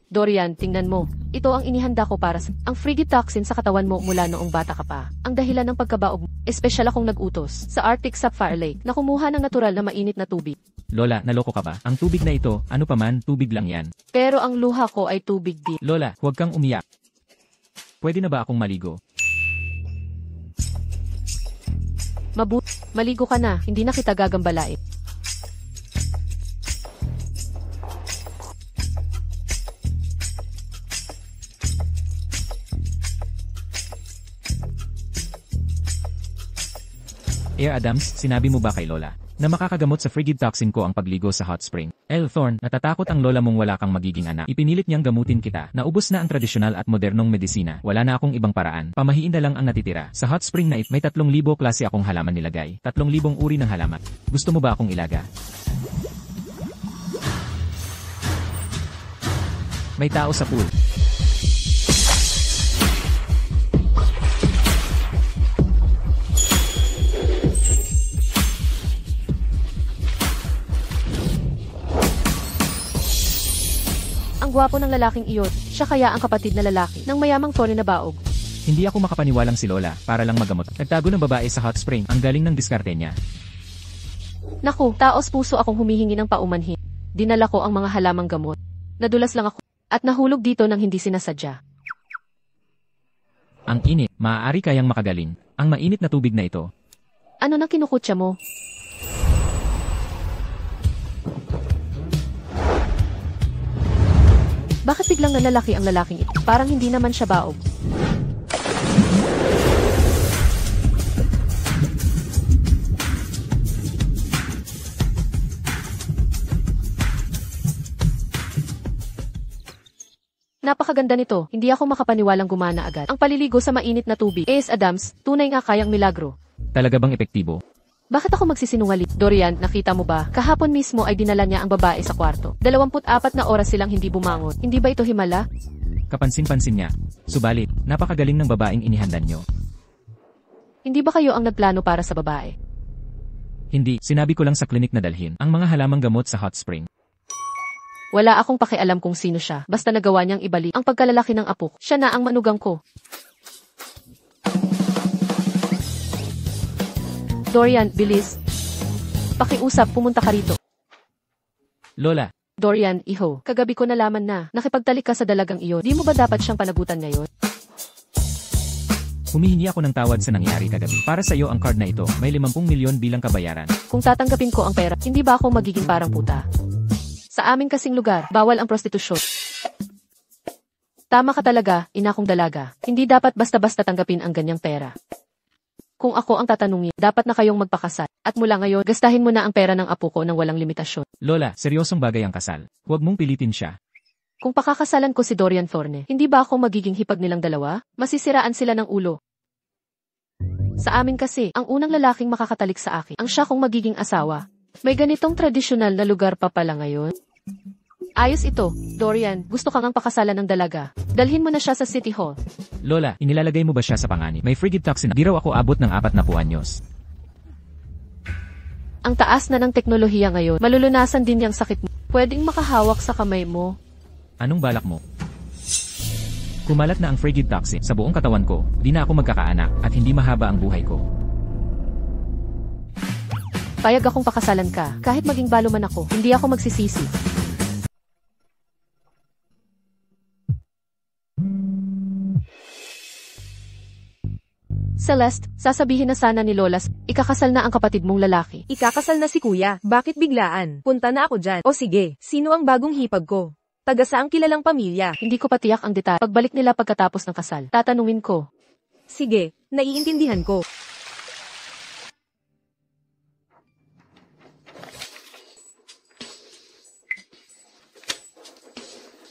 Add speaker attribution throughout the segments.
Speaker 1: Dorian, tingnan mo. Ito ang inihanda ko para sa ang frigid toxin sa katawan mo mula noong bata ka pa. Ang dahilan ng pagkabaog mo, espesyal akong nag-utos sa Arctic Sapphire Lake na kumuha ng natural na mainit na tubig.
Speaker 2: Lola, naloko ka ba? Ang tubig na ito, ano pa man, tubig lang yan.
Speaker 1: Pero ang luha ko ay tubig din.
Speaker 2: Lola, huwag kang umiyak. Pwede na ba akong maligo?
Speaker 1: Maligo ka na, hindi na kita gagambalain.
Speaker 2: Air Adams, sinabi mo ba kay Lola na makakagamot sa frigid toxin ko ang pagligo sa hot spring? Thorne, natatakot ang lola mong wala kang magiging anak. Ipinilit niyang gamutin kita. Naubos na ang tradisyonal at modernong medisina. Wala na akong ibang paraan. Pamahiin na lang ang natitira. Sa hot spring na may 3,000 klase akong halaman nilagay. 3,000 uri ng halaman. Gusto mo ba akong ilaga? May tao sa pool.
Speaker 1: Ang gwapo ng lalaking iyon, siya kaya ang kapatid na lalaki ng mayamang Thorne na baog.
Speaker 2: Hindi ako makapaniwalang si Lola para lang magamot. Nagtago ng babae sa hot spring. Ang galing ng diskarte niya.
Speaker 1: Naku, taos puso akong humihingi ng paumanhin. Dinala ko ang mga halamang gamot. Nadulas lang ako at nahulog dito nang hindi sinasadya.
Speaker 2: Ang init, maaari kayang makagaling. Ang mainit na tubig na ito.
Speaker 1: Ano na kinukutya mo? Bakit biglang nalalaki ang lalaking ito? Parang hindi naman siya baog. Napakaganda nito, hindi ako makapaniwalang gumana agad. Ang paliligo sa mainit na tubig. A.S. Adams, tunay nga kayang milagro.
Speaker 2: Talaga bang epektibo?
Speaker 1: Bakit ako magsisinungaling? Dorian, nakita mo ba? Kahapon mismo ay dinala niya ang babae sa kwarto. 24 na oras silang hindi bumangon. Hindi ba ito himala?
Speaker 2: Kapansin-pansin niya. Subalit, napakagaling ng babaeng inihandan niyo.
Speaker 1: Hindi ba kayo ang nagplano para sa babae?
Speaker 2: Hindi, sinabi ko lang sa klinik na dalhin ang mga halamang gamot sa hot spring.
Speaker 1: Wala akong pakialam kung sino siya. Basta nagawa niyang ibalik ang pagkalalaki ng apo ko. Siya na ang manugang ko. Dorian, bilis. Pakiusap, pumunta ka rito.
Speaker 2: Lola.
Speaker 1: Dorian, iho, kagabi ko nalaman na nakipagtalik ka sa dalagang iyon. Di mo ba dapat siyang panagutan ngayon?
Speaker 2: Humihingi ako ng tawad sa nangyari kagabi. Para sa iyo ang card na ito, may 50 milyon bilang kabayaran.
Speaker 1: Kung tatanggapin ko ang pera, hindi ba ako magiging parang puta? Sa aming kasing lugar, bawal ang prostitusyon. Tama ka talaga, ina kong dalaga. Hindi dapat basta-basta tanggapin ang ganyang pera. Kung ako ang tatanungin, dapat na kayong magpakasal. At mula ngayon, gastahin mo na ang pera ng apo ko nang walang limitasyon.
Speaker 2: Lola, seryosong bagay ang kasal. Huwag mong pilitin siya.
Speaker 1: Kung pakakasalan ko si Dorian Thorne, hindi ba ako magiging hipag nilang dalawa? Masisiraan sila ng ulo. Sa amin kasi, ang unang lalaking makakatalik sa akin, ang siya kong magiging asawa. May ganitong tradisyonal na lugar pa pala ngayon. Ayos ito, Dorian, gusto kang ang pakasalan ng dalaga. Dalhin mo na siya sa City Hall.
Speaker 2: Lola, inilalagay mo ba siya sa panganib? May frigid toxin. Di raw ako abot ng 40 anyos.
Speaker 1: Ang taas na ng teknolohiya ngayon, malulunasan din yung sakit mo. Pwedeng makahawak sa kamay mo.
Speaker 2: Anong balak mo? Kumalat na ang frigid toxin sa buong katawan ko, di na ako magkakaanak at hindi mahaba ang buhay ko.
Speaker 1: Payag akong pakasalan ka, kahit maging balo man ako, hindi ako magsisisi. Celeste, sasabihin na sana ni Lolas, ikakasal na ang kapatid mong lalaki.
Speaker 3: Ikakasal na si kuya, bakit biglaan? Punta na ako dyan. O sige, sino ang bagong hipag ko? Taga saang kilalang pamilya?
Speaker 1: Hindi ko patiyak ang detalye. Pagbalik nila pagkatapos ng kasal, tatanungin ko.
Speaker 3: Sige, naiintindihan ko.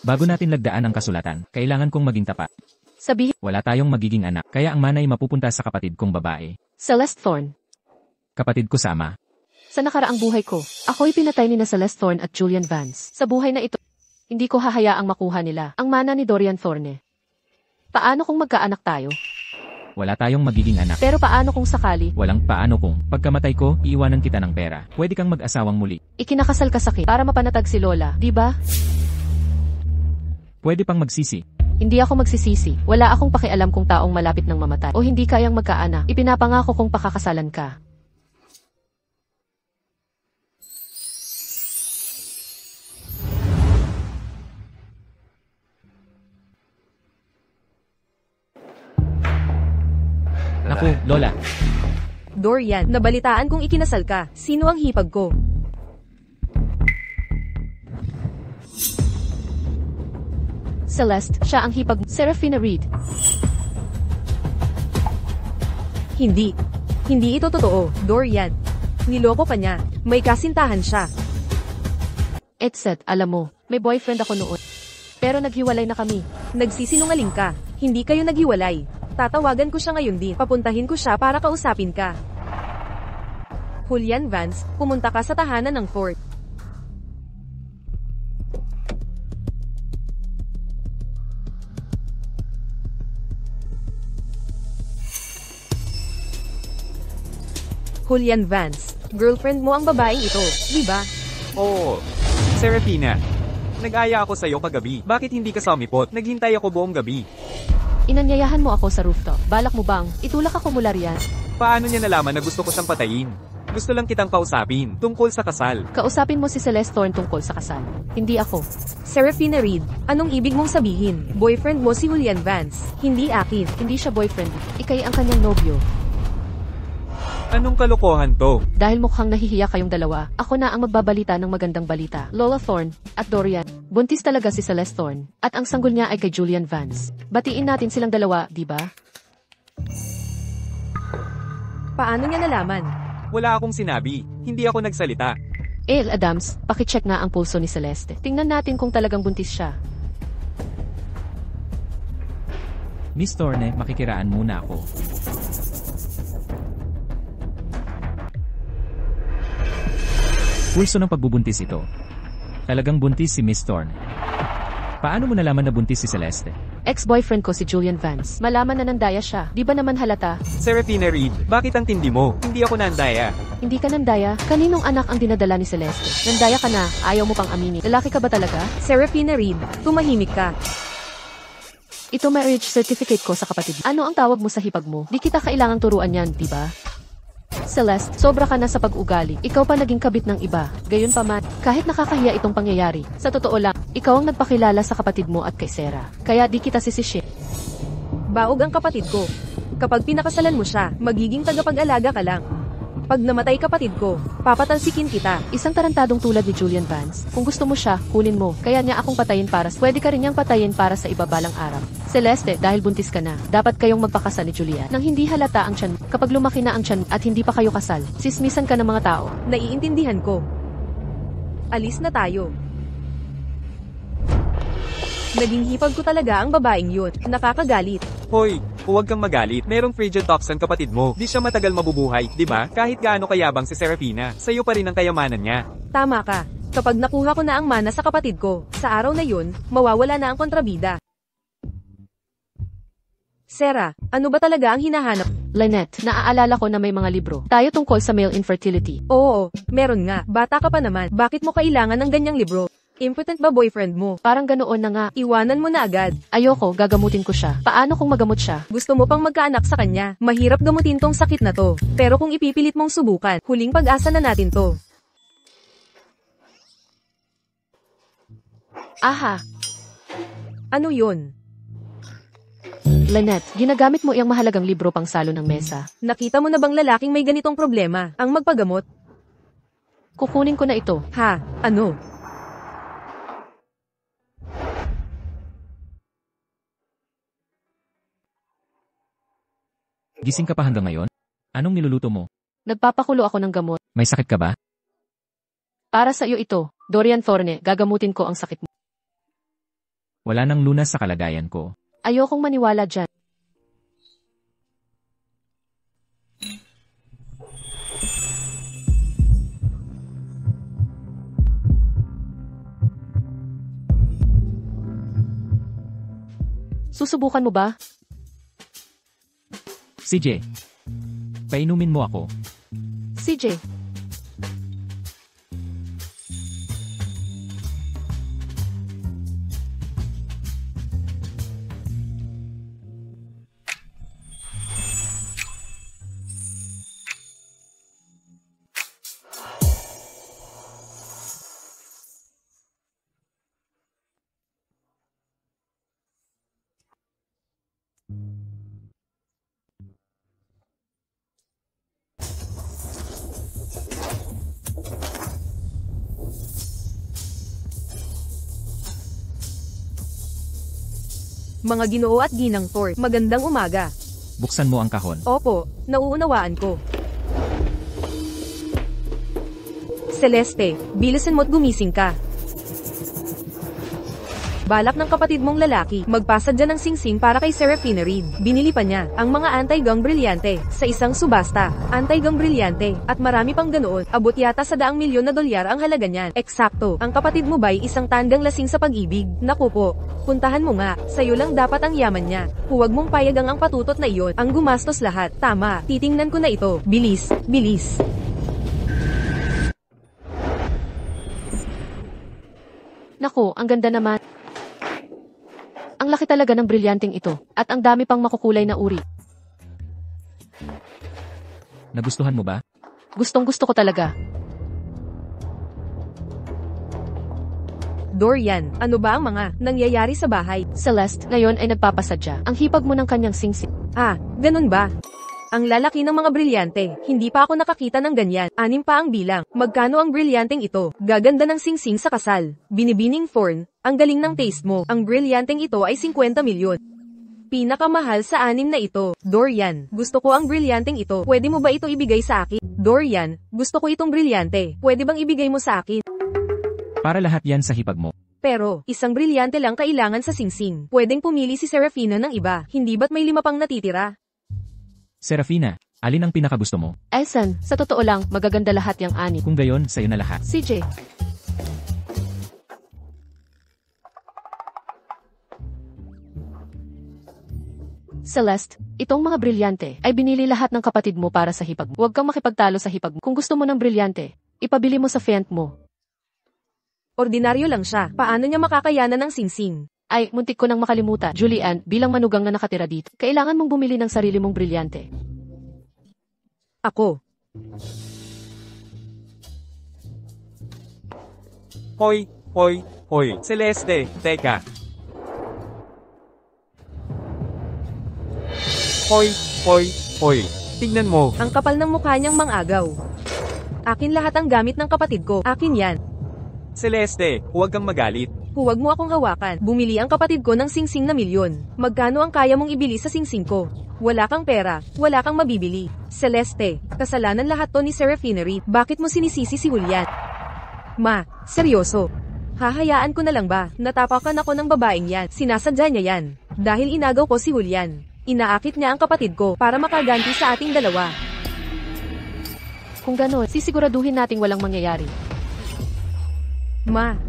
Speaker 2: Bago natin lagdaan ang kasulatan, kailangan kong maging tapat.
Speaker 1: Sabihin,
Speaker 2: wala tayong magiging anak, kaya ang mana ay mapupunta sa kapatid kong babae.
Speaker 1: Celeste Thorne.
Speaker 2: Kapatid ko sa ama.
Speaker 1: Sa nakaraang buhay ko, ako'y pinatay ni na Celeste Thorne at Julian Vance. Sa buhay na ito, hindi ko hahayaang makuha nila ang mana ni Dorian Thorne. Paano kung magkaanak tayo?
Speaker 2: Wala tayong magiging anak.
Speaker 1: Pero paano kung sakali?
Speaker 2: Walang paano kung pagkamatay ko, iiwanan kita ng pera. Pwede kang mag-asawang muli.
Speaker 1: Ikinakasal ka sa akin para mapanatag si Lola, di ba?
Speaker 2: pwede pang magsisi.
Speaker 1: Hindi ako magsisisi. Wala akong pakialam kung taong malapit ng mamatay o hindi kayang magkaanak. Ipinapangako kong pakakasalan ka.
Speaker 2: Naku, Lola.
Speaker 3: Dorian, nabalitaan kong ikinasal ka. Sino ang hipag ko?
Speaker 1: Celeste, siya ang hipag. Serafina Reed.
Speaker 3: Hindi. Hindi ito totoo, Dorian. Niloko ka niya. May kasintahan siya.
Speaker 1: Etset, alam mo, may boyfriend ako noon. Pero naghiwalay na kami.
Speaker 3: Nagsisinungaling ka. Hindi kayo naghiwalay. Tatawagan ko siya ngayon din. Papuntahin ko siya para kausapin ka. Julian Vance, pumunta ka sa tahanan ng fort. Julian Vance, girlfriend mo ang babaeng ito, di ba?
Speaker 4: Oo. Serafina, nag-aya ako sa'yo kagabi. Bakit hindi ka sumipot? Naghintay ako buong gabi.
Speaker 1: Inanyayahan mo ako sa rooftop. Balak mo bang itulak ako mula riyan?
Speaker 4: Paano niya nalaman na gusto ko siyang patayin? Gusto lang kitang kausapin, tungkol sa kasal.
Speaker 1: Kausapin mo si Celeste Thorne tungkol sa kasal. Hindi ako.
Speaker 3: Serafina Reed, anong ibig mong sabihin? Boyfriend mo si Julian Vance, hindi akin.
Speaker 1: Hindi siya boyfriend. Ikay ang kanyang nobyo.
Speaker 4: Anong kalokohan to?
Speaker 1: Dahil mukhang nahihiya kayong dalawa, ako na ang magbabalita ng magandang balita. Lola Thorne at Dorian. Buntis talaga si Celeste Thorne. At ang sanggol niya ay kay Julian Vance. Batiin natin silang dalawa, di ba?
Speaker 3: Paano niya nalaman?
Speaker 4: Wala akong sinabi. Hindi ako nagsalita.
Speaker 1: Adams, pakicheck na ang pulso ni Celeste. Tingnan natin kung talagang buntis siya.
Speaker 2: Miss Thorne, makikiraan muna ako. Pulso ng pagbubuntis ito. Talagang buntis si Miss Thorne. Paano mo nalaman na buntis si Celeste?
Speaker 1: Ex-boyfriend ko si Julian Vance. Malaman na nandaya siya. Di ba naman halata?
Speaker 4: Serafina Reed, bakit ang tindi mo? Hindi ako nandaya.
Speaker 1: Hindi ka nandaya? Kaninong anak ang dinadala ni Celeste? Nandaya ka na, ayaw mo pang aminin. Lalaki ka ba talaga?
Speaker 3: Serafina Reed, tumahimik ka.
Speaker 1: Ito marriage certificate ko sa kapatid. Ano ang tawag mo sa hipag mo? Di kita kailangang turuan yan, di ba? Celeste, sobra ka na sa pag-ugali. Ikaw pa naging kabit ng iba. Gayunpaman, kahit nakakahiya itong pangyayari, sa totoo lang, ikaw ang nagpakilala sa kapatid mo at kay Sarah. Kaya di kita sisishin.
Speaker 3: Baog ang kapatid ko. Kapag pinakasalan mo siya, magiging tagapag-alaga ka lang. Pag namatay kapatid ko, papatalsikin kita.
Speaker 1: Isang tarantadong tulad ni Julian Vance. Kung gusto mo siya, kunin mo. Kaya niya akong patayin para pwede ka rin niyang patayin para sa ibabalang araw. Celeste, dahil buntis ka na, dapat kayong magpakasal ni Julian. Nang hindi halata ang tiyan, kapag lumaki na ang tiyan at hindi pa kayo kasal, sismisan ka ng mga tao.
Speaker 3: Naiintindihan ko. Alis na tayo. Naging hipag ko talaga ang babaeng yun. Nakakagalit.
Speaker 4: Hoy, huwag kang magalit. Merong frigid toxin kapatid mo. Di siya matagal mabubuhay, di ba? Kahit gaano kayabang si Serafina, sa'yo pa rin ang kayamanan niya.
Speaker 3: Tama ka. Kapag nakuha ko na ang mana sa kapatid ko, sa araw na yun, mawawala na ang kontrabida. Sarah, ano ba talaga ang hinahanap?
Speaker 1: Lynette, naaalala ko na may mga libro. Tayo tungkol sa male infertility.
Speaker 3: Oo, meron nga. Bata ka pa naman. Bakit mo kailangan ng ganyang libro? Impotent ba boyfriend mo?
Speaker 1: Parang ganoon na nga.
Speaker 3: Iwanan mo na agad.
Speaker 1: Ayoko, gagamutin ko siya. Paano kung magamot siya?
Speaker 3: Gusto mo pang magkaanak sa kanya? Mahirap gamutin tong sakit na to. Pero kung ipipilit mong subukan, huling pag-asa na natin to.
Speaker 1: Aha!
Speaker 3: Ano yun?
Speaker 1: Lynette, ginagamit mo iyang mahalagang libro pang salo ng mesa.
Speaker 3: Nakita mo na bang lalaking may ganitong problema? Ang magpagamot?
Speaker 1: Kukunin ko na ito.
Speaker 3: Ha? Ano?
Speaker 2: Gising ka pa hanggang ngayon? Anong niluluto mo?
Speaker 1: Nagpapakulo ako ng gamot.
Speaker 2: May sakit ka ba?
Speaker 1: Para sa iyo ito, Dorian Thorne, gagamutin ko ang sakit mo.
Speaker 2: Wala nang lunas sa kalagayan ko.
Speaker 1: Ayokong maniwala dyan. Susubukan mo ba?
Speaker 2: CJ, painumin mo ako.
Speaker 1: CJ,
Speaker 3: Mga ginoo at ginang Thor, magandang umaga.
Speaker 2: Buksan mo ang kahon.
Speaker 3: Opo, nauunawaan ko. Celeste, bilisan mo't gumising ka. Balak ng kapatid mong lalaki, magpasadya ng singsing para kay Seraphina Reed. Binili pa niya ang mga anti-gang brilyante sa isang subasta. Anti-gang brilyante at marami pang ganoon. Abot yata sa $100 milyon ang halaga niyan. Eksakto, ang kapatid mo ba'y isang tandang lasing sa pag-ibig? Naku po, puntahan mo nga, sa'yo lang dapat ang yaman niya. Huwag mong payagang ang patutot na iyon, ang gumastos lahat. Tama, titingnan ko na ito. Bilis, bilis.
Speaker 1: Naku, ang ganda naman. Ang laki talaga ng brilyanteng ito, at ang dami pang makukulay na uri.
Speaker 2: Nagustuhan mo ba?
Speaker 1: Gustong-gusto ko talaga.
Speaker 3: Dorian, ano ba ang mga nangyayari sa bahay?
Speaker 1: Celeste, ngayon ay nagpapasadya. Ang hipag mo ng kanyang singsing.
Speaker 3: Ah, ganun ba? Ang lalaki ng mga brilyante, hindi pa ako nakakita ng ganyan. 6 pa ang bilang. Magkano ang brilyanteng ito? Gaganda ng singsing sa kasal. Binibining Thorn, ang galing ng taste mo. Ang brilyanteng ito ay 50 milyon. Pinakamahal sa 6 na ito. Dorian, gusto ko ang brilyanteng ito. Pwede mo ba ito ibigay sa akin? Dorian, gusto ko itong brilyante. Pwede bang ibigay mo sa akin?
Speaker 2: Para lahat yan sa hipag mo.
Speaker 3: Pero, isang brilyante lang kailangan sa singsing. Pwedeng pumili si Seraphina ng iba. Hindi ba't may 5 pang natitira?
Speaker 2: Serafina, alin ang pinakagusto mo?
Speaker 1: Elsan, sa totoo lang, magaganda lahat yung 6.
Speaker 2: Kung gayon, sa'yo na lahat.
Speaker 1: CJ. Celeste, itong mga brilyante ay binili lahat ng kapatid mo para sa hipag mo. Huwag kang makipagtalo sa hipag mo. Kung gusto mo ng brilyante, ipabili mo sa fiant mo.
Speaker 3: Ordinaryo lang siya. Paano niya makakayanan ng singsing?
Speaker 1: Ay, muntik ko nang makalimutan. Julian, bilang manugang na nakatira dito, kailangan mong bumili ng sarili mong brilyante.
Speaker 3: Ako.
Speaker 4: Hoy, hoy, hoy. Celeste, teka. Hoy, hoy, hoy. Tignan mo.
Speaker 3: Ang kapal ng mukha niyang mangagaw. Akin lahat ang gamit ng kapatid ko. Akin yan.
Speaker 4: Celeste, huwag kang magalit.
Speaker 3: Huwag mo akong hawakan. Bumili ang kapatid ko ng singsing na milyon. Magkano ang kaya mong ibili sa singsing ko? Wala kang pera, wala kang mabibili. Celeste, kasalanan lahat to ni Seraphina Reed. Bakit mo sinisisi si Julian? Ma, seryoso. Hahayaan ko na lang ba? Natapakan ako ng babaeng yan. Sinasadya niya yan. Dahil inagaw ko si Julian. Inaakit niya ang kapatid ko para makaganti sa ating dalawa.
Speaker 1: Kung gano'n, sisiguraduhin nating walang mangyayari.
Speaker 3: Ma,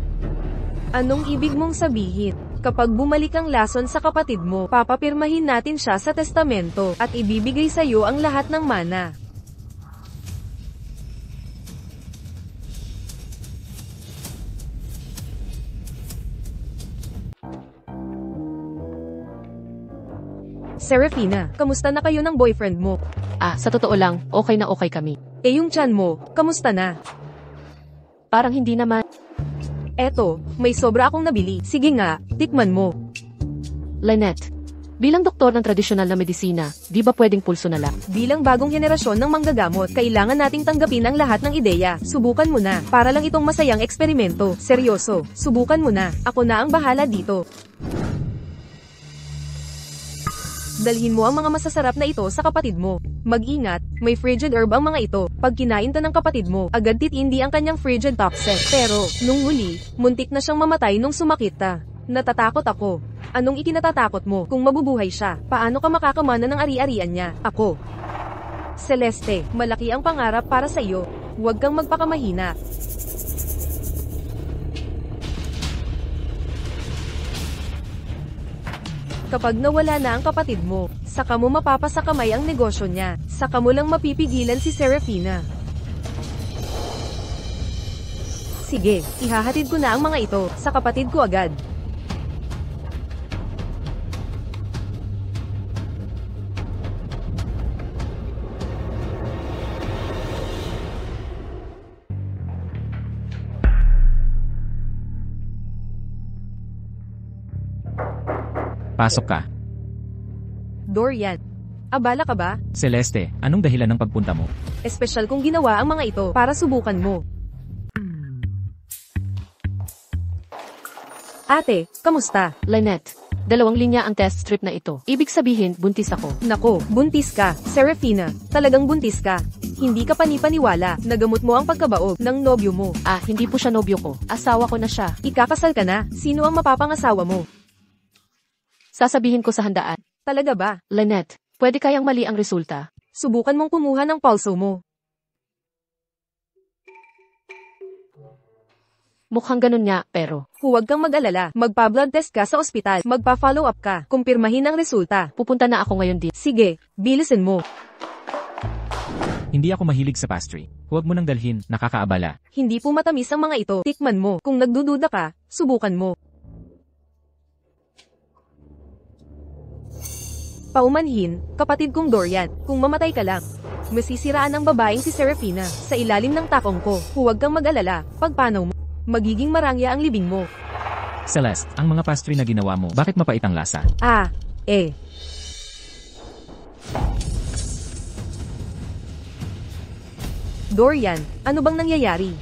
Speaker 3: anong ibig mong sabihin? Kapag bumalik ang lason sa kapatid mo, papapirmahin natin siya sa testamento at ibibigay sa iyo ang lahat ng mana. Seraphina, kamusta na kayo ng boyfriend mo?
Speaker 1: Ah, sa totoo lang, okay na okay kami.
Speaker 3: Eh yung tiyan mo, kamusta na?
Speaker 1: Parang hindi naman.
Speaker 3: Eto, may sobra akong nabili. Sige nga, tikman mo.
Speaker 1: Lynette, bilang doktor ng tradisyonal na medisina, di ba pwedeng pulso na lang?
Speaker 3: Bilang bagong henerasyon ng manggagamot, kailangan nating tanggapin ang lahat ng ideya. Subukan mo na, para lang itong masayang eksperimento. Seryoso, subukan mo na. Ako na ang bahala dito. Dalhin mo ang mga masasarap na ito sa kapatid mo. Mag-ingat, may frigid herb ang mga ito. Pag kinain to ng kapatid mo, agad titindi ang kanyang frigid toxin. Pero, nung huli, muntik na siyang mamatay nung sumakit ta. Natatakot ako. Anong ikinatatakot mo? Kung mabubuhay siya, paano ka makakamana ng ari-arian niya? Ako. Celeste, malaki ang pangarap para sa iyo. Huwag kang magpakamahina. Kapag nawala na ang kapatid mo, saka mo mapapasakamay ang negosyo niya. Saka mo lang mapipigilan si Seraphina. Sige, ihahatid ko na ang mga ito sa kapatid ko agad.
Speaker 2: Pasok ka.
Speaker 3: Dorian, abala ka ba?
Speaker 2: Celeste, anong dahilan ng pagpunta mo?
Speaker 3: Espesyal kong ginawa ang mga ito para subukan mo. Ate, kamusta?
Speaker 1: Lynette, 2 linya ang test strip na ito. Ibig sabihin, buntis ako.
Speaker 3: Nako, buntis ka, Serafina. Talagang buntis ka. Hindi ka panipaniwala. Nagamot mo ang pagkabaog ng nobyo mo.
Speaker 1: Ah, hindi po siya nobyo ko. Asawa ko na siya.
Speaker 3: Ikakasal ka na. Sino ang mapapangasawa mo?
Speaker 1: Sasabihin ko sa handaan.
Speaker 3: Talaga ba?
Speaker 1: Lynette, pwede kayang mali ang resulta.
Speaker 3: Subukan mong kumuha ng pulso mo.
Speaker 1: Mukhang ganun nga, pero
Speaker 3: Huwag kang mag-alala. Magpa-blood test ka sa ospital. Magpa-follow up ka. Kumpirmahin ang resulta.
Speaker 1: pupunta na ako ngayon dito.
Speaker 3: Sige, bilisin mo.
Speaker 2: Hindi ako mahilig sa pastry. Huwag mo nang dalhin, nakakaabala.
Speaker 3: Hindi po matamis ang mga ito. Tikman mo. Kung nagdududa ka, subukan mo. Paumanhin, kapatid kong Dorian, kung mamatay ka lang. Masisiraan ang babaeng si Serafina sa ilalim ng takong ko. Huwag kang mag-alala. Pagpanaw mo, magiging marangya ang libing mo.
Speaker 2: Celeste, ang mga pastry na ginawa mo, bakit mapait ang lasa?
Speaker 3: Ah, eh. Dorian, ano bang nangyayari?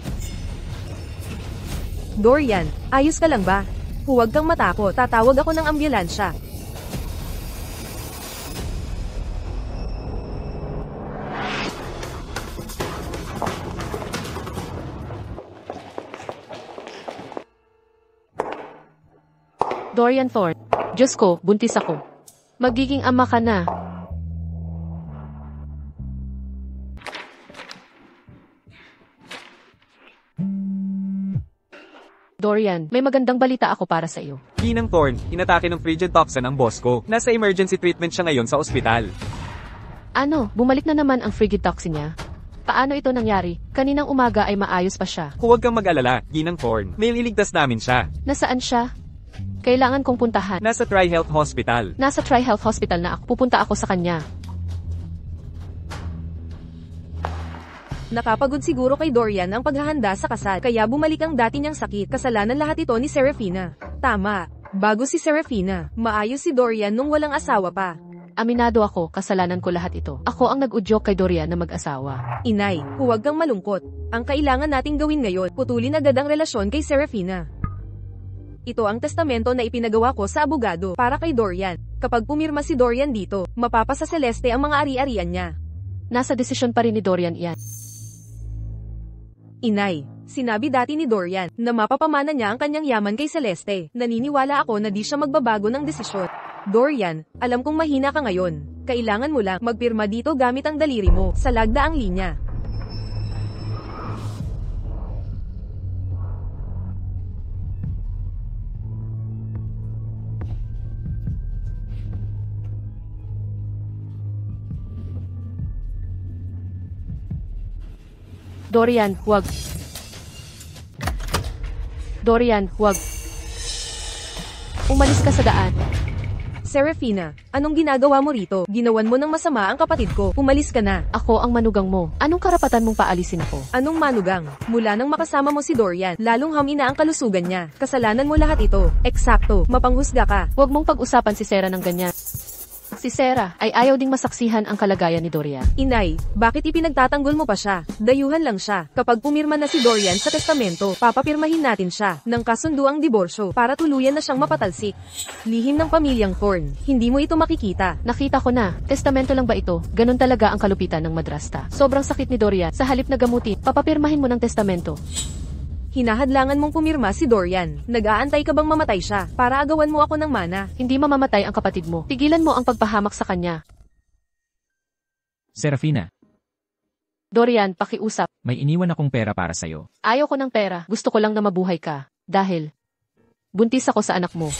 Speaker 3: Dorian, ayos ka lang ba? Huwag kang matakot. Tatawag ako ng ambulansya.
Speaker 1: Dorian Thorne. Diyos ko, buntis ako. Magiging ama ka na. Dorian, may magandang balita ako para sa iyo.
Speaker 4: Ginang Thorn, inatake ng frigid toxin ang boss ko. Nasa emergency treatment siya ngayon sa ospital.
Speaker 1: Ano, bumalik na naman ang frigid toxin niya? Paano ito nangyari? Kaninang umaga ay maayos pa siya.
Speaker 4: Huwag kang mag-alala, Ginang Thorn. May liligtas namin siya.
Speaker 1: Nasaan siya? Kailangan kong puntahan.
Speaker 4: Nasa Tri-Health Hospital.
Speaker 1: Nasa Tri-Health Hospital na ako. Pupunta ako sa kanya.
Speaker 3: Nakapagod siguro kay Dorian ang paghahanda sa kasal, kaya bumalik ang dati niyang sakit. Kasalanan lahat ito ni Serafina. Tama. Bago si Serafina, maayos si Dorian nung walang asawa pa.
Speaker 1: Aminado ako, kasalanan ko lahat ito. Ako ang nag-udyok kay Dorian na mag-asawa.
Speaker 3: Inay, huwag kang malungkot. Ang kailangan nating gawin ngayon, putulin agad ang relasyon kay Serafina. Ito ang testamento na ipinagawa ko sa abogado para kay Dorian. Kapag pumirma si Dorian dito, mapapasa Celeste ang mga ari-arian niya.
Speaker 1: Nasa desisyon pa rin ni Dorian iyan.
Speaker 3: Inay, sinabi dati ni Dorian na mapapamana niya ang kanyang yaman kay Celeste. Naniniwala ako na di siya magbabago ng desisyon. Dorian, alam kong mahina ka ngayon. Kailangan mo lang magpirma dito gamit ang daliri mo sa lagda ang linya.
Speaker 1: Dorian, huwag. Dorian, huwag. Umalis ka sa daan.
Speaker 3: Serafina, anong ginagawa mo rito? Ginawan mo ng masama ang kapatid ko. Umalis ka na.
Speaker 1: Ako ang manugang mo. Anong karapatan mong paalisin ako?
Speaker 3: Anong manugang? Mula nang makasama mo si Dorian, lalong hamina ang kalusugan niya. Kasalanan mo lahat ito. Eksakto, mapanghusga ka.
Speaker 1: Huwag mong pag-usapan si Sarah ng ganyan. Si Sarah ay ayaw ding masaksihan ang kalagayan ni Dorian.
Speaker 3: Inay, bakit ipinagtatanggol mo pa siya? Dayuhan lang siya. Kapag pumirma na si Dorian sa testamento, papapirmahin natin siya ng kasundo ang diborsyo para tuluyan na siyang mapatalsik. Lihim ng pamilyang Thorne. Hindi mo ito makikita.
Speaker 1: Nakita ko na. Testamento lang ba ito? Ganon talaga ang kalupitan ng madrasta. Sobrang sakit ni Dorian. Sa halip na gamutin, papapirmahin mo ng testamento.
Speaker 3: Hinahadlangan mong pumirma si Dorian. Nag-aantay ka bang mamatay siya para agawan mo ako ng mana?
Speaker 1: Hindi mamamatay ang kapatid mo. Tigilan mo ang pagpahamak sa kanya.
Speaker 2: Serafina,
Speaker 1: Dorian, pakiusap.
Speaker 2: may iniwan akong pera para sa'yo.
Speaker 1: Ayaw ko ng pera. Gusto ko lang na mabuhay ka. Dahil buntis ako sa anak mo.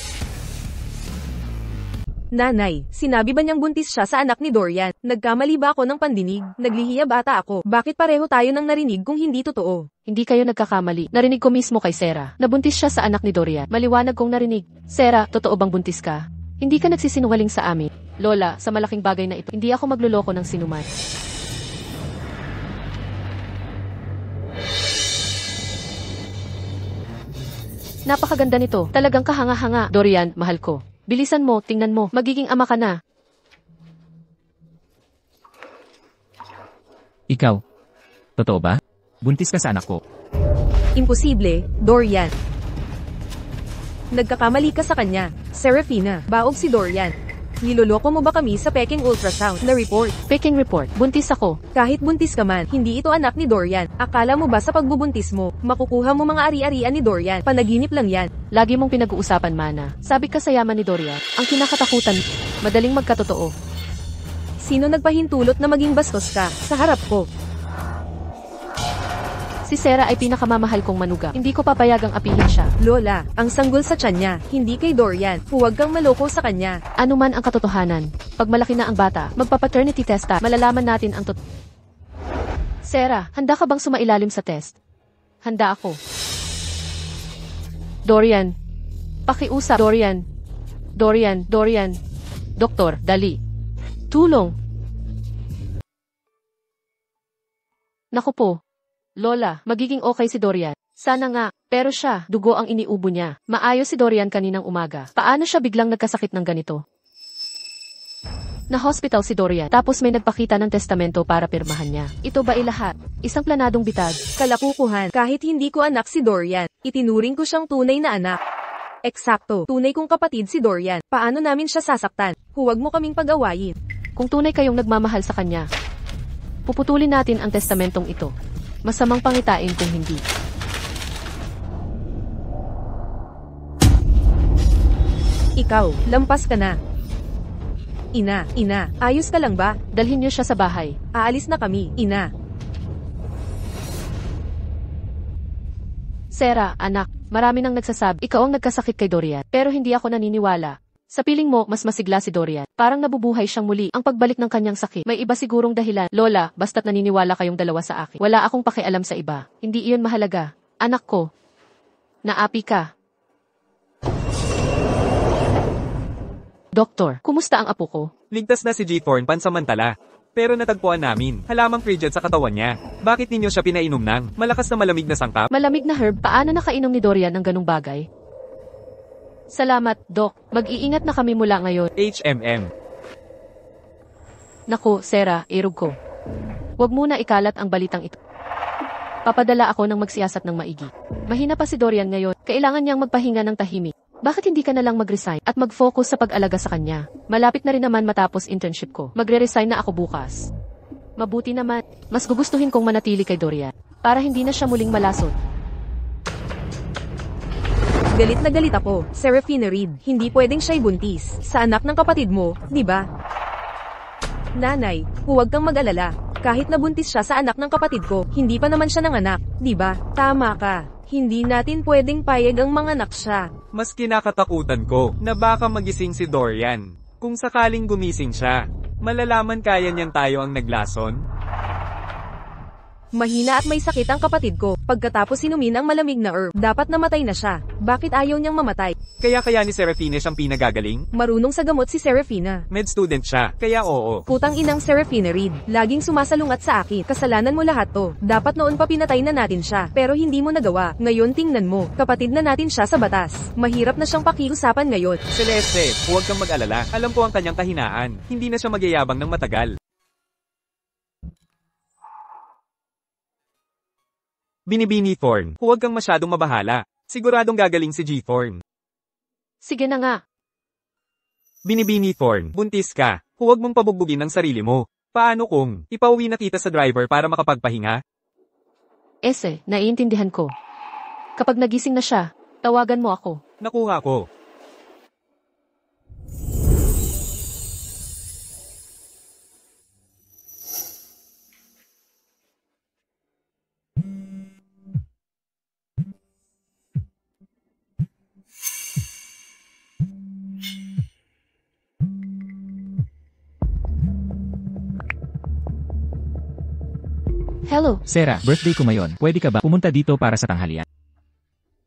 Speaker 3: Nanay, sinabi ba niyang buntis siya sa anak ni Dorian? Nagkamali ba ako ng pandinig? Naglihiyab ata ako. Bakit pareho tayo nang narinig kung hindi totoo?
Speaker 1: Hindi kayo nagkakamali. Narinig ko mismo kay Sarah. Nabuntis siya sa anak ni Dorian. Maliwanag kong narinig. Sarah, totoo bang buntis ka? Hindi ka nagsisinungaling sa amin. Lola, sa malaking bagay na ito, hindi ako magluloko ng sinuman. Napakaganda nito. Talagang kahanga-hanga. Dorian, mahal ko. Bilisan mo, tingnan mo. Magiging ama ka na.
Speaker 2: Ikaw, totoo ba? Buntis ka sa anak ko.
Speaker 3: Imposible, Dorian. Nagkakamali ka sa kanya. Serafina, baog si Dorian. Niloloko mo ba kami sa peking ultrasound na report?
Speaker 1: Peking report, buntis ako.
Speaker 3: Kahit buntis ka man, hindi ito anak ni Dorian. Akala mo ba sa pagbubuntis mo, makukuha mo mga ari-arian ni Dorian? Panaginip lang yan.
Speaker 1: Lagi mong pinag-uusapan, Mana. Sabi ka sa yaman ni Dorian. Ang kinakatakutan, madaling magkatotoo.
Speaker 3: Sino nagpahintulot na maging bastos ka sa harap ko?
Speaker 1: Si Sarah ay pinakamamahal kong manuga. Hindi ko papayagang apihin siya.
Speaker 3: Lola, ang sanggol sa tiyan niya, hindi kay Dorian. Huwag kang maloko sa kanya.
Speaker 1: Ano man ang katotohanan, pag malaki na ang bata, magpa-paternity test malalaman natin ang Sarah, handa ka bang sumailalim sa test? Handa ako. Dorian. Pakiusap. Dorian. Dorian. Doktor, dali. Tulong. Naku po. Lola, magiging okay si Dorian. Sana nga, pero siya, dugo ang iniubo niya. Maayos si Dorian kaninang umaga. Paano siya biglang nagkasakit ng ganito? Na-hospital si Dorian, tapos may nagpakita ng testamento para pirmahan niya. Ito ba lahat? Isang planadong bitag.
Speaker 3: Kalakukuhan, kahit hindi ko anak si Dorian, itinuring ko siyang tunay na anak. Eksakto, tunay kong kapatid si Dorian. Paano namin siya sasaktan? Huwag mo kaming pag-awayin.
Speaker 1: Kung tunay kayong nagmamahal sa kanya, puputulin natin ang testamentong ito. Masamang pangitain kung hindi.
Speaker 3: Ikaw, lampas ka na. Ina, ayos ka lang ba?
Speaker 1: Dalhin niyo siya sa bahay.
Speaker 3: Aalis na kami, ina.
Speaker 1: Sarah, anak, marami nang nagsasabi, ikaw ang nagkasakit kay Dorian. Pero hindi ako naniniwala. Sa piling mo, mas masigla si Dorian. Parang nabubuhay siyang muli. Ang pagbalik ng kanyang sakit. May iba sigurong dahilan. Lola, basta't naniniwala kayong dalawa sa akin. Wala akong pakialam sa iba. Hindi iyon mahalaga. Anak ko. Naapi ka. Doktor, kumusta ang apo ko?
Speaker 4: Ligtas na si G-Thorn pansamantala. Pero natagpuan namin, halamang frigid sa katawan niya. Bakit ninyo siya pinainom ng malakas na malamig na sangkap?
Speaker 1: Malamig na herb, paano nakainom ni Dorian ng ganung bagay? Salamat, Doc. Mag-iingat na kami mula ngayon.
Speaker 4: HMM.
Speaker 1: Naku, Sarah, irog ko. Huwag muna ikalat ang balitang ito. Papadala ako ng magsiyasat ng maigi. Mahina pa si Dorian ngayon. Kailangan niyang magpahinga ng tahimik. Bakit hindi ka na lang mag-resign at mag-focus sa pag-alaga sa kanya? Malapit na rin naman matapos internship ko. Magre-resign na ako bukas. Mabuti naman. Mas gugustuhin kong manatili kay Dorian para hindi na siya muling malasot.
Speaker 3: Galit na galit ako, Serafina Reed. Hindi pwedeng siya'y buntis. Sa anak ng kapatid mo, di ba? Nanay, huwag kang mag-alala. Kahit nabuntis siya sa anak ng kapatid ko, hindi pa naman siya nanganak, di ba? Tama ka. Hindi natin pwedeng payag ang manganak siya.
Speaker 4: Mas kinakatakutan ko na baka magising si Dorian. Kung sakaling gumising siya, malalaman kaya niyang tayo ang naglason.
Speaker 3: Mahina at may sakit ang kapatid ko. Pagkatapos inumin ang malamig na herb, dapat namatay na siya. Bakit ayaw niyang mamatay?
Speaker 4: Kaya ni Serafina siyang pinagagaling?
Speaker 3: Marunong sa gamot si Serafina.
Speaker 4: Med student siya, kaya oo.
Speaker 3: Putang inang Serafina Reed. Laging sumasalungat sa akin. Kasalanan mo lahat to. Dapat noon pa pinatay na natin siya. Pero hindi mo nagawa. Ngayon tingnan mo. Kapatid na natin siya sa batas. Mahirap na siyang pakiusapan ngayon.
Speaker 4: Celeste, huwag kang mag-alala. Alam ko ang kanyang kahinaan. Hindi na siya magyayabang ng matagal. Binibini Thorn, huwag kang masyadong mabahala. Siguradong gagaling si G-Thorn.
Speaker 1: Sige na nga.
Speaker 4: Binibini Thorn, buntis ka. Huwag mong pabugbugin ang sarili mo. Paano kung ipauwi na kita sa driver para makapagpahinga?
Speaker 1: Naiintindihan ko. Kapag nagising na siya, tawagan mo ako.
Speaker 4: Nakuha ko.
Speaker 1: Hello.
Speaker 2: Sarah, birthday ko ngayon. Pwede ka ba pumunta dito para sa tanghalian?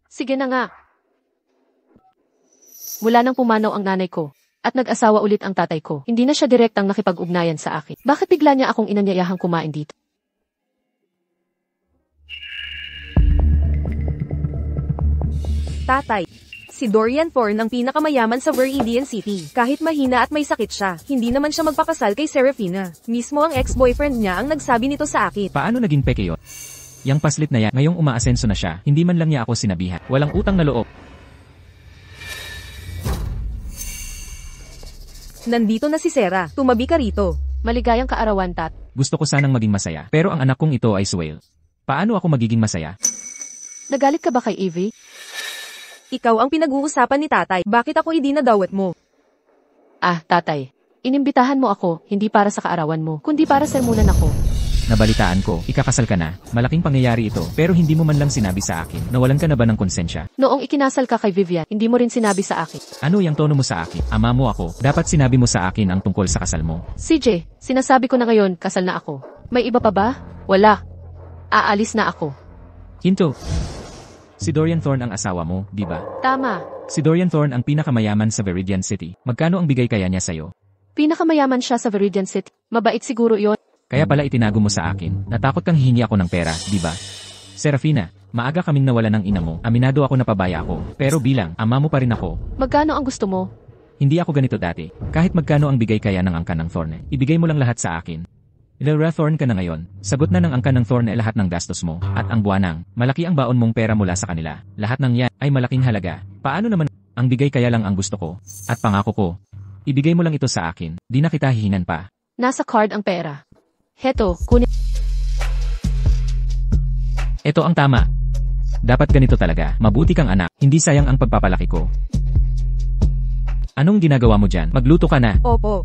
Speaker 1: Sige na nga. Mula nang pumanaw ang nanay ko, at nag-asawa ulit ang tatay ko, hindi na siya direktang nakipag-ugnayan sa akin. Bakit bigla niya akong inanyayahang kumain dito?
Speaker 3: Tatay. Si Dorian Thorn ang pinakamayaman sa Viridian City. Kahit mahina at may sakit siya, hindi naman siya magpakasal kay Serafina. Mismo ang ex-boyfriend niya ang nagsabi nito sa akin.
Speaker 2: Paano naging peke yun? Yang paslit na yan, ngayong umaasenso na siya, hindi man lang niya ako sinabihan. Walang utang na loob.
Speaker 3: Nandito na si Sarah. Tumabi ka rito.
Speaker 1: Maligayang kaarawan, Tat.
Speaker 2: Gusto ko sanang maging masaya, pero ang anak kong ito ay Swale. Paano ako magiging masaya?
Speaker 1: Nagalit ka ba kay Evie?
Speaker 3: Ikaw ang pinag-uusapan ni tatay. Bakit ako hindi nadawat mo?
Speaker 1: Ah, tatay. Inimbitahan mo ako, hindi para sa kaarawan mo, kundi para sermonan ako.
Speaker 2: Nabalitaan ko, ikakasal ka na. Malaking pangyayari ito, pero hindi mo man lang sinabi sa akin. Nawalan ka na ba ng konsensya?
Speaker 1: Noong ikinasal ka kay Vivian, hindi mo rin sinabi sa akin.
Speaker 2: Ano yung tono mo sa akin? Ama mo ako. Dapat sinabi mo sa akin ang tungkol sa kasal mo.
Speaker 1: CJ, sinasabi ko na ngayon, kasal na ako. May iba pa ba? Wala. Aalis na ako.
Speaker 2: Hinto. Si Dorian Thorne ang asawa mo, di ba?
Speaker 1: Tama.
Speaker 2: Si Dorian Thorne ang pinakamayaman sa Viridian City. Magkano ang bigay kaya niya sa'yo?
Speaker 1: Pinakamayaman siya sa Viridian City. Mabait siguro yon.
Speaker 2: Kaya pala itinago mo sa akin. Natakot kang hihingi ako ng pera, di ba? Serafina, maaga kaming nawala ng ina mo. Aminado ako na pabaya ako. Pero bilang, ama mo pa rin ako.
Speaker 1: Magkano ang gusto mo?
Speaker 2: Hindi ako ganito dati. Kahit magkano ang bigay kaya ng angkan ng Thorne, ibigay mo lang lahat sa akin. Lilra Thorne ka na ngayon. Sagot na ng angkan ng Thorne lahat ng gastos mo. At ang buwanang, malaki ang baon mong pera mula sa kanila. Lahat ng yan ay malaking halaga. Paano naman ang bigay kaya lang ang gusto ko? At pangako ko, ibigay mo lang ito sa akin. Di na kita hihinan pa.
Speaker 1: Nasa card ang pera. Heto, kunin.
Speaker 2: Ito ang tama. Dapat ganito talaga. Mabuti kang anak. Hindi sayang ang pagpapalaki ko. Anong ginagawa mo dyan? Magluto ka na.
Speaker 3: Opo.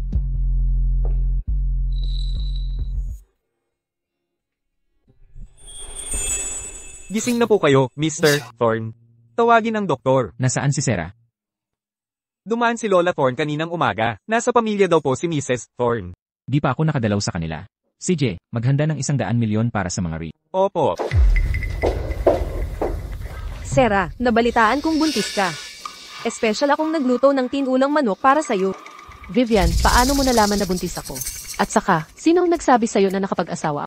Speaker 4: Gising na po kayo, Mr. Thorne. Tawagin ang doktor.
Speaker 2: Nasaan si Sarah?
Speaker 4: Dumaan si Lola Thorne kaninang umaga. Nasa pamilya daw po si Mrs. Thorne.
Speaker 2: Di pa ako nakadalaw sa kanila. CJ, maghanda ng 100 milyon para sa mga
Speaker 4: Opo.
Speaker 3: Sarah, nabalitaan kong buntis ka. Espesyal akong nagluto ng tinulang manok para sa'yo.
Speaker 1: Vivian, paano mo nalaman na buntis ako? At saka, sinong nagsabi sa'yo na nakapag-asawa?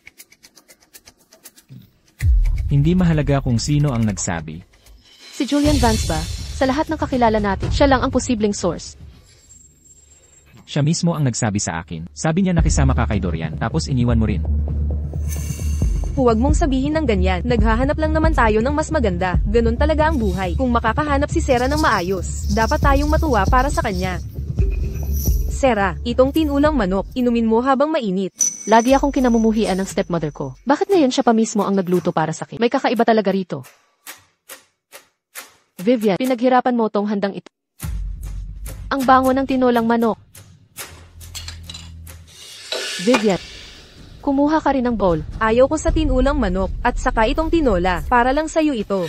Speaker 2: Hindi mahalaga kung sino ang nagsabi.
Speaker 1: Si Julian Vance ba? Sa lahat ng kakilala natin, siya lang ang posibleng source.
Speaker 2: Siya mismo ang nagsabi sa akin. Sabi niya nakisama ka kay Dorian, tapos iniwan mo rin.
Speaker 3: Huwag mong sabihin ng ganyan. Naghahanap lang naman tayo ng mas maganda. Ganun talaga ang buhay. Kung makakahanap si Sarah ng maayos, dapat tayong matuwa para sa kanya. Sarah, itong tinulang manok, inumin mo habang mainit.
Speaker 1: Lagi akong kinamumuhian ng stepmother ko. Bakit ngayon siya pa mismo ang nagluto para sa akin? May kakaiba talaga rito. Vivian, pinaghirapan mo tong handang ito. Ang bango ng tinolang manok. Vivian, kumuha ka rin ng bowl.
Speaker 3: Ayaw ko sa tinulang manok, at saka itong tinola, para lang sa'yo ito.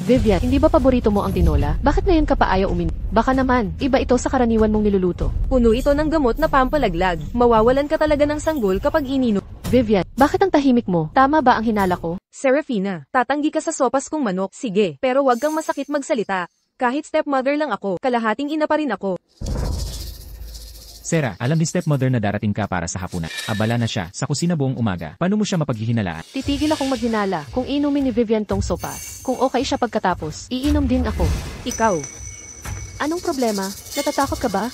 Speaker 1: Vivian, hindi ba paborito mo ang tinola? Bakit ngayon ka pa ayaw uminom? Baka naman, iba ito sa karaniwan mong niluluto.
Speaker 3: Puno ito ng gamot na pampalaglag. Mawawalan ka talaga ng sanggol kapag ininom.
Speaker 1: Vivian, bakit ang tahimik mo? Tama ba ang hinala ko?
Speaker 3: Serafina, tatanggi ka sa sopas kong manok. Sige, pero wag kang masakit magsalita. Kahit stepmother lang ako, kalahating ina pa rin ako.
Speaker 2: Sarah, alam ni stepmother na darating ka para sa hapunan. Abala na siya sa kusina buong umaga. Paano mo siya mapaghihinalaan?
Speaker 1: Titigil akong maghinala kung inumin ni Vivian tong sopas. Kung okay siya pagkatapos, iinom din ako.
Speaker 3: Ikaw,
Speaker 1: Anong problema? Natatakot ka ba?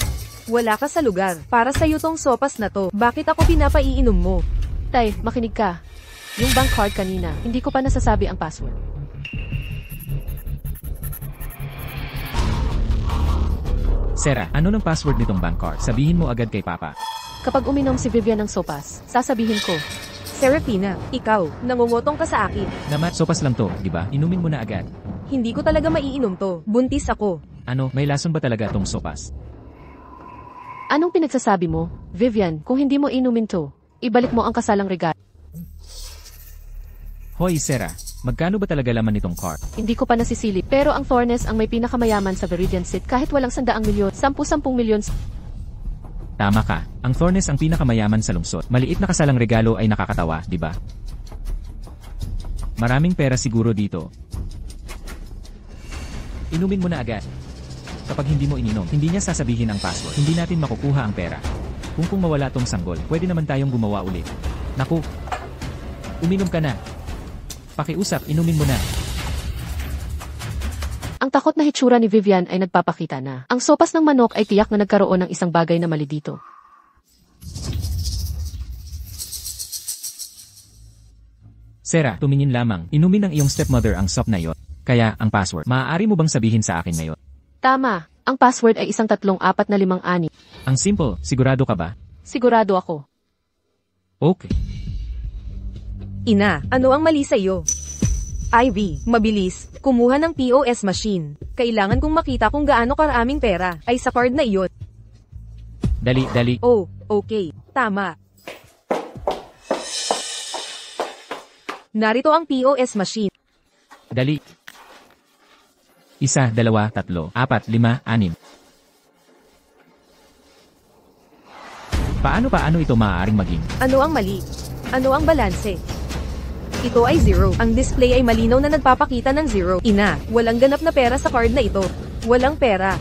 Speaker 3: wala ka sa lugar. Para sa'yo tong sopas na to. Bakit ako pinapaiinom mo?
Speaker 1: Tay, makinig ka. Yung bank card kanina, hindi ko pa nasasabi ang password.
Speaker 2: Sarah, ano ng password nitong bank card? Sabihin mo agad kay Papa.
Speaker 1: Kapag uminom si Vivian ng sopas, sasabihin ko,
Speaker 3: Serafina, ikaw, nangungutong ka sa akin.
Speaker 2: Naman, sopas lang to, di ba? Inumin mo na agad.
Speaker 3: Hindi ko talaga maiinom to. Buntis ako.
Speaker 2: Ano, may lason ba talaga tong sopas?
Speaker 1: anong pinagsasabi mo? Vivian, kung hindi mo inumin to, ibalik mo ang kasalang regalo.
Speaker 2: Hoy, Sarah, magkano ba talaga laman nitong card?
Speaker 1: Hindi ko pa nasisili, pero ang Thornes ang may pinakamayaman sa Viridian City kahit walang 100 milyon, 10-10 milyon.
Speaker 2: Tama ka, ang Thornes ang pinakamayaman sa lungsod. Maliit na kasalang regalo ay nakakatawa, di ba? Maraming pera siguro dito. Inumin mo na agad. Kapag hindi mo ininom, hindi niya sasabihin ang password. Hindi natin makukuha ang pera. Kung mawala tong sanggol, pwede naman tayong gumawa ulit. Naku, uminom ka na. Pakiusap, inumin mo na.
Speaker 1: Ang takot na hitsura ni Vivian ay nagpapakita na. Ang sopas ng manok ay tiyak na nagkaroon ng isang bagay na mali dito.
Speaker 2: Sarah, tumingin lamang. Inumin ng iyong stepmother ang sop na yon. Kaya, ang password. Maaari mo bang sabihin sa akin ngayon?
Speaker 1: Tama, ang password ay 1345.
Speaker 2: Ang simple, sigurado ka ba?
Speaker 1: Sigurado ako.
Speaker 2: Okay.
Speaker 3: Ina, ano ang mali sa'yo? Ivy, mabilis, kumuha ng POS machine. Kailangan kong makita kung gaano karaming pera ay sa card na iyon.
Speaker 2: Dali, dali.
Speaker 3: Oh, okay, tama. Narito ang POS machine.
Speaker 2: Dali. 1, 2, 3, 4, 5, 6. Paano ito maaaring maging?
Speaker 3: Ano ang mali? Ano ang balanse? Ito ay 0. Ang display ay malinaw na nagpapakita ng 0. Ina, walang ganap na pera sa card na ito. Walang pera.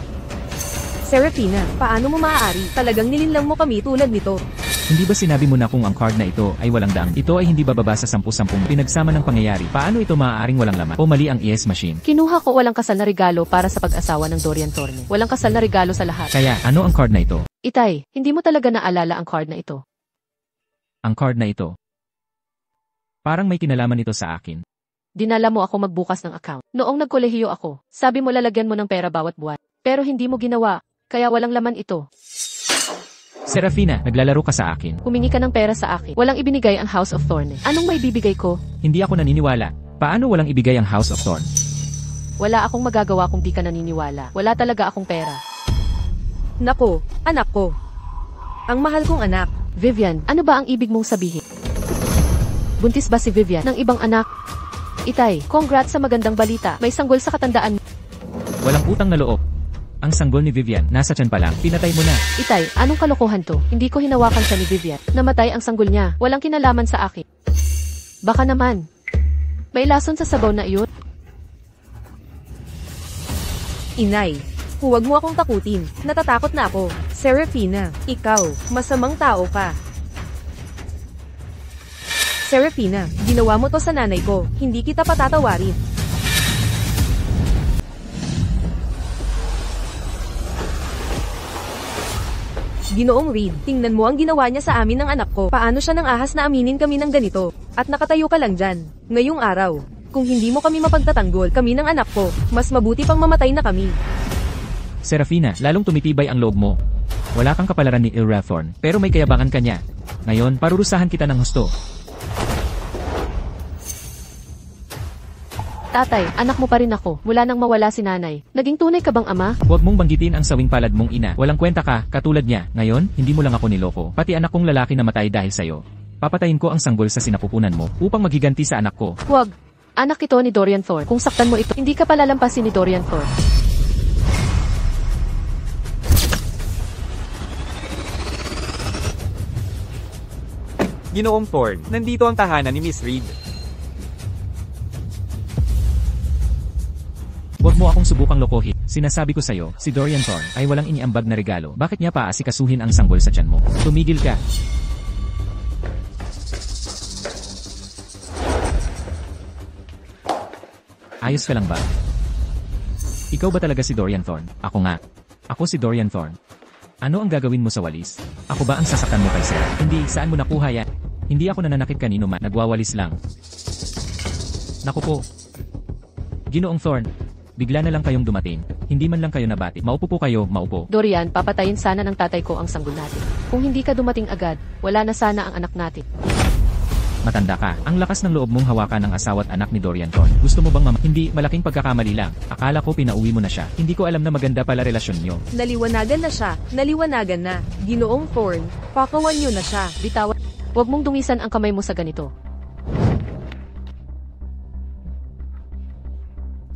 Speaker 3: Serafina, paano mo maaari? Talagang nilinlang mo kami tulad nito.
Speaker 2: Hindi ba sinabi mo na kung ang card na ito ay walang daang? Ito ay hindi bababa sa 10-10 pinagsama ng pangyayari. Paano ito maaaring walang laman? O mali ang ES machine?
Speaker 1: Kinuha ko walang kasal na regalo para sa pag-asawa ng Dorian Thorne. Walang kasal na regalo sa lahat.
Speaker 2: Kaya, ano ang card na ito?
Speaker 1: Itay, hindi mo talaga naalala ang card na ito.
Speaker 2: Ang card na ito. Parang may kinalaman ito sa akin.
Speaker 1: Dinala mo ako magbukas ng account. Noong nagkolehiyo ako, sabi mo lalagyan mo ng pera bawat buwan. Pero hindi mo ginawa, kaya walang laman ito.
Speaker 2: Serafina, naglalaro ka sa akin.
Speaker 1: Humingi ka ng pera sa akin. Walang ibinigay ang House of Thorne. Anong may bibigay ko?
Speaker 2: Hindi ako naniniwala. Paano walang ibigay ang House of Thorn?
Speaker 1: Wala akong magagawa kung di ka naniniwala. Wala talaga akong pera.
Speaker 3: Nako, anak ko. Ang mahal kong anak.
Speaker 1: Vivian, ano ba ang ibig mong sabihin? Buntis ba si Vivian ng ibang anak? Itay, congrats sa magandang balita. May sanggol sa katandaan.
Speaker 2: Walang utang na loob. Ang sanggol ni Vivian, nasa tiyan pa lang. Pinatay mo na.
Speaker 1: Itay, anong kalokohan to? Hindi ko hinawakan siya ni Vivian. Namatay ang sanggol niya. Walang kinalaman sa akin. Baka naman. May lason sa sabaw na iyon.
Speaker 3: Inay, huwag mo akong takutin. Natatakot na ako. Serafina, ikaw, masamang tao ka. Serafina, ginawa mo to sa nanay ko. Hindi kita patatawarin. Ginoong Reed, tingnan mo ang ginawa niya sa amin ng anak ko. Paano siya nang ahas na aminin kami ng ganito? At nakatayo ka lang dyan. Ngayong araw. Kung hindi mo kami mapagtatanggol, kami ng anak ko, mas mabuti pang mamatay na kami.
Speaker 2: Serafina, lalong tumitibay ang loob mo. Wala kang kapalaran ni Ilrathorn, pero may kayabangan ka niya. Ngayon, parurusahan kita ng husto.
Speaker 1: Tatay, anak mo pa rin ako. Mula nang mawala si nanay. Naging tunay ka bang ama?
Speaker 2: Huwag mong banggitin ang sawing palad mong ina. Walang kwenta ka, katulad niya. Ngayon, hindi mo lang ako niloko. Pati anak kong lalaki namatay dahil sa'yo. Papatayin ko ang sanggol sa sinapupunan mo upang magiganti sa anak ko.
Speaker 1: Huwag. Anak ito ni Dorian Thorne. Kung saktan mo ito, hindi ka palalampasin ni Dorian Thorne.
Speaker 4: Ginoong Thorne, nandito ang tahanan ni Miss Reed.
Speaker 2: Huwag mo akong subukang lokohin. Sinasabi ko sa'yo, si Dorian Thorne ay walang iniambag na regalo. Bakit niya pa aasikasuhin ang sanggol sa tiyan mo? Tumigil ka. Ayos ka lang ba? Ikaw ba talaga si Dorian Thorne? Ako nga. Ako si Dorian Thorne. Ano ang gagawin mo sa walis? Ako ba ang sasaktan mo kay Sarah? Hindi, saan mo nakuha yan? Hindi ako nananakit kanino man, nagwawalis lang. Naku po. Ginoong Thorne, bigla na lang kayong dumating. Hindi man lang kayo nabati. Maupo po kayo, maupo.
Speaker 1: Dorian, papatayin sana ng tatay ko ang sanggol natin. Kung hindi ka dumating agad, wala na sana ang anak natin.
Speaker 2: Matanda ka. Ang lakas ng loob mong hawakan ng asawa at anak ni Dorian Thorne. Gusto mo bang Hindi, malaking pagkakamali lang. Akala ko pinauwi mo na siya. Hindi ko alam na maganda pala relasyon niyo.
Speaker 3: Naliwanagan na siya. Naliwanagan na. Ginoong Thorne, pakawan niyo na siya.
Speaker 1: Bitawan. Huwag mong dumisan ang kamay mo sa ganito.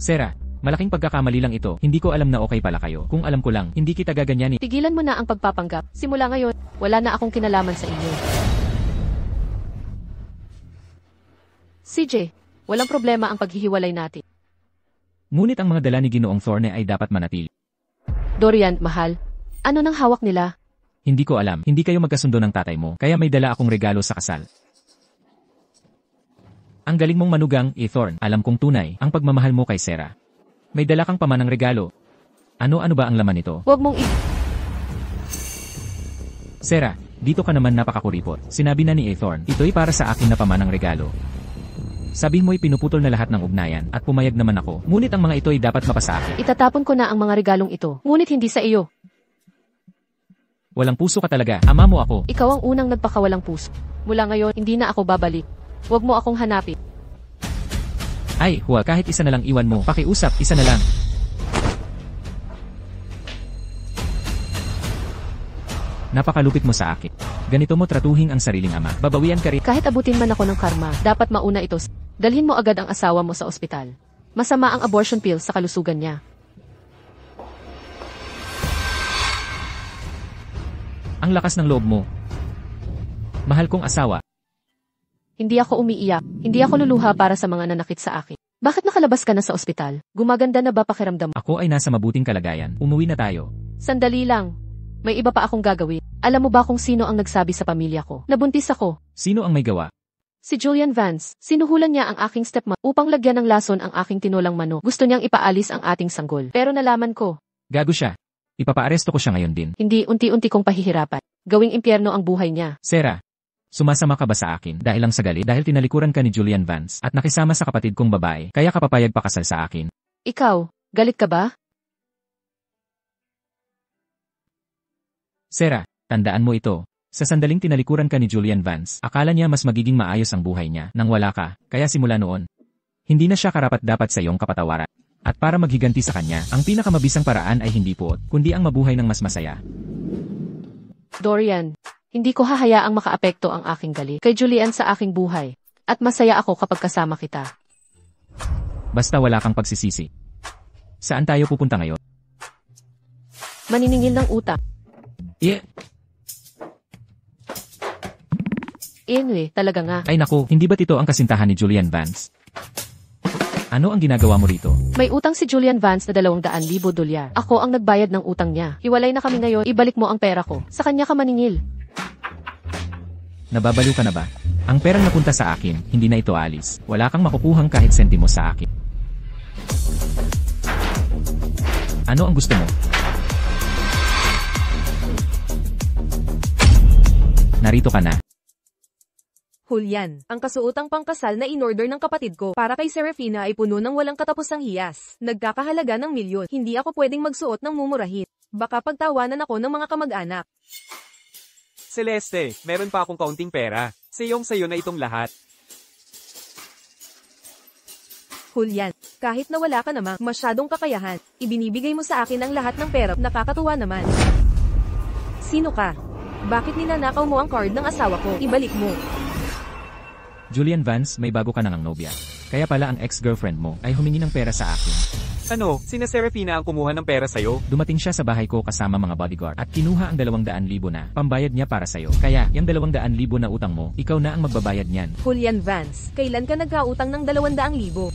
Speaker 2: Sarah, malaking pagkakamali lang ito. Hindi ko alam na okay pala kayo. Kung alam ko lang, hindi kita gaganyanin.
Speaker 1: Tigilan mo na ang pagpapanggap. Simula ngayon, wala na akong kinalaman sa inyo. CJ, walang problema ang paghihiwalay natin.
Speaker 2: Ngunit ang mga dala ni Ginoong Thorne ay dapat manatili.
Speaker 1: Dorian, mahal. Ano nang hawak nila?
Speaker 2: Hindi ko alam. Hindi kayo magkasundo ng tatay mo. Kaya may dala akong regalo sa kasal. Ang galing mong manugang, Thorne. Alam kong tunay ang pagmamahal mo kay Sarah. May dala kang pamanang regalo. Ano ba ang laman nito?
Speaker 1: Huwag mong
Speaker 2: Sarah, dito ka naman napakakuripot. Sinabi na ni Thorne, ito'y para sa akin na pamanang regalo. Sabi mo'y pinuputol na lahat ng ugnayan at pumayag naman ako. Ngunit ang mga ito'y dapat mapasa akin.
Speaker 1: Itatapon ko na ang mga regalong ito. Ngunit hindi sa iyo.
Speaker 2: Walang puso ka talaga. Ama mo ako.
Speaker 1: Ikaw ang unang nagpakawalang puso. Mula ngayon, hindi na ako babalik. Huwag mo akong hanapin.
Speaker 2: Ay, huwag kahit isa na lang iwan mo. Pakiusap, isa na lang. Napakalupit mo sa akin. Ganito mo tratuhin ang sariling ama. Babawian ka rin.
Speaker 1: Kahit abutin man ako ng karma, dapat mauna ito. Dalhin mo agad ang asawa mo sa ospital. Masama ang abortion pill sa kalusugan niya.
Speaker 2: Ang lakas ng loob mo. Mahal kong asawa.
Speaker 1: Hindi ako umiiyak. Hindi ako luluha para sa mga nanakit sa akin. Bakit nakalabas ka na sa ospital? Gumaganda na ba pakiramdam mo?
Speaker 2: Ako ay nasa mabuting kalagayan. Umuwi na tayo.
Speaker 1: Sandali lang. May iba pa akong gagawin. Alam mo ba kung sino ang nagsabi sa pamilya ko? Nabuntis ako.
Speaker 2: Sino ang may gawa?
Speaker 1: Si Julian Vance. Sinuhulan niya ang aking stepmom upang lagyan ng lason ang aking tinolang manok. Gusto niyang ipaalis ang ating sanggol. Pero nalaman ko.
Speaker 2: Gago siya. Ipapaaresto ko siya ngayon din.
Speaker 1: Hindi unti-unti kong pahihirapan. Gawing impyerno ang buhay niya.
Speaker 2: Sarah, sumasama ka ba sa akin dahil lang sa galit dahil tinalikuran ka ni Julian Vance at nakisama sa kapatid kong babae kaya ka papayag pakasal sa akin?
Speaker 1: Ikaw, galit ka ba?
Speaker 2: Sarah, tandaan mo ito. Sa sandaling tinalikuran ka ni Julian Vance, akala niya mas magiging maayos ang buhay niya nang wala ka, kaya simula noon, hindi na siya karapat-dapat sa iyong kapatawaran. At para maghiganti sa kanya, ang pinakamabisang paraan ay hindi puot, kundi ang mabuhay ng mas masaya.
Speaker 1: Dorian, hindi ko hahayaang makaapekto ang aking galit kay Julian sa aking buhay. At masaya ako kapag kasama kita.
Speaker 2: Basta wala kang pagsisisi. Saan tayo pupunta ngayon?
Speaker 1: Maniningil ng utang.
Speaker 2: Yeah.
Speaker 1: Anyway, talaga nga.
Speaker 2: Ay naku, hindi ba't ito ang kasintahan ni Julian Vance? Ano ang ginagawa mo rito?
Speaker 1: May utang si Julian Vance na 200,000 dolyar. Ako ang nagbayad ng utang niya. Hiwalay na kami ngayon, ibalik mo ang pera ko. Sa kanya ka maningil.
Speaker 2: Nababaliw ka na ba? Ang perang napunta sa akin, hindi na ito alis. Wala kang makukuhang kahit sentimo sa akin. Ano ang gusto mo? Narito ka na.
Speaker 3: Julian, ang kasuotang pangkasal na in-order ng kapatid ko para kay Serafina ay puno ng walang katapusang hiyas. Nagkakahalaga ng milyon. Hindi ako pwedeng magsuot ng mumurahin. Baka pagtawanan ako ng mga kamag-anak.
Speaker 4: Celeste, meron pa akong kaunting pera. Sayong-sayo na itong lahat.
Speaker 3: Julian, kahit na wala ka namang masyadong kakayahan, ibinibigay mo sa akin ang lahat ng pera. Nakakatuwa naman. Sino ka? Bakit ninanakaw mo ang card ng asawa ko? Ibalik mo.
Speaker 2: Julian Vance, may bago ka nang nobya. Kaya pala ang ex-girlfriend mo ay humingi ng pera sa akin.
Speaker 4: Ano, sina Serafina ang kumuha ng pera sa'yo?
Speaker 2: Dumating siya sa bahay ko kasama mga bodyguard at kinuha ang 200,000 na pambayad niya para sa'yo. Kaya, yung 200,000 na utang mo, ikaw na ang magbabayad niyan.
Speaker 3: Julian Vance, kailan ka nagkautang ng 200,000?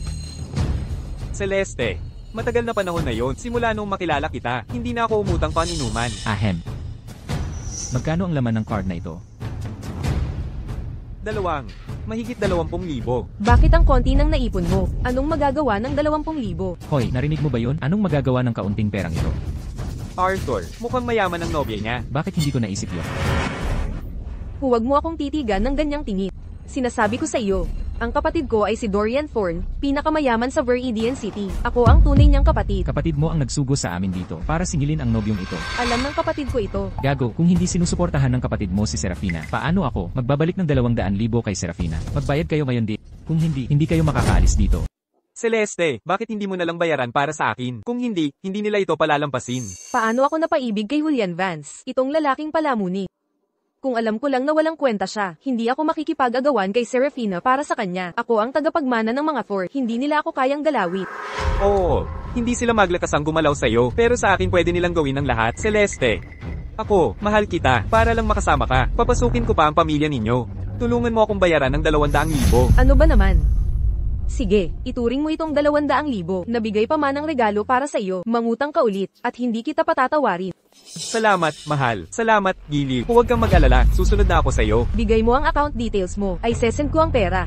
Speaker 4: Celeste, matagal na panahon na yon. Simula nung makilala kita, hindi na ako umutang paninuman.
Speaker 2: Ahem. Magkano ang laman ng card na ito?
Speaker 4: Mahigit 20,000.
Speaker 3: Bakit ang konti ng naipon mo? Anong magagawa ng 20,000?
Speaker 2: Hoy, narinig mo ba yun? Anong magagawa ng kaunting perang ito?
Speaker 4: Arthur, mukhang mayaman ang nobya niya.
Speaker 2: Bakit hindi ko naisip yun?
Speaker 3: Huwag mo akong titigan ng ganyang tingin. Sinasabi ko sa iyo, ang kapatid ko ay si Dorian Thorne, pinakamayaman sa Viridian City. Ako ang tunay niyang kapatid.
Speaker 2: Kapatid mo ang nagsugo sa amin dito para singilin ang nobyong ito.
Speaker 3: Alam ng kapatid ko ito.
Speaker 2: Gago, kung hindi sinusuportahan ng kapatid mo si Serafina, paano ako? Magbabalik ng 200,000 kay Serafina. Magbayad kayo ngayon di. Kung hindi kayo makakaalis dito.
Speaker 4: Celeste, bakit hindi mo nalang bayaran para sa akin? Kung hindi nila ito palalampasin.
Speaker 3: Paano ako napaibig kay Julian Vance? Itong lalaking palamuni. Kung alam ko lang na walang kwenta siya, hindi ako makikipag-agawan kay Serafina para sa kanya. Ako ang tagapagmana ng mga Thor, hindi nila ako kayang galawit.
Speaker 4: Oo, hindi sila maglakas ang gumalaw sa'yo, pero sa akin pwede nilang gawin ng lahat. Celeste, ako, mahal kita, para lang makasama ka. Papasukin ko pa ang pamilya ninyo. Tulungan mo akong bayaran ng 200,000.
Speaker 3: Ano ba naman? Sige, ituring mo itong 200,000, nabigay pa man ang regalo para sa iyo, mangutang ka ulit, at hindi kita patatawarin.
Speaker 4: Salamat, mahal. Salamat, Gili. Huwag kang mag-alala, susunod na ako sa'yo.
Speaker 3: Bigay mo ang account details mo, ay sesend ko ang pera.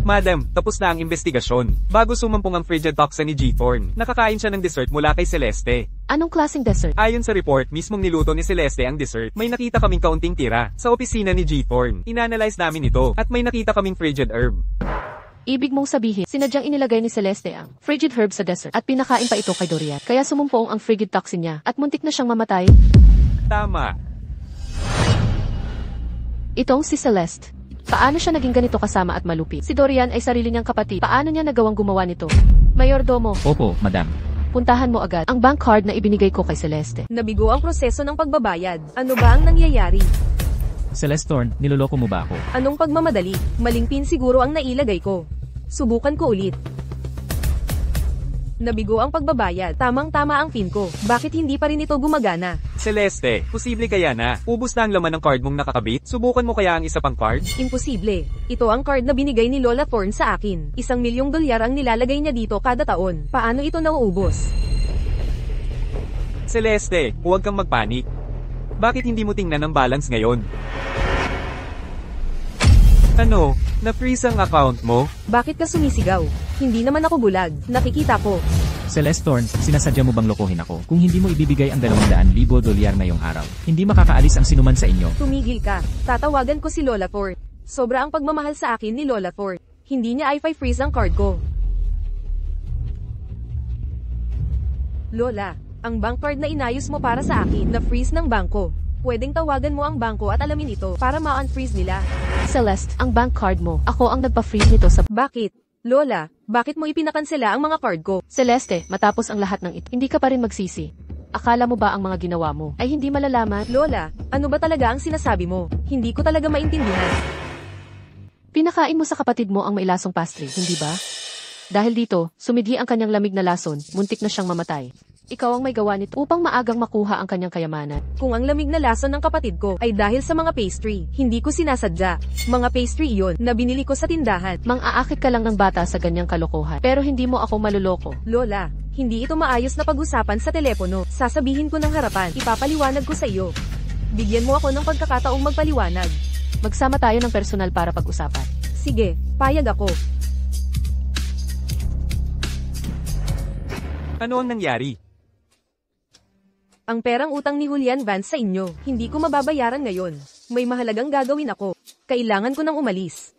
Speaker 4: Madam, tapos na ang investigasyon. Bago sumampong ang frigid toxin ni G-Thorn, nakakain siya ng dessert mula kay Celeste.
Speaker 1: Anong klaseng dessert?
Speaker 4: Ayon sa report, mismong niluto ni Celeste ang dessert. May nakita kaming kaunting tira sa opisina ni G-Thorn. Inanalyze namin ito, at may nakita kaming frigid herb.
Speaker 1: Ibig mong sabihin, sinadyang inilagay ni Celeste ang frigid herb sa dessert at pinakain pa ito kay Dorian. Kaya sumumpong ang frigid toxin niya at muntik na siyang mamatay.
Speaker 4: Tama.
Speaker 1: Itong si Celeste. Paano siya naging ganito kasama at malupit? Si Dorian ay sarili niyang kapatid. Paano niya nagawang gumawa nito? Mayordomo,
Speaker 2: Opo, madam.
Speaker 1: puntahan mo agad ang bank card na ibinigay ko kay Celeste.
Speaker 3: Nabigo ang proseso ng pagbabayad. Ano ba ang nangyayari?
Speaker 2: Celeste Thorn, niloloko mo ba ako?
Speaker 3: Anong pagmamadali? Maling pin siguro ang nailagay ko. Subukan ko ulit. Nabigo ang pagbabayad. Tamang-tama ang pin ko. Bakit hindi pa rin ito gumagana?
Speaker 4: Celeste, posible kaya na? Ubus na ang laman ng card mong nakakabit? Subukan mo kaya ang isa pang card?
Speaker 3: Imposible. Ito ang card na binigay ni Lola Thorne sa akin. ₱1,000,000 ang nilalagay niya dito kada taon. Paano ito nauubos?
Speaker 4: Celeste, huwag kang magpanik. Bakit hindi mo tingnan ang balance ngayon? Ano? Na-freeze ang account mo?
Speaker 3: Bakit ka sumisigaw? Hindi naman ako bulag. Nakikita ko.
Speaker 2: Celeste Thorn, sinasadya mo bang lokohin ako? Kung hindi mo ibibigay ang $200,000 ngayong araw, hindi makakaalis ang sinuman sa inyo.
Speaker 3: Tumigil ka. Tatawagan ko si Lola Thorne. Sobra ang pagmamahal sa akin ni Lola Thorne. Hindi niya i-freeze ang card ko. Lola, ang bank card na inayos mo para sa akin, na-freeze ng bangko. Pwedeng tawagan mo ang bangko at alamin ito para ma-unfreeze nila.
Speaker 1: Celeste, ang bank card mo. Ako ang nagpa-freeze nito sa...
Speaker 3: Bakit? Lola, bakit mo ipinakansela ang mga card ko?
Speaker 1: Celeste, matapos ang lahat ng ito, hindi ka pa rin magsisi. Akala mo ba ang mga ginawa mo ay hindi malalaman?
Speaker 3: Lola, ano ba talaga ang sinasabi mo? Hindi ko talaga maintindihan.
Speaker 1: Pinakain mo sa kapatid mo ang mailasong pastry, hindi ba? Dahil dito, sumidhi ang kanyang lamig na lason, muntik na siyang mamatay. Ikaw ang may gawa nito upang maagang makuha ang kanyang kayamanan.
Speaker 3: Kung ang lamig na lason ng kapatid ko ay dahil sa mga pastry, hindi ko sinasadya. Mga pastry iyon na binili ko sa tindahan.
Speaker 1: Mang-aakit ka lang ng bata sa ganyang kalokohan. Pero hindi mo ako maluloko.
Speaker 3: Lola, hindi ito maayos na pag-usapan sa telepono. Sasabihin ko ng harapan, ipapaliwanag ko sa iyo. Bigyan mo ako ng pagkakataong magpaliwanag.
Speaker 1: Magsama tayo ng personal para pag-usapan.
Speaker 3: Sige, payag ako.
Speaker 4: Ano ang nangyari?
Speaker 3: Ang perang utang ni Julian Vance sa inyo, hindi ko mababayaran ngayon. May mahalagang gagawin ako. Kailangan ko nang umalis.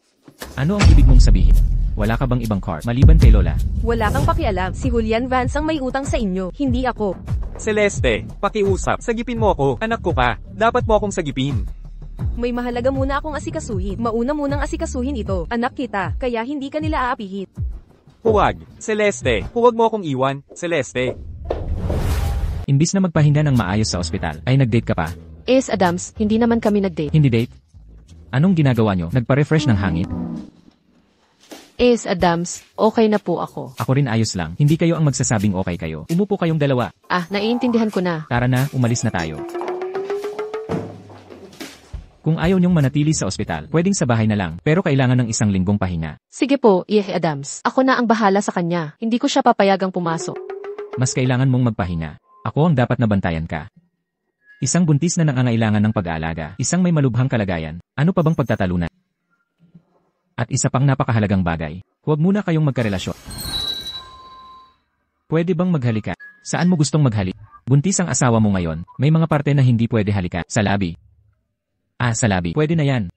Speaker 2: Ano ang ibig mong sabihin? Wala ka bang ibang card, maliban kay Lola?
Speaker 3: Wala kang pakialam, si Julian Vance ang may utang sa inyo, hindi ako.
Speaker 4: Celeste, pakiusap. Sagipin mo ako. Anak ko ka. Dapat mo akong sagipin.
Speaker 3: May mahalaga muna akong asikasuhin. Mauna munang asikasuhin ito. Anak kita, kaya hindi ka nila aapihin.
Speaker 4: Huwag. Celeste, huwag mo akong iwan. Celeste.
Speaker 2: Imbis na magpahinga ng maayos sa ospital, ay nag-date ka pa?
Speaker 1: Ace Adams, hindi naman kami nag-date.
Speaker 2: Hindi date? Anong ginagawa nyo? Nagpa-refresh ng hangin?
Speaker 1: Ace Adams, okay na po ako.
Speaker 2: Ako rin ayos lang. Hindi kayo ang magsasabing okay kayo. Umupo kayong dalawa.
Speaker 1: Ah, naiintindihan ko na.
Speaker 2: Tara na, umalis na tayo. Kung ayaw nyong manatili sa ospital, pwedeng sa bahay na lang, pero kailangan ng 1 linggong pahinga.
Speaker 1: Sige po, Ace Adams. Ako na ang bahala sa kanya. Hindi ko siya papayagang pumasok.
Speaker 2: Mas kailangan mong magpahinga. Ako ang dapat na bantayan ka. Isang buntis na nangangailangan ng pag-aalaga, isang may malubhang kalagayan, ano pa bang pagtatalunan? At isa pang napakahalagang bagay, huwag muna kayong magkarelasyon. Pwede bang maghalikan? Saan mo gustong maghalik? Buntis ang asawa mo ngayon, may mga parte na hindi pwede halikan. Sa labi. Sa labi. Pwede na yan.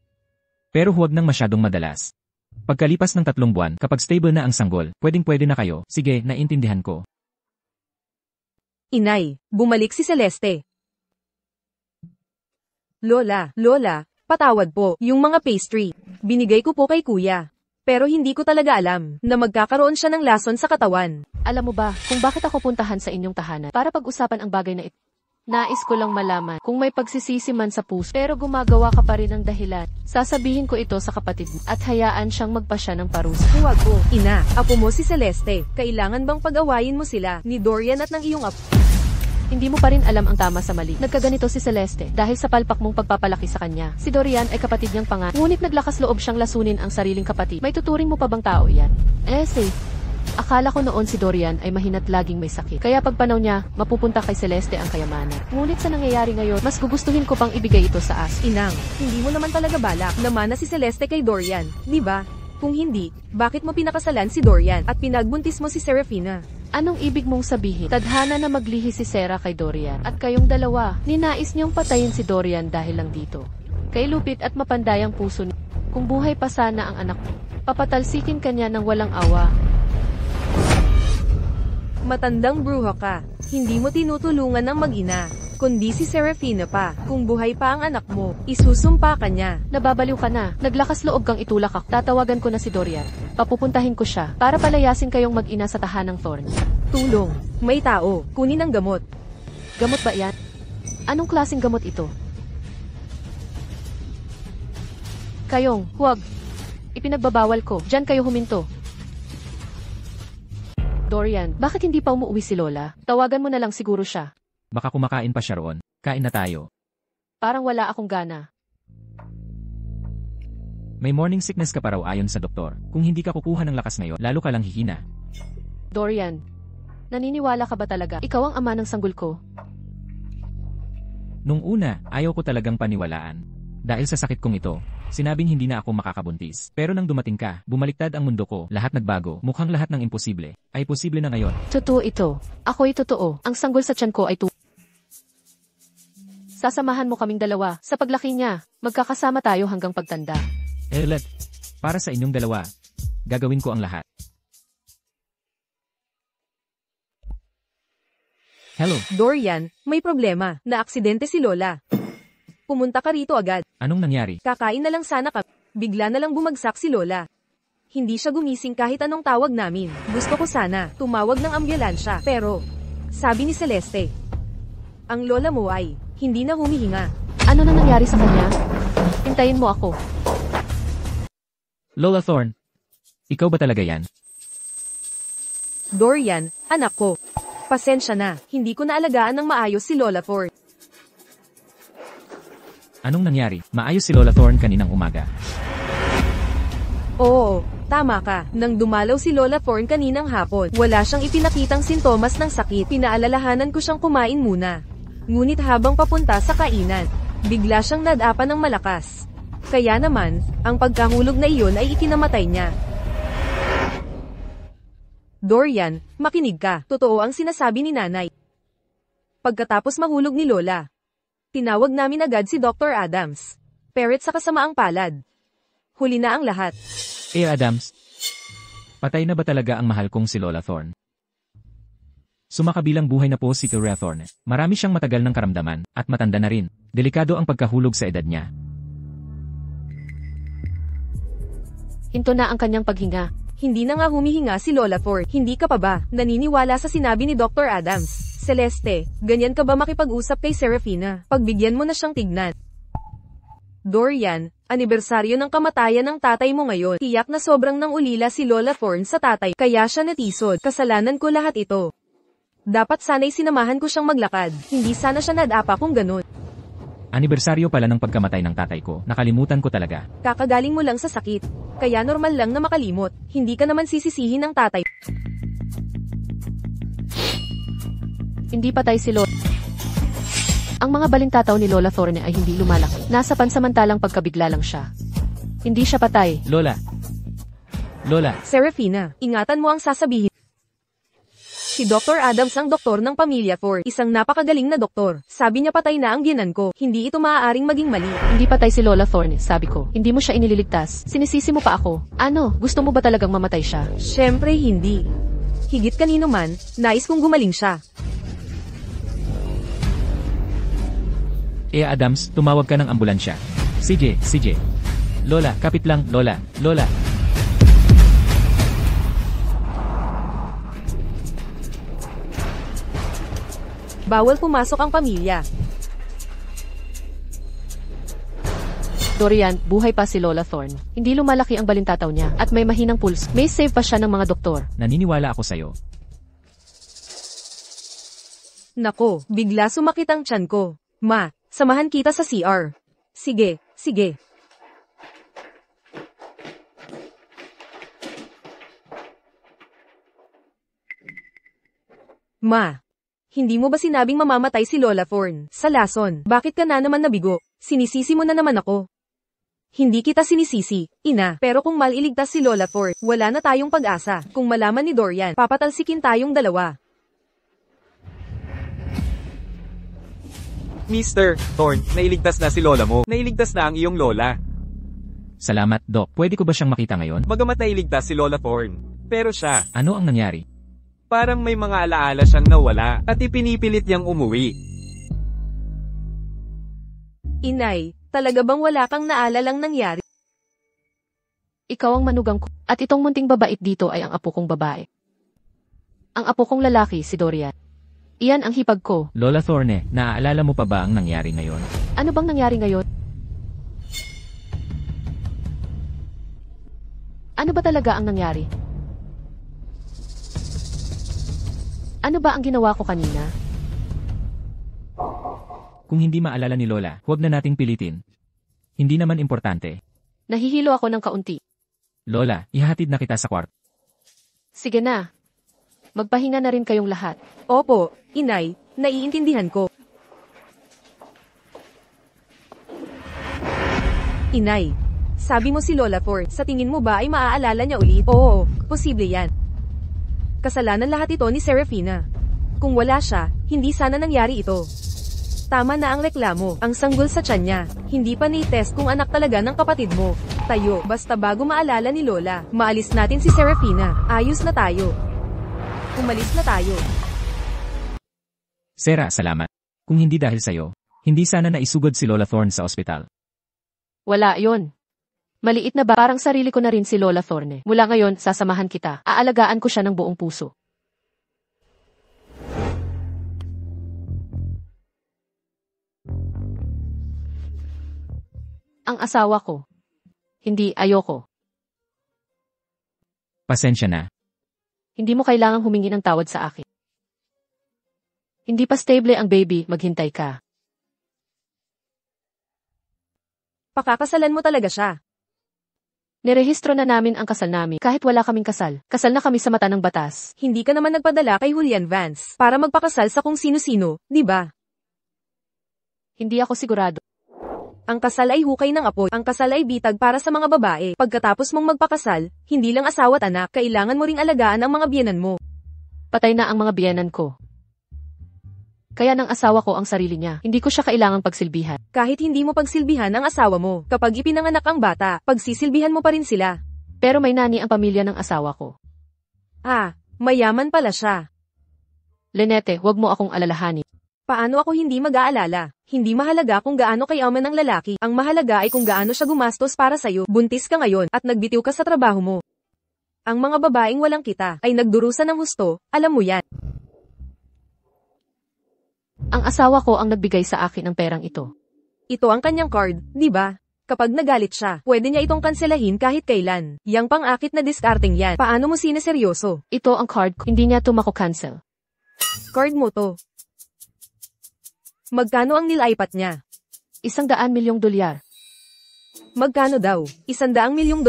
Speaker 2: Pero huwag nang masyadong madalas. Pagkalipas ng 3 buwan, kapag stable na ang sanggol, pwedeng-pwede na kayo. Sige, naintindihan ko.
Speaker 3: Inay, bumalik si Celeste. Lola, patawad po, yung mga pastry. Binigay ko po kay kuya. Pero hindi ko talaga alam na magkakaroon siya ng lason sa katawan.
Speaker 1: Alam mo ba kung bakit ako puntahan sa inyong tahanan para pag-usapan ang bagay na ito? Nais ko lang malaman kung may pagsisisi man sa puso pero gumagawa ka pa rin ng dahilan. Sasabihin ko ito sa kapatid mo at hayaan siyang magpasya ng parusa.
Speaker 3: Huwag po, ina, apo mo si Celeste. Kailangan bang pag-awayin mo sila ni Dorian at ng iyong apo?
Speaker 1: Hindi mo pa rin alam ang tama sa mali. Nagkaganito si Celeste dahil sa palpak mong pagpapalaki sa kanya. Si Dorian ay kapatid niyang pangan, ngunit naglakas loob siyang lasunin ang sariling kapatid. May tuturing mo pa bang tao iyan? Safe. Akala ko noon si Dorian ay mahina't laging may sakit. Kaya pagpanaw niya, mapupunta kay Celeste ang kayamanan. Ngunit sa nangyayari ngayon, mas gugustuhin ko pang ibigay ito sa As.
Speaker 3: Inang, hindi mo naman talaga balak na mana si Celeste kay Dorian, di ba? Kung hindi, bakit mo pinakasalan si Dorian at pinagbuntis mo si Serafina?
Speaker 1: Anong ibig mong sabihin? Tadhana na maglihi si Sarah kay Dorian at kayong dalawa, ninais niyong patayin si Dorian dahil lang dito. Kay lupit at mapandayang puso niya. Kung buhay pa sana ang anak mo, Papatalsikin kanya ng walang awa.
Speaker 3: Matandang bruha ka. Hindi mo tinutulungan ng mag-ina, kundi si Serafina pa. Kung buhay pa ang anak mo, isusumpa ka niya.
Speaker 1: Nababaliw ka na. Naglakas loob kang itulak ako. Tatawagan ko na si Dorian. Papupuntahin ko siya para palayasin kayong mag-ina sa tahanang Thorn.
Speaker 3: Tulong. May tao. Kunin ang gamot.
Speaker 1: Gamot ba yan? Anong klaseng gamot ito? Kayong, huwag. Ipinagbabawal ko. Diyan kayo huminto. Dorian, bakit hindi pa umuwi si Lola? Tawagan mo na lang siguro siya.
Speaker 2: Baka kumakain pa siya roon. Kain na tayo.
Speaker 1: Parang wala akong gana.
Speaker 2: May morning sickness ka pa raw ayon sa doktor. Kung hindi ka kukuha ng lakas ngayon, lalo ka lang hihina.
Speaker 1: Dorian, naniniwala ka ba talaga? Ikaw ang ama ng sanggol ko.
Speaker 2: Nung una, ayaw ko talagang paniwalaan. Dahil sa sakit kong ito, sinabing hindi na ako makakabuntis. Pero nang dumating ka, bumaliktad ang mundo ko, lahat nagbago, mukhang lahat ng imposible ay posible na ngayon.
Speaker 1: Totoo ito. Ako'y totoo. Ang sanggol sa tiyan ko ay Sasamahan mo kaming dalawa. Sa paglaki niya, magkakasama tayo hanggang pagtanda.
Speaker 2: Elet, para sa inyong dalawa, gagawin ko ang lahat. Hello,
Speaker 3: Dorian, may problema. Naaksidente si Lola. Pumunta ka rito agad.
Speaker 2: anong nangyari?
Speaker 3: Kakain na lang sana ka. Bigla na lang bumagsak si Lola. Hindi siya gumising kahit anong tawag namin. Gusto ko sana tumawag ng ambulansya. Pero, sabi ni Celeste, ang lola mo ay hindi na humihinga.
Speaker 1: Ano na nangyari sa kanya? Hintayin mo ako.
Speaker 2: Lola Thorn, ikaw ba talaga yan?
Speaker 3: Dorian, anak ko. Pasensya na, hindi ko naalagaan ng maayos si Lola Thorn.
Speaker 2: Anong nangyari? Maayos si Lola Thorn kaninang umaga.
Speaker 3: Oo, tama ka. Nang dumalaw si Lola Thorn kaninang hapon, wala siyang ipinakitang sintomas ng sakit. Pinaalalahanan ko siyang kumain muna. Ngunit habang papunta sa kainan, bigla siyang nadapa ng malakas. Kaya naman, ang pagkahulog na iyon ay ikinamatay niya. Dorian, makinig ka. Totoo ang sinasabi ni nanay. Pagkatapos mahulog ni Lola, tinawag namin agad si Dr. Adams. Pero sa kasamaang palad, huli na ang lahat.
Speaker 2: Adams, patay na ba talaga ang mahal kong si Lola Thorn? Sumakabilang buhay na po si Kyria Thorn. Marami siyang matagal ng karamdaman, at matanda na rin. Delikado ang pagkahulog sa edad niya.
Speaker 1: Hinto na ang kanyang paghinga.
Speaker 3: Hindi na nga humihinga si Lola Thorn. Hindi ka pa ba naniniwala sa sinabi ni Dr. Adams? Celeste, ganyan ka ba makipag-usap kay Serafina? Pagbigyan mo na siyang tignan. Dorian, anibersaryo ng kamatayan ng tatay mo ngayon. Tiyak na sobrang nang ulila si Lola Thorn sa tatay, kaya siya natisod. Kasalanan ko lahat ito. Dapat sana'y sinamahan ko siyang maglakad. Hindi sana siya nadapa kung ganun.
Speaker 2: Anibersaryo pala ng pagkamatay ng tatay ko. Nakalimutan ko talaga.
Speaker 3: Kakagaling mo lang sa sakit. Kaya normal lang na makalimot. Hindi ka naman sisisihin ng tatay.
Speaker 1: Hindi patay si Lola. Ang mga balintataw ni Lola Thorne ay hindi lumalaki. Nasa pansamantalang pagkabigla lang siya. Hindi siya patay.
Speaker 2: Lola! Lola!
Speaker 3: Serafina, ingatan mo ang sasabihin. Si Dr. Adams ang doktor ng pamilya Thorn. Isang napakagaling na doktor. Sabi niya patay na ang biyenan ko. Hindi ito maaaring maging mali.
Speaker 1: Hindi patay si Lola Thorne, sabi ko. Hindi mo siya inililigtas. Sinisisi mo pa ako. Ano, gusto mo ba talagang mamatay siya?
Speaker 3: Siyempre hindi. Higit kanino man, nais kong gumaling siya.
Speaker 2: Adams, tumawag ka ng ambulansya. CJ. Lola, kapit lang, Lola.
Speaker 3: Bawal pumasok ang pamilya.
Speaker 1: Dorian, buhay pa si Lola Thorne. Hindi lumalaki ang balintataw niya at may mahinang pulse. May save pa siya ng mga doktor.
Speaker 2: Naniniwala ako sa'yo.
Speaker 3: Nako, bigla sumakit ang tiyan ko. Ma, samahan kita sa CR. Sige. Ma, hindi mo ba sinabing mamamatay si Lola Thorne? Sa lason, bakit ka na naman nabigo? Sinisisi mo na naman ako. Hindi kita sinisisi, ina. Pero kung maliligtas si Lola Thorne, wala na tayong pag-asa. Kung malaman ni Dorian, papatalsikin tayong dalawa.
Speaker 4: Mr. Thorn, nailigtas na si lola mo. Nailigtas na ang iyong lola.
Speaker 2: Salamat, Doc. Pwede ko ba siyang makita ngayon?
Speaker 4: Bagamat nailigtas si Lola Thorne. Pero siya,
Speaker 2: Ano ang nangyari?
Speaker 4: parang may mga alaala siyang nawala at ipinipilit niyang umuwi.
Speaker 3: Inay, talaga bang wala kang naalalang nangyari?
Speaker 1: Ikaw ang manugang ko. At itong munting babait dito ay ang apo kong babae. Ang apo kong lalaki, si Dorian. Iyan ang hipag ko.
Speaker 2: Lola Thorne, naaalala mo pa ba ang nangyari ngayon?
Speaker 1: Ano bang nangyari ngayon? Ano ba talaga ang nangyari? Ano ba ang ginawa ko kanina?
Speaker 2: Kung hindi maalala ni Lola, huwag na nating pilitin. Hindi naman importante.
Speaker 1: Nahihilo ako ng kaunti.
Speaker 2: Lola, ihahatid na kita sa kwarto.
Speaker 1: Sige na. Magpahinga na rin kayong lahat.
Speaker 3: Opo, inay, naiintindihan ko. Inay, sabi mo si Lola Thorne, sa tingin mo ba ay maaalala niya ulit? Oo, posible yan. Kasalanan lahat ito ni Serafina. Kung wala siya, hindi sana nangyari ito. Tama na ang reklamo, ang sanggol sa tiyan niya. Hindi pa ni-test kung anak talaga ng kapatid mo. Tayo, basta bago maalala ni Lola, maalis natin si Serafina. Ayos na tayo. Umalis na tayo.
Speaker 2: Sera, salamat. Kung hindi dahil sa'yo, hindi sana naisugod si Lola Thorne sa ospital.
Speaker 1: Wala yon. Maliit na ba? Parang sarili ko na rin si Lola Thorne. Mula ngayon, sasamahan kita. Aalagaan ko siya ng buong puso. Ang asawa ko. Hindi, ayoko.
Speaker 2: Pasensya na.
Speaker 1: Hindi mo kailangang humingi ng tawad sa akin. Hindi pa stable ang baby, maghintay ka.
Speaker 3: Pakakasalan mo talaga siya.
Speaker 1: Nirehistro na namin ang kasal namin kahit wala kaming kasal. Kasal na kami sa mata ng batas.
Speaker 3: Hindi ka naman nagpadala kay Julian Vance para magpakasal sa kung sino-sino, di ba?
Speaker 1: Hindi ako sigurado.
Speaker 3: Ang kasal ay hukay ng apoy. Ang kasal ay bitag para sa mga babae. Pagkatapos mong magpakasal, hindi lang asawa at anak, kailangan mo ring alagaan ang mga biyenan mo.
Speaker 1: Patay na ang mga biyenan ko. Kaya ng asawa ko ang sarili niya. Hindi ko siya kailangang pagsilbihan.
Speaker 3: Kahit hindi mo pagsilbihan ang asawa mo, kapag ipinanganak ang bata, pagsisilbihan mo pa rin sila.
Speaker 1: Pero may nani ang pamilya ng asawa ko.
Speaker 3: Ah, mayaman pala siya.
Speaker 1: Lynette, huwag mo akong alalahanin.
Speaker 3: Paano ako hindi mag-aalala? Hindi mahalaga kung gaano kayaman ng lalaki. Ang mahalaga ay kung gaano siya gumastos para sa'yo. Buntis ka ngayon at nagbitiw ka sa trabaho mo. Ang mga babaeng walang kita ay nagdurusa ng husto, alam mo yan.
Speaker 1: Ang asawa ko ang nagbigay sa akin ng perang ito.
Speaker 3: Ito ang kanyang card, di ba? Kapag nagalit siya, pwede niya itong kanselahin kahit kailan. Yang pang-akit na diskarting yan. Paano mo sineseryoso?
Speaker 1: Ito ang card ko. Hindi niya ito mako-cancel.
Speaker 3: Card mo to. Magkano ang nilaipat niya?
Speaker 1: $100 million.
Speaker 3: Magkano daw? $100 milyong.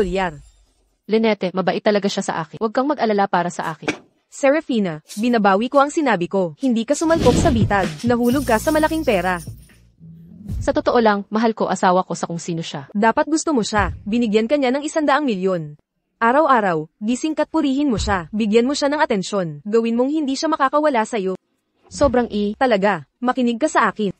Speaker 1: Lynette, mabait talaga siya sa akin. Huwag kang mag-alala para sa akin.
Speaker 3: Serafina, binabawi ko ang sinabi ko. Hindi ka sumalpok sa bitag. Nahulog ka sa malaking pera.
Speaker 1: Sa totoo lang, mahal ko asawa ko sa kung sino siya.
Speaker 3: Dapat gusto mo siya. Binigyan ka niya ng $100 milyon. Araw-araw, gising ka't purihin mo siya. Bigyan mo siya ng atensyon. Gawin mong hindi siya makakawala sa'yo.
Speaker 1: Sobrang
Speaker 3: Talaga, makinig ka sa akin.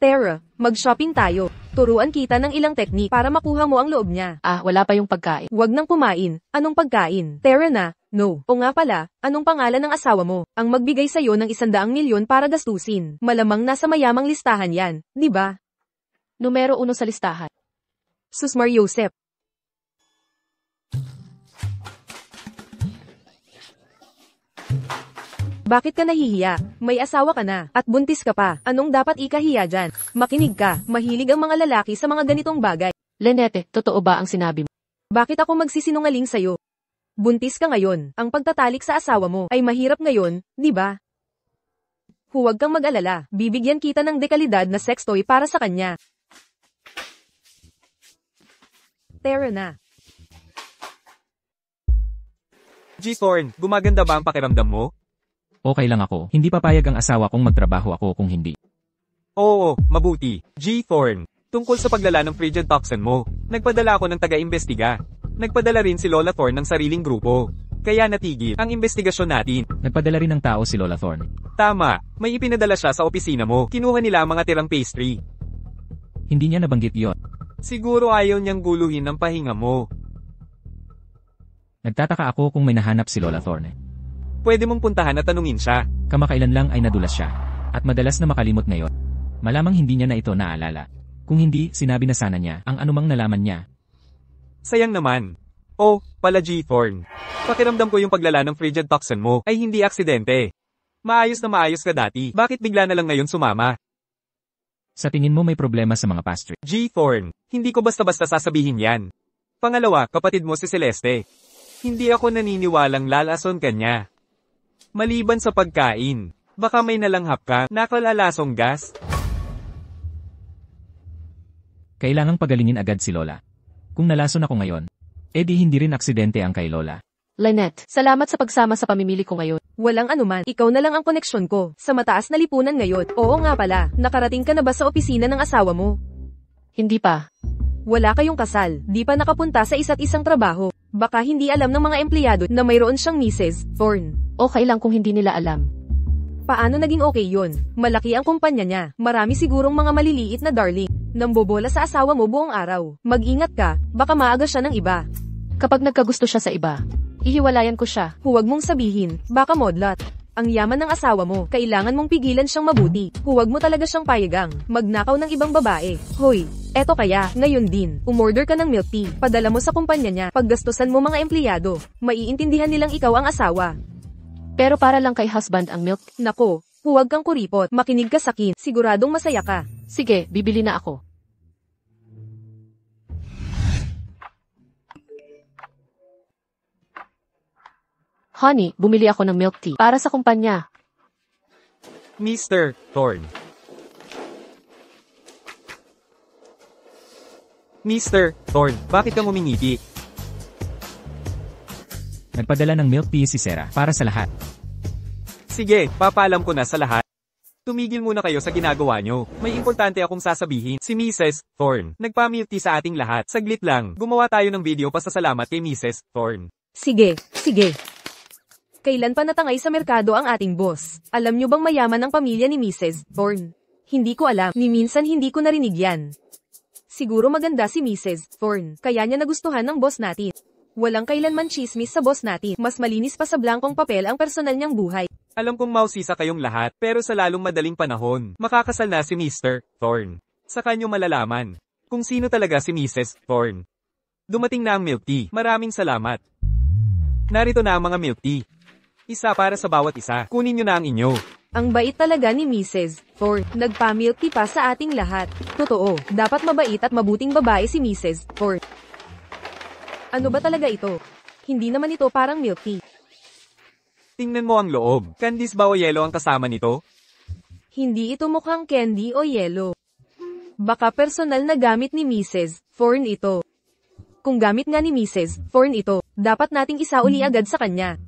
Speaker 3: Tara, mag-shopping tayo. Turuan kita ng ilang teknik para makuha mo ang loob niya.
Speaker 1: wala pa yung pagkain.
Speaker 3: Huwag nang kumain. Anong pagkain? Tara na. No. O nga pala, anong pangalan ng asawa mo? Ang magbigay sa'yo ng $100 milyon para gastusin. Malamang nasa mayamang listahan yan, di ba?
Speaker 1: Numero 1 sa listahan.
Speaker 3: Susmar Yosef. Bakit ka nahihiya? May asawa ka na, at buntis ka pa. Anong dapat ikahiya dyan? Makinig ka, mahilig ang mga lalaki sa mga ganitong bagay.
Speaker 1: Lynette, totoo ba ang sinabi mo?
Speaker 3: Bakit ako magsisinungaling sa'yo? Buntis ka ngayon, ang pagtatalik sa asawa mo ay mahirap ngayon, di ba? Huwag kang mag-alala, bibigyan kita ng dekalidad na sex toy para sa kanya. Tara na.
Speaker 4: G. Thorne, gumaganda ba ang pakiramdam mo?
Speaker 2: Okay lang ako. Hindi papayag ang asawa kong magtrabaho ako kung hindi.
Speaker 4: Oo, mabuti. G. Thorne, tungkol sa paglala ng frigid toxin mo, nagpadala ako ng taga-imbestiga. Nagpadala rin si Lola Thorne ng sariling grupo. Kaya natigil ang investigasyon natin.
Speaker 2: Nagpadala rin ng tao si Lola Thorne.
Speaker 4: Tama, may ipinadala siya sa opisina mo. Kinuha nila ang mga tirang pastry.
Speaker 2: Hindi niya nabanggit yon.
Speaker 4: Siguro ayaw niyang guluhin ang pahinga mo.
Speaker 2: Nagtataka ako kung may nahanap si Lola Thorne.
Speaker 4: Pwede mong puntahan at tanungin siya.
Speaker 2: Kamakailan lang ay nadulas siya. At madalas na makalimot ngayon. Malamang hindi niya na ito naalala. Kung hindi, sinabi na sana niya ang anumang nalaman niya.
Speaker 4: Sayang naman. Oh, pala G. Thorne. Pakiramdam ko yung paglala ng frigid toxin mo ay hindi aksidente. Maayos na maayos ka dati. Bakit bigla na lang ngayon sumama?
Speaker 2: Sa tingin mo may problema sa mga pastry.
Speaker 4: G. Thorne, hindi ko basta-basta sasabihin yan. Pangalawa, kapatid mo si Celeste. Hindi ako naniniwalang lalason ka niya. Maliban sa pagkain, baka may nalanghap ka, nakalalasong gas.
Speaker 2: Kailangang pagalingin agad si Lola. Kung nalason ako ngayon, edi hindi rin aksidente ang kay Lola.
Speaker 1: Lynette, salamat sa pagsama sa pamimili ko ngayon.
Speaker 3: Walang anuman, ikaw na lang ang koneksyon ko sa mataas na lipunan ngayon. Oo nga pala, nakarating ka na ba sa opisina ng asawa mo?
Speaker 1: Hindi pa.
Speaker 3: Wala kayong kasal, di pa nakapunta sa isa't isang trabaho. Baka hindi alam ng mga empleyado na mayroon siyang Mrs. Thorne.
Speaker 1: Okay lang kung hindi nila alam.
Speaker 3: Paano naging okay yun? Malaki ang kumpanya niya, marami sigurong mga maliliit na darling. Nambobola sa asawa mo buong araw. Mag-ingat ka, baka maaga siya ng iba.
Speaker 1: Kapag nagkagusto siya sa iba, ihiwalayan ko siya.
Speaker 3: Huwag mong sabihin, baka modlat. Ang yaman ng asawa mo, kailangan mong pigilan siyang mabuti. Huwag mo talaga siyang payagang magnakaw ng ibang babae. Hoy, eto kaya, ngayon din, umorder ka ng milk tea. Padala mo sa kumpanya niya, paggastusan mo mga empleyado. Maiintindihan nilang ikaw ang asawa.
Speaker 1: Pero para lang kay husband ang milk.
Speaker 3: Nako, huwag kang kuripot, makinig ka sa akin, siguradong masaya ka.
Speaker 1: Sige, bibili na ako. Honey, bumili ako ng milk tea para sa kumpanya.
Speaker 4: Mr. Thorne. Mr. Thorne, bakit ka ngumingiti?
Speaker 2: Nagpadala ng milk tea si Sarah para sa lahat.
Speaker 4: Sige, papaalam ko na sa lahat. Tumigil muna kayo sa ginagawa nyo. May importante akong sasabihin. Si Mrs. Thorne, nagpa-milk tea sa ating lahat. Saglit lang, gumawa tayo ng video pasasalamat kay Mrs. Thorne.
Speaker 3: Sige, sige. Kailan pa natangay sa merkado ang ating boss? Alam nyo bang mayaman ang pamilya ni Mrs. Thorne? Hindi ko alam, ni minsan hindi ko narinig yan. Siguro maganda si Mrs. Thorne, kaya niya nagustuhan ng boss natin. Walang kailanman chismis sa boss natin, mas malinis pa sa blankong papel ang personal niyang buhay.
Speaker 4: Alam kong mausisa kayong lahat, pero sa lalong madaling panahon, makakasal na si Mr. Thorne. Sa kanyo malalaman kung sino talaga si Mrs. Thorne. Dumating na ang milk tea. Maraming salamat. Narito na ang mga milk tea. Isa para sa bawat isa. Kunin nyo na ang inyo.
Speaker 3: Ang bait talaga ni Mrs. Thorne. Nagpa-milk tea pa sa ating lahat. Totoo, dapat mabait at mabuting babae si Mrs. Thorne. Ano ba talaga ito? Hindi naman ito parang milk tea.
Speaker 4: Tingnan mo ang loob. Candies ba o yelo ang kasama nito?
Speaker 3: Hindi ito mukhang candy o yelo. Baka personal na gamit ni Mrs. Thorne ito. Kung gamit nga ni Mrs. Thorne ito, dapat nating isauli agad sa kanya.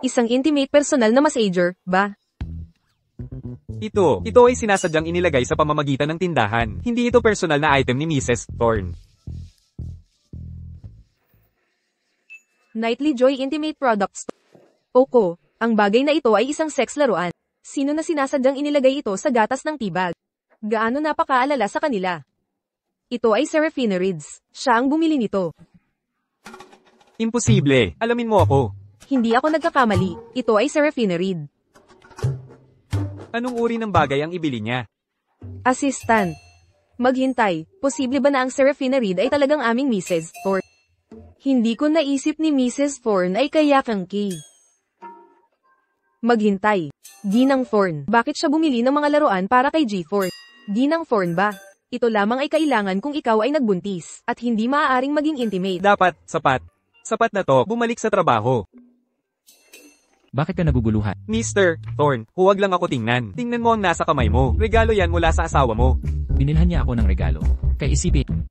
Speaker 3: Isang intimate personal na massager, ba?
Speaker 4: Ito ay sinasadyang inilagay sa pamamagitan ng tindahan. Hindi ito personal na item ni Mrs. Thorne.
Speaker 3: Nightly Joy Intimate Products. Oko, ang bagay na ito ay isang sex laruan. Sino na sinasadyang inilagay ito sa gatas ng tibag? Gaano napakaalala sa kanila? Ito ay Serafina Reeds. Siya ang bumili nito.
Speaker 4: Imposible. Alamin mo ako.
Speaker 3: Hindi ako nagkakamali. Ito ay Serafina Reed.
Speaker 4: Anong uri ng bagay ang ibili niya?
Speaker 3: Assistant. Maghintay. Posible ba na ang Serafina Reed ay talagang aming Mrs. Thorne? Hindi ko naisip ni Mrs. Thorne ay kaya kang key. Maghintay. Ginang Thorne. Bakit siya bumili ng mga laruan para kay G. Thorne? Ginang Thorne ba? Ito lamang ay kailangan kung ikaw ay nagbuntis, at hindi maaaring maging intimate.
Speaker 4: Dapat, sapat. Sapat na to, bumalik sa trabaho.
Speaker 2: Bakit ka naguguluhan?
Speaker 4: Mr. Thorne, huwag lang ako tingnan. Tingnan mo ang nasa kamay mo. Regalo yan mula sa asawa mo.
Speaker 2: Binilhan niya ako ng regalo. Kaya isipin.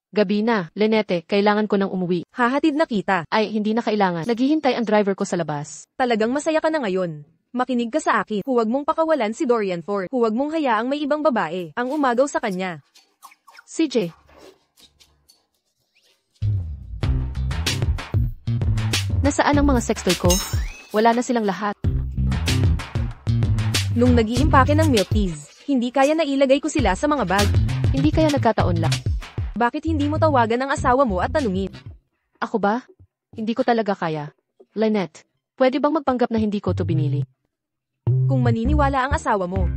Speaker 1: Gabi na, Lynette, kailangan ko nang umuwi.
Speaker 3: Hahatid na kita.
Speaker 1: Ay, hindi na kailangan. Naghihintay ang driver ko sa labas.
Speaker 3: Talagang masaya ka na ngayon. Makinig ka sa akin. Huwag mong pakawalan si Dorian Thorne. Huwag mong hayaang may ibang babae ang umagaw sa kanya.
Speaker 1: CJ. Nasaan ang mga sextoy ko? Wala na silang lahat.
Speaker 3: Nung nag-iimpake ng milk teas, Hindi kaya na ilagay ko sila sa mga bag.
Speaker 1: Hindi kaya nagkataon lang.
Speaker 3: Bakit hindi mo tawagan ang asawa mo at tanungin?
Speaker 1: Ako ba? Hindi ko talaga kaya. Lynette, pwede bang magpanggap na hindi ko to binili?
Speaker 3: Kung maniniwala ang asawa mo.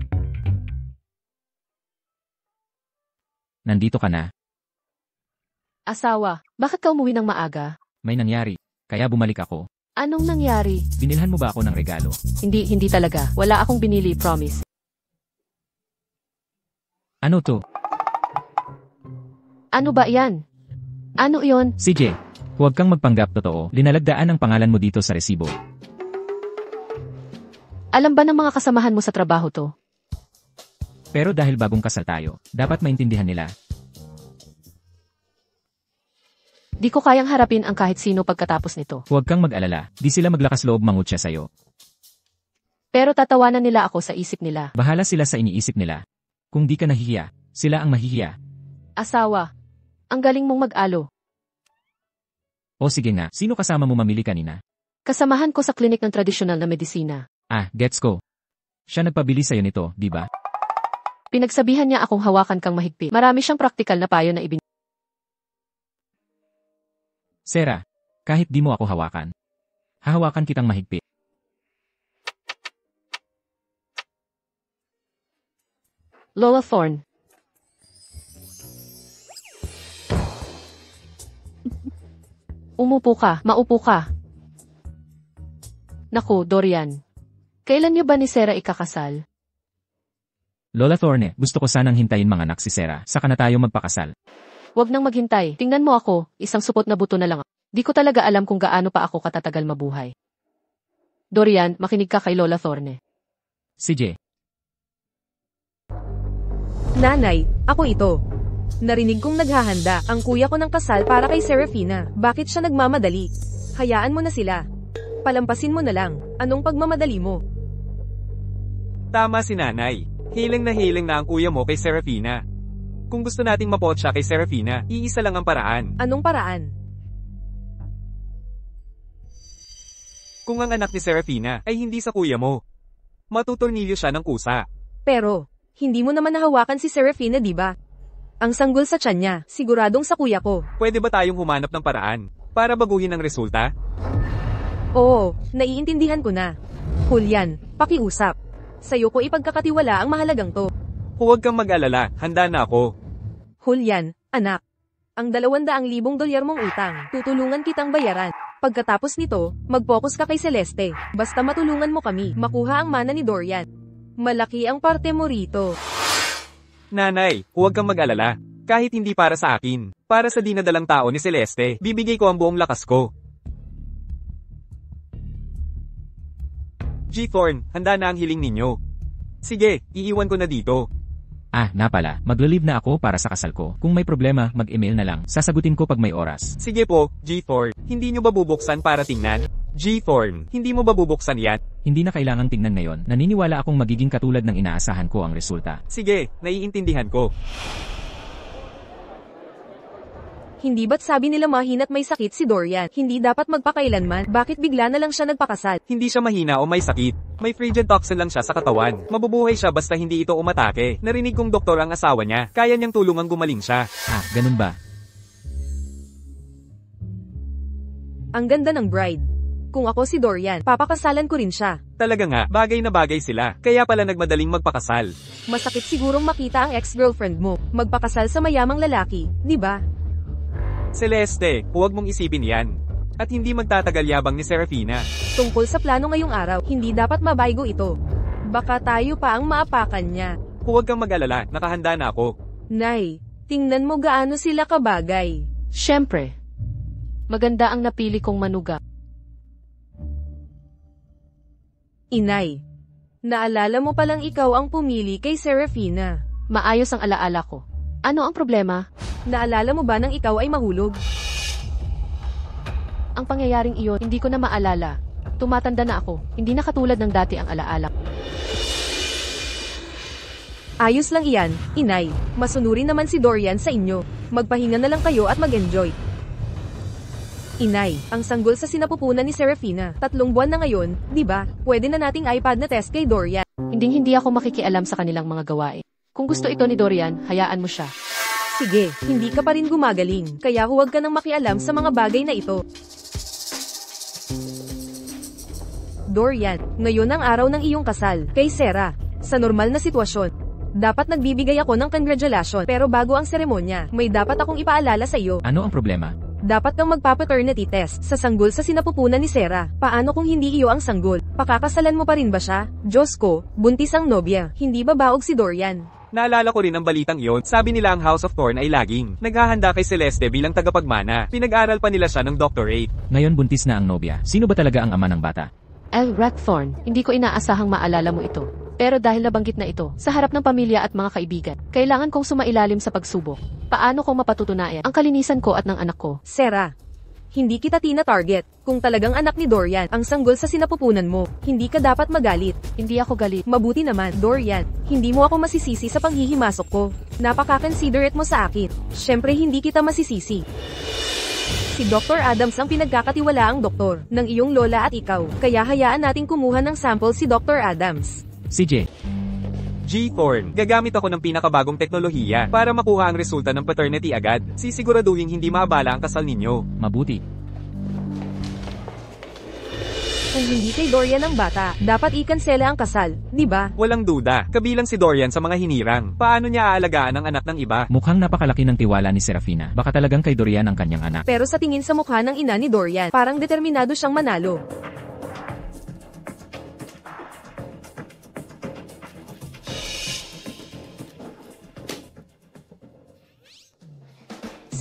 Speaker 2: Nandito ka na.
Speaker 1: Asawa, bakit ka umuwi ng maaga?
Speaker 2: May nangyari. Kaya bumalik ako.
Speaker 1: Anong nangyari?
Speaker 2: Binilhan mo ba ako ng regalo?
Speaker 1: Hindi talaga. Wala akong binili, promise.
Speaker 2: Ano to?
Speaker 1: Ano ba yan? Ano yon?
Speaker 2: CJ, huwag kang magpanggap totoo. Linalagdaan ang pangalan mo dito sa resibo.
Speaker 1: Alam ba ng mga kasamahan mo sa trabaho to?
Speaker 2: Pero dahil bagong kasal tayo, dapat maintindihan nila.
Speaker 1: Di ko kayang harapin ang kahit sino pagkatapos nito.
Speaker 2: Huwag kang mag-alala. Di sila maglakas loob mangutya sa'yo.
Speaker 1: Pero tatawanan nila ako sa isip nila.
Speaker 2: Bahala sila sa iniisip nila. Kung di ka nahihiya, sila ang mahihiya.
Speaker 1: Asawa, ang galing mong mag-alo.
Speaker 2: O sige nga, sino kasama mo mamili kanina?
Speaker 1: Kasamahan ko sa klinik ng tradisyonal na medisina.
Speaker 2: Ah, gets ko. Siya nagpabili sa'yo nito, di ba?
Speaker 1: Pinagsabihan niya akong hawakan kang mahigpit. Marami siyang praktikal na payo na
Speaker 2: Sarah, kahit di mo ako hawakan, hahawakan kitang mahigpit.
Speaker 1: Lola Thorne. Umupo ka, maupo ka. Naku, Dorian. Kailan niyo ba ni Sarah ikakasal?
Speaker 2: Lola Thorne, gusto ko sanang hintayin mga anak si Sarah, saka na tayo magpakasal.
Speaker 1: Huwag nang maghintay. Tingnan mo ako, isang supot na buto na lang ako. Di ko talaga alam kung gaano pa ako katatagal mabuhay. Dorian, makinig ka kay Lola Thorne.
Speaker 2: CJ.
Speaker 3: Nanay, ako ito. Narinig kong naghahanda ang kuya ko ng kasal para kay Serafina. Bakit siya nagmamadali? Hayaan mo na sila. Palampasin mo na lang. Anong pagmamadali mo?
Speaker 4: Tama si nanay. Hiling na ang kuya mo kay Serafina. Kung gusto nating mapot siya kay Serafina, iisa lang ang paraan.
Speaker 3: Anong paraan?
Speaker 4: Kung ang anak ni Serafina ay hindi sa kuya mo, matutornilyo siya ng kusa.
Speaker 3: Pero, hindi mo naman nahawakan si Serafina, di ba? Ang sanggol sa tiyan niya, siguradong sa kuya ko.
Speaker 4: Pwede ba tayong humanap ng paraan para baguhin ang resulta?
Speaker 3: Oo, naiintindihan ko na. Julian, pakiusap. Sa'yo ko ipagkakatiwala ang mahalagang to.
Speaker 4: Huwag kang mag-alala, handa na ako.
Speaker 3: Julian, anak. Ang $200,000 mong utang, tutulungan kitang bayaran. Pagkatapos nito, mag-focus ka kay Celeste. Basta matulungan mo kami, makuha ang mana ni Dorian. Malaki ang parte mo rito.
Speaker 4: Nanay, huwag kang mag-alala. Kahit hindi para sa akin, para sa dinadalang tao ni Celeste, bibigay ko ang buong lakas ko. G. Thorne, handa na ang hiling ninyo. Sige, iiwan ko na dito.
Speaker 2: Ah, na pala, magla-leave na ako para sa kasal ko. Kung may problema, mag-email na lang. Sasagutin ko pag may oras.
Speaker 4: Sige po, G. Thorne. Hindi nyo ba bubuksan para tingnan? G. Thorne, hindi mo ba bubuksan yan?
Speaker 2: Hindi na kailangang tingnan ngayon. Naniniwala akong magiging katulad ng inaasahan ko ang resulta.
Speaker 4: Sige, naiintindihan ko.
Speaker 3: Hindi ba't sabi nila mahina't may sakit si Dorian? Hindi dapat magpakailanman. Bakit bigla na lang siya nagpakasal?
Speaker 4: Hindi siya mahina o may sakit. May frigid toxin lang siya sa katawan. Mabubuhay siya basta hindi ito umatake. Narinig kong doktor ang asawa niya. Kaya niyang tulungang gumaling siya.
Speaker 2: Ah, ganun ba?
Speaker 3: Ang ganda ng bride. Kung ako si Dorian, papakasalan ko rin siya.
Speaker 4: Talaga nga, bagay na bagay sila. Kaya pala nagmadaling magpakasal.
Speaker 3: Masakit sigurong makita ang ex-girlfriend mo. Magpakasal sa mayamang lalaki, di ba?
Speaker 4: Celeste, huwag mong isipin yan. At hindi magtatagal yabang ni Serafina.
Speaker 3: Tungkol sa plano ngayong araw, hindi dapat mabaygo ito. Baka tayo pa ang maapakan niya.
Speaker 4: Huwag kang mag-alala, nakahanda na ako.
Speaker 3: Nay, tingnan mo gaano sila kabagay.
Speaker 1: Siyempre. Maganda ang napili kong manuga.
Speaker 3: Inay, naalala mo palang ikaw ang pumili kay Serafina.
Speaker 1: Maayos ang alaala ko. Ano ang problema?
Speaker 3: Naalala mo ba nang ikaw ay mahulog?
Speaker 1: Ang pangyayaring iyon, hindi ko na maalala. Tumatanda na ako, hindi na katulad ng dati ang alaala.
Speaker 3: Ayos lang iyan, inay. Masunurin naman si Dorian sa inyo. Magpahinga na lang kayo at mag-enjoy. Inay, ang sanggol sa sinapupunan ni Serafina. 3 buwan na ngayon, di ba? Pwede na nating iPad na test kay Dorian.
Speaker 1: Hindi Hinding-hindi ako makikialam sa kanilang mga gawain. Kung gusto ito ni Dorian, hayaan mo siya.
Speaker 3: Sige, hindi ka pa rin gumagaling, kaya huwag ka nang makialam sa mga bagay na ito. Dorian, ngayon ang araw ng iyong kasal, kay Sarah. Sa normal na sitwasyon, dapat nagbibigay ako ng congratulations, pero bago ang seremonya, may dapat akong ipaalala sa iyo.
Speaker 2: Ano ang problema?
Speaker 3: Dapat kang magpa-paternity test sa sanggol sa sinapupunan ni Sarah. Paano kung hindi iyo ang sanggol? Pakakasalan mo pa rin ba siya? Diyos ko, buntis ang nobya, hindi ba baog si Dorian?
Speaker 4: Naalala ko rin ang balitang iyon, sabi nila ang House of Thorn ay laging naghahanda kay Celeste bilang tagapagmana. Pinag-aral pa nila siya ng doctorate.
Speaker 2: Ngayon buntis na ang nobya. Sino ba talaga ang ama ng bata?
Speaker 1: Raththorn, hindi ko inaasahang maalala mo ito. Pero dahil nabanggit na ito, sa harap ng pamilya at mga kaibigan, kailangan kong sumailalim sa pagsubok. Paano ko mapatutunayan ang kalinisan ko at ng anak ko?
Speaker 3: Sarah, hindi kita tina-target. Kung talagang anak ni Dorian ang sanggol sa sinapupunan mo, hindi ka dapat magalit.
Speaker 1: Hindi ako galit.
Speaker 3: Mabuti naman, Dorian, hindi mo ako masisisi sa panghihimasok ko. Napaka-considerate mo sa akin. Syempre hindi kita masisisi. Si Dr. Adams ang pinagkakatiwalaang doktor ng iyong lola at ikaw, kaya hayaan nating kumuha ng sample si Dr. Adams.
Speaker 2: CJ.
Speaker 4: G. Thorn, gagamit ako ng pinakabagong teknolohiya para makuha ang resulta ng paternity agad. Sisiguraduhin hindi maabala ang kasal ninyo.
Speaker 2: Mabuti.
Speaker 3: Kung hindi kay Dorian ang bata, dapat ikansela ang kasal, di ba?
Speaker 4: Walang duda, kabilang si Dorian sa mga hinirang. Paano niya aalagaan ang anak ng iba?
Speaker 2: Mukhang napakalaki ng tiwala ni Serafina. Baka talagang kay Dorian ang kanyang anak.
Speaker 3: Pero sa tingin sa mukha ng ina ni Dorian, parang determinado siyang manalo.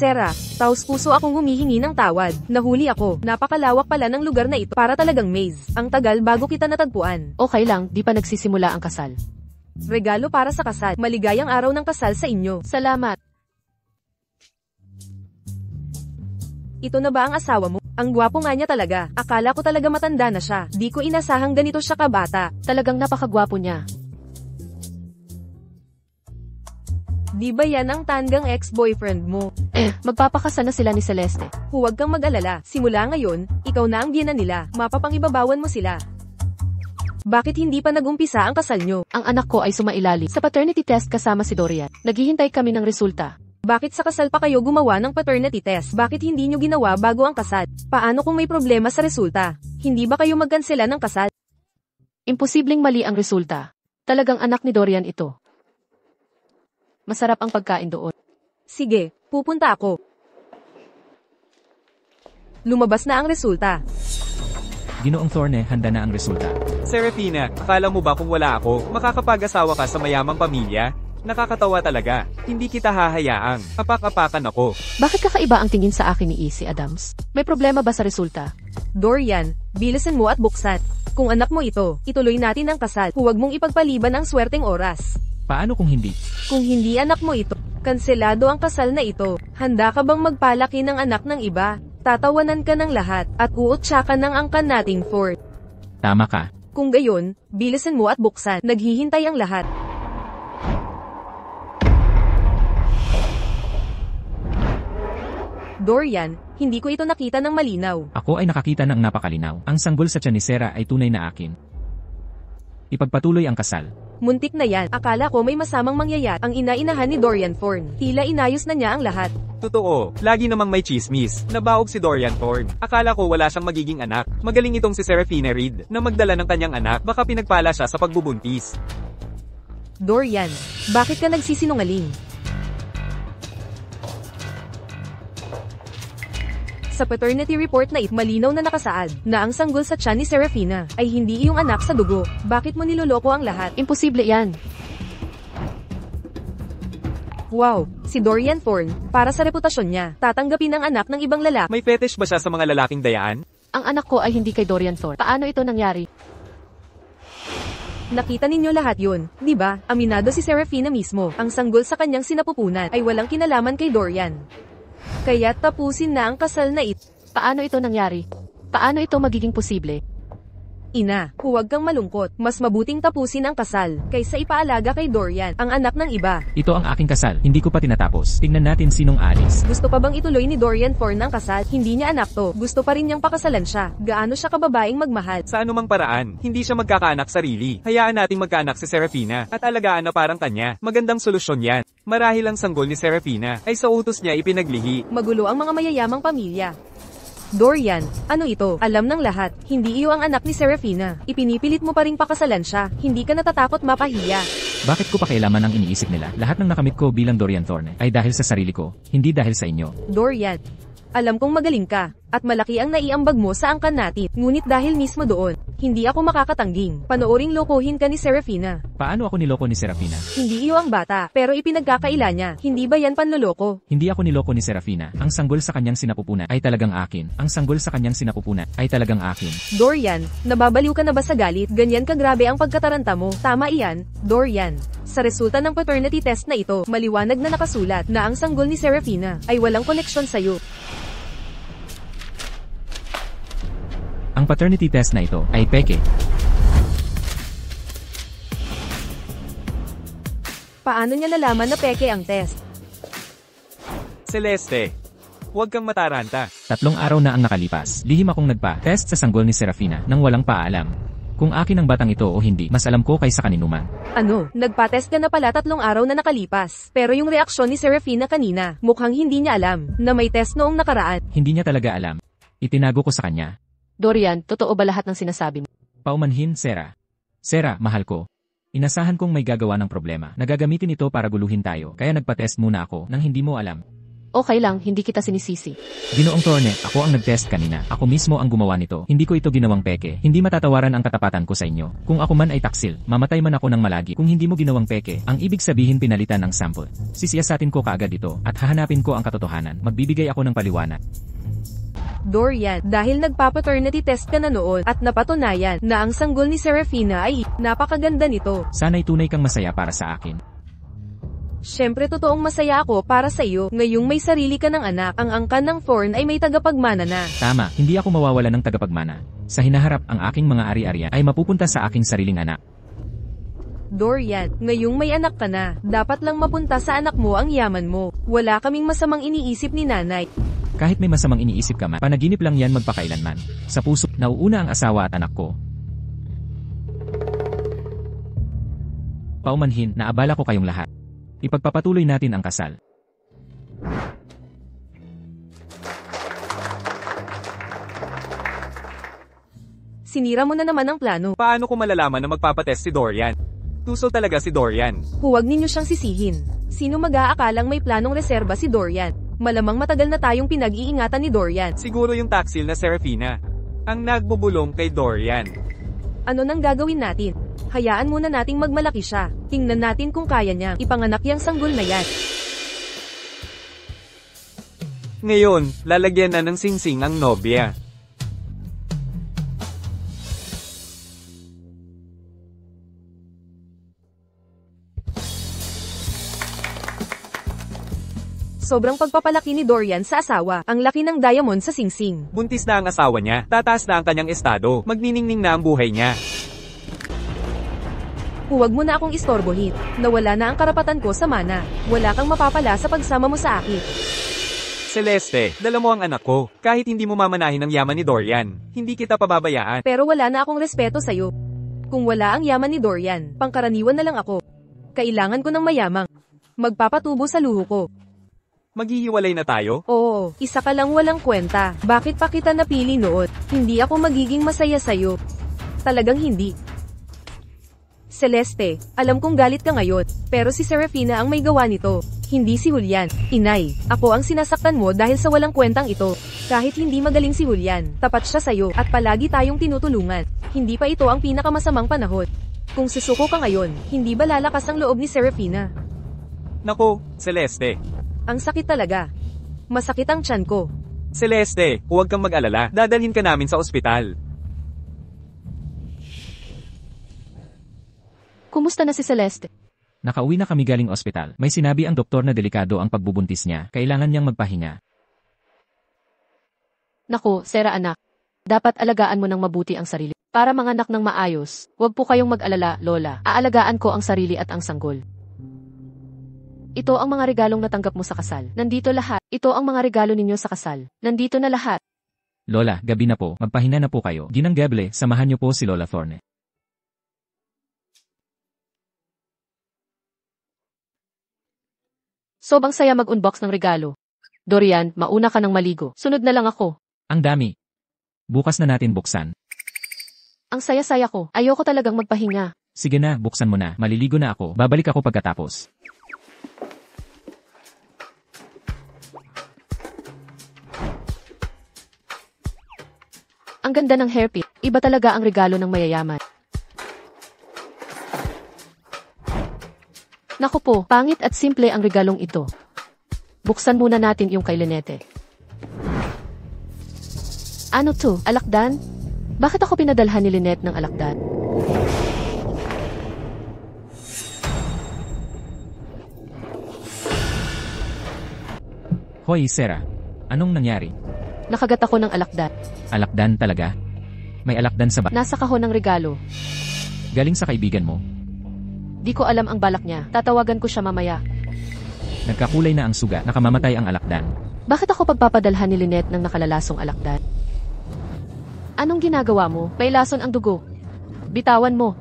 Speaker 3: Sarah, taos-puso akong humihingi ng tawad. Nahuli ako. Napakalawak pala ng lugar na ito para talagang maze. Ang tagal bago kita natagpuan.
Speaker 1: Okay lang, di pa nagsisimula ang kasal.
Speaker 3: Regalo para sa kasal. Maligayang araw ng kasal sa inyo.
Speaker 1: Salamat.
Speaker 3: Ito na ba ang asawa mo? Ang gwapo nga niya talaga. Akala ko talaga matanda na siya. Di ko inasahang ganito siya kabata.
Speaker 1: Talagang napakagwapo niya.
Speaker 3: Di ba yan ang tandang ex-boyfriend mo?
Speaker 1: Magpapakasal na sila ni Celeste.
Speaker 3: Huwag kang mag-alala. Simula ngayon, ikaw na ang biyena nila. Mapapangibabawan mo sila. Bakit hindi pa nagumpisa ang kasal nyo?
Speaker 1: Ang anak ko ay sumailali sa paternity test kasama si Dorian. Naghihintay kami ng resulta.
Speaker 3: Bakit sa kasal pa kayo gumawa ng paternity test? Bakit hindi nyo ginawa bago ang kasal? Paano kung may problema sa resulta? Hindi ba kayo magkansela ng kasal?
Speaker 1: Imposibleng mali ang resulta. Talagang anak ni Dorian ito. Masarap ang pagkain doon.
Speaker 3: Sige, pupunta ako. Lumabas na ang resulta.
Speaker 2: Ginoong Thorne, handa na ang resulta.
Speaker 4: Serafina, akala mo ba kung wala ako, makakapag-asawa ka sa mayamang pamilya? Nakakatawa talaga. Hindi kita hahayaang. Apak-apakan ako.
Speaker 1: Bakit kakaiba ang tingin sa akin ni Easy Adams? May problema ba sa resulta?
Speaker 3: Dorian, bilisan mo at buksan. Kung anak mo ito, ituloy natin ang kasal. Huwag mong ipagpaliban ang swerteng oras.
Speaker 2: Paano kung hindi?
Speaker 3: Kung hindi anak mo ito, kanselado ang kasal na ito. Handa ka bang magpalaki ng anak ng iba? Tatawanan ka ng lahat, at uutsa ka ng angkan nating fort.
Speaker 2: Tama ka.
Speaker 3: Kung gayon, bilisan mo at buksan. Naghihintay ang lahat. Dorian, hindi ko ito nakita ng malinaw.
Speaker 2: Ako ay nakakita ng napakalinaw. Ang sanggol sa tiyan ni Sarah ay tunay na akin. Ipagpatuloy ang kasal.
Speaker 3: Muntik na yan. Akala ko may masamang mangyayari. Ang ina-inahan ni Dorian Thorn. Tila inayos na niya ang lahat.
Speaker 4: Totoo, lagi namang may chismis. Nabaog si Dorian Thorn. Akala ko wala siyang magiging anak. Magaling itong si Serafina Reed na magdala ng kanyang anak. Baka pinagpala siya sa pagbubuntis.
Speaker 3: Dorian, bakit ka nagsisinungaling? Sa paternity report na ito, malinaw na nakasaad na ang sanggol sa tiyan ni Serafina ay hindi iyong anak sa dugo. Bakit mo niloloko ang lahat?
Speaker 1: Imposible yan.
Speaker 3: Wow, si Dorian Thorn, para sa reputasyon niya, tatanggapin ang anak ng ibang lalaki.
Speaker 4: May fetish ba siya sa mga lalaking dayaan?
Speaker 1: Ang anak ko ay hindi kay Dorian Thorn. Paano ito nangyari?
Speaker 3: Nakita ninyo lahat yun, di ba? Aminado si Serafina mismo. Ang sanggol sa kanyang sinapupunan ay walang kinalaman kay Dorian. Kaya tapusin na ang kasal na ito.
Speaker 1: Paano ito nangyari? Paano ito magiging posible?
Speaker 3: Ina, huwag kang malungkot. Mas mabuting tapusin ang kasal, kaysa ipaalaga kay Dorian, ang anak ng iba.
Speaker 2: Ito ang aking kasal, hindi ko pa tinatapos. Tingnan natin sinong aalis.
Speaker 3: Gusto pa bang ituloy ni Dorian Thorne ang kasal? Hindi niya anak to. Gusto pa rin niyang pakasalan siya. Gaano siya kababaeng magmahal?
Speaker 4: Sa anumang paraan, hindi siya magkakaanak sarili. Hayaan nating magkaanak si Serafina, at alagaan na parang kanya. Magandang solusyon yan. Marahil ang sanggol ni Serafina, ay sa utos niya ipinaglihi.
Speaker 3: Magulo ang mga mayayamang pamilya. Dorian, ano ito? Alam ng lahat, hindi iyo ang anak ni Serafina. Ipinipilit mo pa ring pakasalan siya, hindi ka natatakot mapahiya.
Speaker 2: Bakit ko pa kailaman ang iniisip nila? Lahat ng nakamit ko bilang Dorian Thorne ay dahil sa sarili ko, hindi dahil sa inyo.
Speaker 3: Dorian, alam kong magaling ka, at malaki ang naiambag mo sa angkan natin, ngunit dahil mismo doon, hindi ako makakatangging. Panooring lokohin ka ni Serafina.
Speaker 2: Paano ako niloko ni Serafina?
Speaker 3: Hindi iyo ang bata, pero ipinagkakaila niya. Hindi ba yan panloloko?
Speaker 2: Hindi ako niloko ni Serafina. Ang sanggol sa kanyang sinapupunan ay talagang akin. Ang sanggol sa kanyang sinapupunan ay talagang akin.
Speaker 3: Dorian, nababaliw ka na ba sa galit? Ganyan kagrabe ang pagkataranta mo. Tama iyan, Dorian. Sa resulta ng paternity test na ito, maliwanag na nakasulat na ang sanggol ni Serafina ay walang koneksyon sa'yo.
Speaker 2: Ang paternity test na ito ay peke.
Speaker 3: Paano niya nalaman na peke ang test?
Speaker 4: Celeste, huwag kang mataranta.
Speaker 2: 3 araw na ang nakalipas. Lihim akong nagpa-test sa sanggol ni Serafina nang walang paalam. Kung akin ang batang ito o hindi, mas alam ko kaysa kaninuman.
Speaker 3: Ano, nagpa-test ka na pala 3 araw na nakalipas. Pero yung reaksyon ni Serafina kanina, mukhang hindi niya alam na may test noong nakaraan.
Speaker 2: Hindi niya talaga alam. Itinago ko sa kanya.
Speaker 1: Dorian, totoo ba lahat ng sinasabi mo?
Speaker 2: Paumanhin, Sera. Sera, mahal ko. Inasahan kong may gagawa ng problema. Nagagamitin ito para guluhin tayo, kaya nagpa-test muna ako nang hindi mo alam.
Speaker 1: Okay lang, hindi kita sinisisi.
Speaker 2: Ginoong Thorne, ako ang nag-test kanina. Ako mismo ang gumawa nito. Hindi ko ito ginawang peke. Hindi matatawaran ang katapatan ko sa inyo. Kung ako man ay taksil, mamatay man ako ng malagi. Kung hindi mo ginawang peke, ang ibig sabihin pinalitan ng sample. Sisiyasatin ko kaagad ito, at hahanapin ko ang katotohanan. Magbibigay ako ng paliwanag.
Speaker 3: Dorian, dahil nagpa-paternity test ka na noon at napatunayan na ang sanggol ni Serafina ay napakaganda nito.
Speaker 2: Sana'y tunay kang masaya para sa akin.
Speaker 3: Siyempre totoong masaya ako para sa iyo. Ngayong may sarili ka ng anak, ang angkan ng Thorne ay may tagapagmana na.
Speaker 2: Tama, hindi ako mawawala ng tagapagmana. Sa hinaharap, ang aking mga ari-arian ay mapupunta sa aking sariling anak.
Speaker 3: Dorian, ngayong may anak ka na, dapat lang mapunta sa anak mo ang yaman mo. Wala kaming masamang iniisip ni nanay.
Speaker 2: Kahit may masamang iniisip ka man, panaginip lang yan magpakailanman. Sa puso, nauuna ang asawa at anak ko. Paumanhin, naabala ko kayong lahat. Ipagpapatuloy natin ang kasal.
Speaker 3: Sinira mo na naman ang plano.
Speaker 4: Paano ko malalaman na magpapatest si Dorian? Tuso talaga si Dorian.
Speaker 3: Huwag ninyo siyang sisihin. Sino mag-aakalang may planong reserba si Dorian? Malamang matagal na tayong pinag-iingatan ni Dorian.
Speaker 4: Siguro yung taksil na Serafina ang nagbubulong kay Dorian.
Speaker 3: Ano nang gagawin natin? Hayaan muna nating magmalaki siya. Tingnan natin kung kaya niya ipanganak yang sanggol na yan.
Speaker 4: Ngayon, lalagyan na ng singsing ang nobya.
Speaker 3: Sobrang pagpapalaki ni Dorian sa asawa, ang laki ng diamond sa singsing.
Speaker 4: Buntis na ang asawa niya, tataas na ang kanyang estado, magniningning na ang buhay niya.
Speaker 3: Huwag mo na akong istorbohin. Nawala na ang karapatan ko sa mana. Wala kang mapapala sa pagsama mo sa akin.
Speaker 4: Celeste, dala mo ang anak ko. Kahit hindi mo mamanahin ang yaman ni Dorian, hindi kita pababayaan.
Speaker 3: Pero wala na akong respeto sa'yo. Kung wala ang yaman ni Dorian, pangkaraniwan na lang ako. Kailangan ko ng mayamang. Magpapatubo sa luho ko.
Speaker 4: Maghihiwalay na tayo?
Speaker 3: Oo, isa ka lang walang kwenta. Bakit pa kita napili noon? Hindi ako magiging masaya sa'yo. Talagang hindi. Celeste, alam kong galit ka ngayon, pero si Serafina ang may gawa nito. Hindi si Julian. Inay, ako ang sinasaktan mo dahil sa walang kwentang ito. Kahit hindi magaling si Julian, tapat siya sa'yo at palagi tayong tinutulungan. Hindi pa ito ang pinakamasamang panahon. Kung susuko ka ngayon, hindi ba lalakas ang loob ni Serafina?
Speaker 4: Nako, Celeste.
Speaker 3: Ang sakit talaga. Masakit ang tiyan ko.
Speaker 4: Celeste, huwag kang mag-alala. Dadalhin ka namin sa ospital.
Speaker 1: Kumusta na si Celeste?
Speaker 2: Nakauwi na kami galing ospital. May sinabi ang doktor na delikado ang pagbubuntis niya. Kailangan niyang magpahinga.
Speaker 1: Naku, Sera anak. Dapat alagaan mo ng mabuti ang sarili. Para manganak ng maayos, huwag po kayong mag-alala, Lola. Aalagaan ko ang sarili at ang sanggol. Ito ang mga regalong natanggap mo sa kasal. Nandito lahat. Ito ang mga regalo ninyo sa kasal. Nandito na lahat.
Speaker 2: Lola, gabi na po, magpahinga na po kayo. Ginang Geble, samahan niyo po si Lola Thorne.
Speaker 1: Sobrang saya mag-unbox ng regalo. Dorian, mauna ka ng maligo. Sunod na lang ako.
Speaker 2: Ang dami. Bukas na natin buksan.
Speaker 1: Ang saya-saya ko. Ayoko talagang magpahinga.
Speaker 2: Sige na, buksan mo na. Maliligo na ako. Babalik ako pagkatapos.
Speaker 1: Ang ganda ng hairpin. Iba talaga ang regalo ng mayayaman. Naku po, pangit at simple ang regalong ito. Buksan muna natin yung kay Lynette. Ano to? Alakdan? Bakit ako pinadalhan ni Lynette ng alakdan?
Speaker 2: Hoy, Sarah. Anong nangyari?
Speaker 1: Nakagat ako ng alakdan.
Speaker 2: Alakdan talaga? May alakdan sa
Speaker 1: Nasa kahon ng regalo.
Speaker 2: Galing sa kaibigan mo?
Speaker 1: Di ko alam ang balak niya. Tatawagan ko siya mamaya.
Speaker 2: Nagkakulay na ang suga, nakamamatay ang alakdan.
Speaker 1: Bakit ako pagpapadalhan ni Lynette ng nakalalasong alakdan? Anong ginagawa mo? May lason ang dugo. Bitawan mo.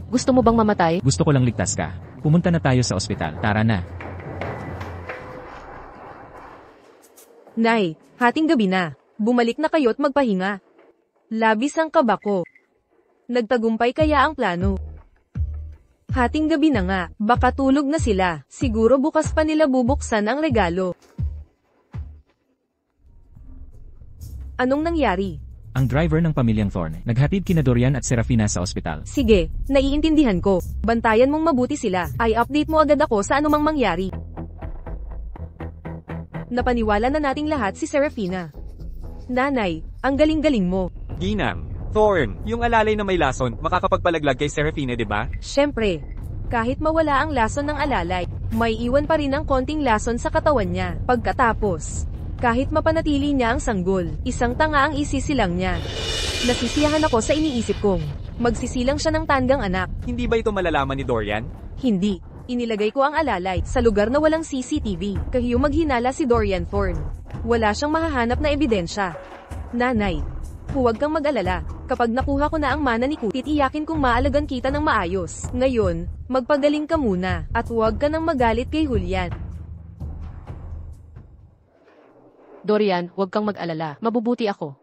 Speaker 1: Gusto mo bang mamatay?
Speaker 2: Gusto ko lang ligtas ka. Pumunta na tayo sa ospital. Tara na.
Speaker 3: Nay, hating gabi na. Bumalik na kayo't magpahinga. Labis ang kaba ko. Nagtagumpay kaya ang plano. Hating gabi na nga, baka tulog na sila. Siguro bukas pa nila bubuksan ang regalo. Anong nangyari?
Speaker 2: Ang driver ng pamilyang Thorne, naghatid kina Dorian at Serafina sa ospital.
Speaker 3: Sige, naiintindihan ko. Bantayan mong mabuti sila. Ay update mo agad ako sa anumang mangyari. Napaniwala na nating lahat si Serafina. Nanay, ang galing-galing mo.
Speaker 4: Ginang, Thorne, yung alalay na may lason, makakapagpalaglag kay Serafina, di ba?
Speaker 3: Siyempre, kahit mawala ang lason ng alalay, may iwan pa rin ang konting lason sa katawan niya. Pagkatapos, kahit mapanatili niya ang sanggol, isang tanga ang isisilang niya. Nasisiyahan ako sa iniisip kong, magsisilang siya ng tandang anak.
Speaker 4: Hindi ba ito malalaman ni Dorian?
Speaker 3: Hindi. Inilagay ko ang alalay sa lugar na walang CCTV. Kahiyong maghinala si Dorian Thorne. Wala siyang mahahanap na ebidensya. Nanay, huwag kang mag-alala. Kapag nakuha ko na ang mana ni Kutit, iyakin kong maalagan kita ng maayos. Ngayon, magpagaling ka muna, at huwag ka nang magalit kay Julian.
Speaker 1: Dorian, huwag kang mag-alala. Mabubuti ako.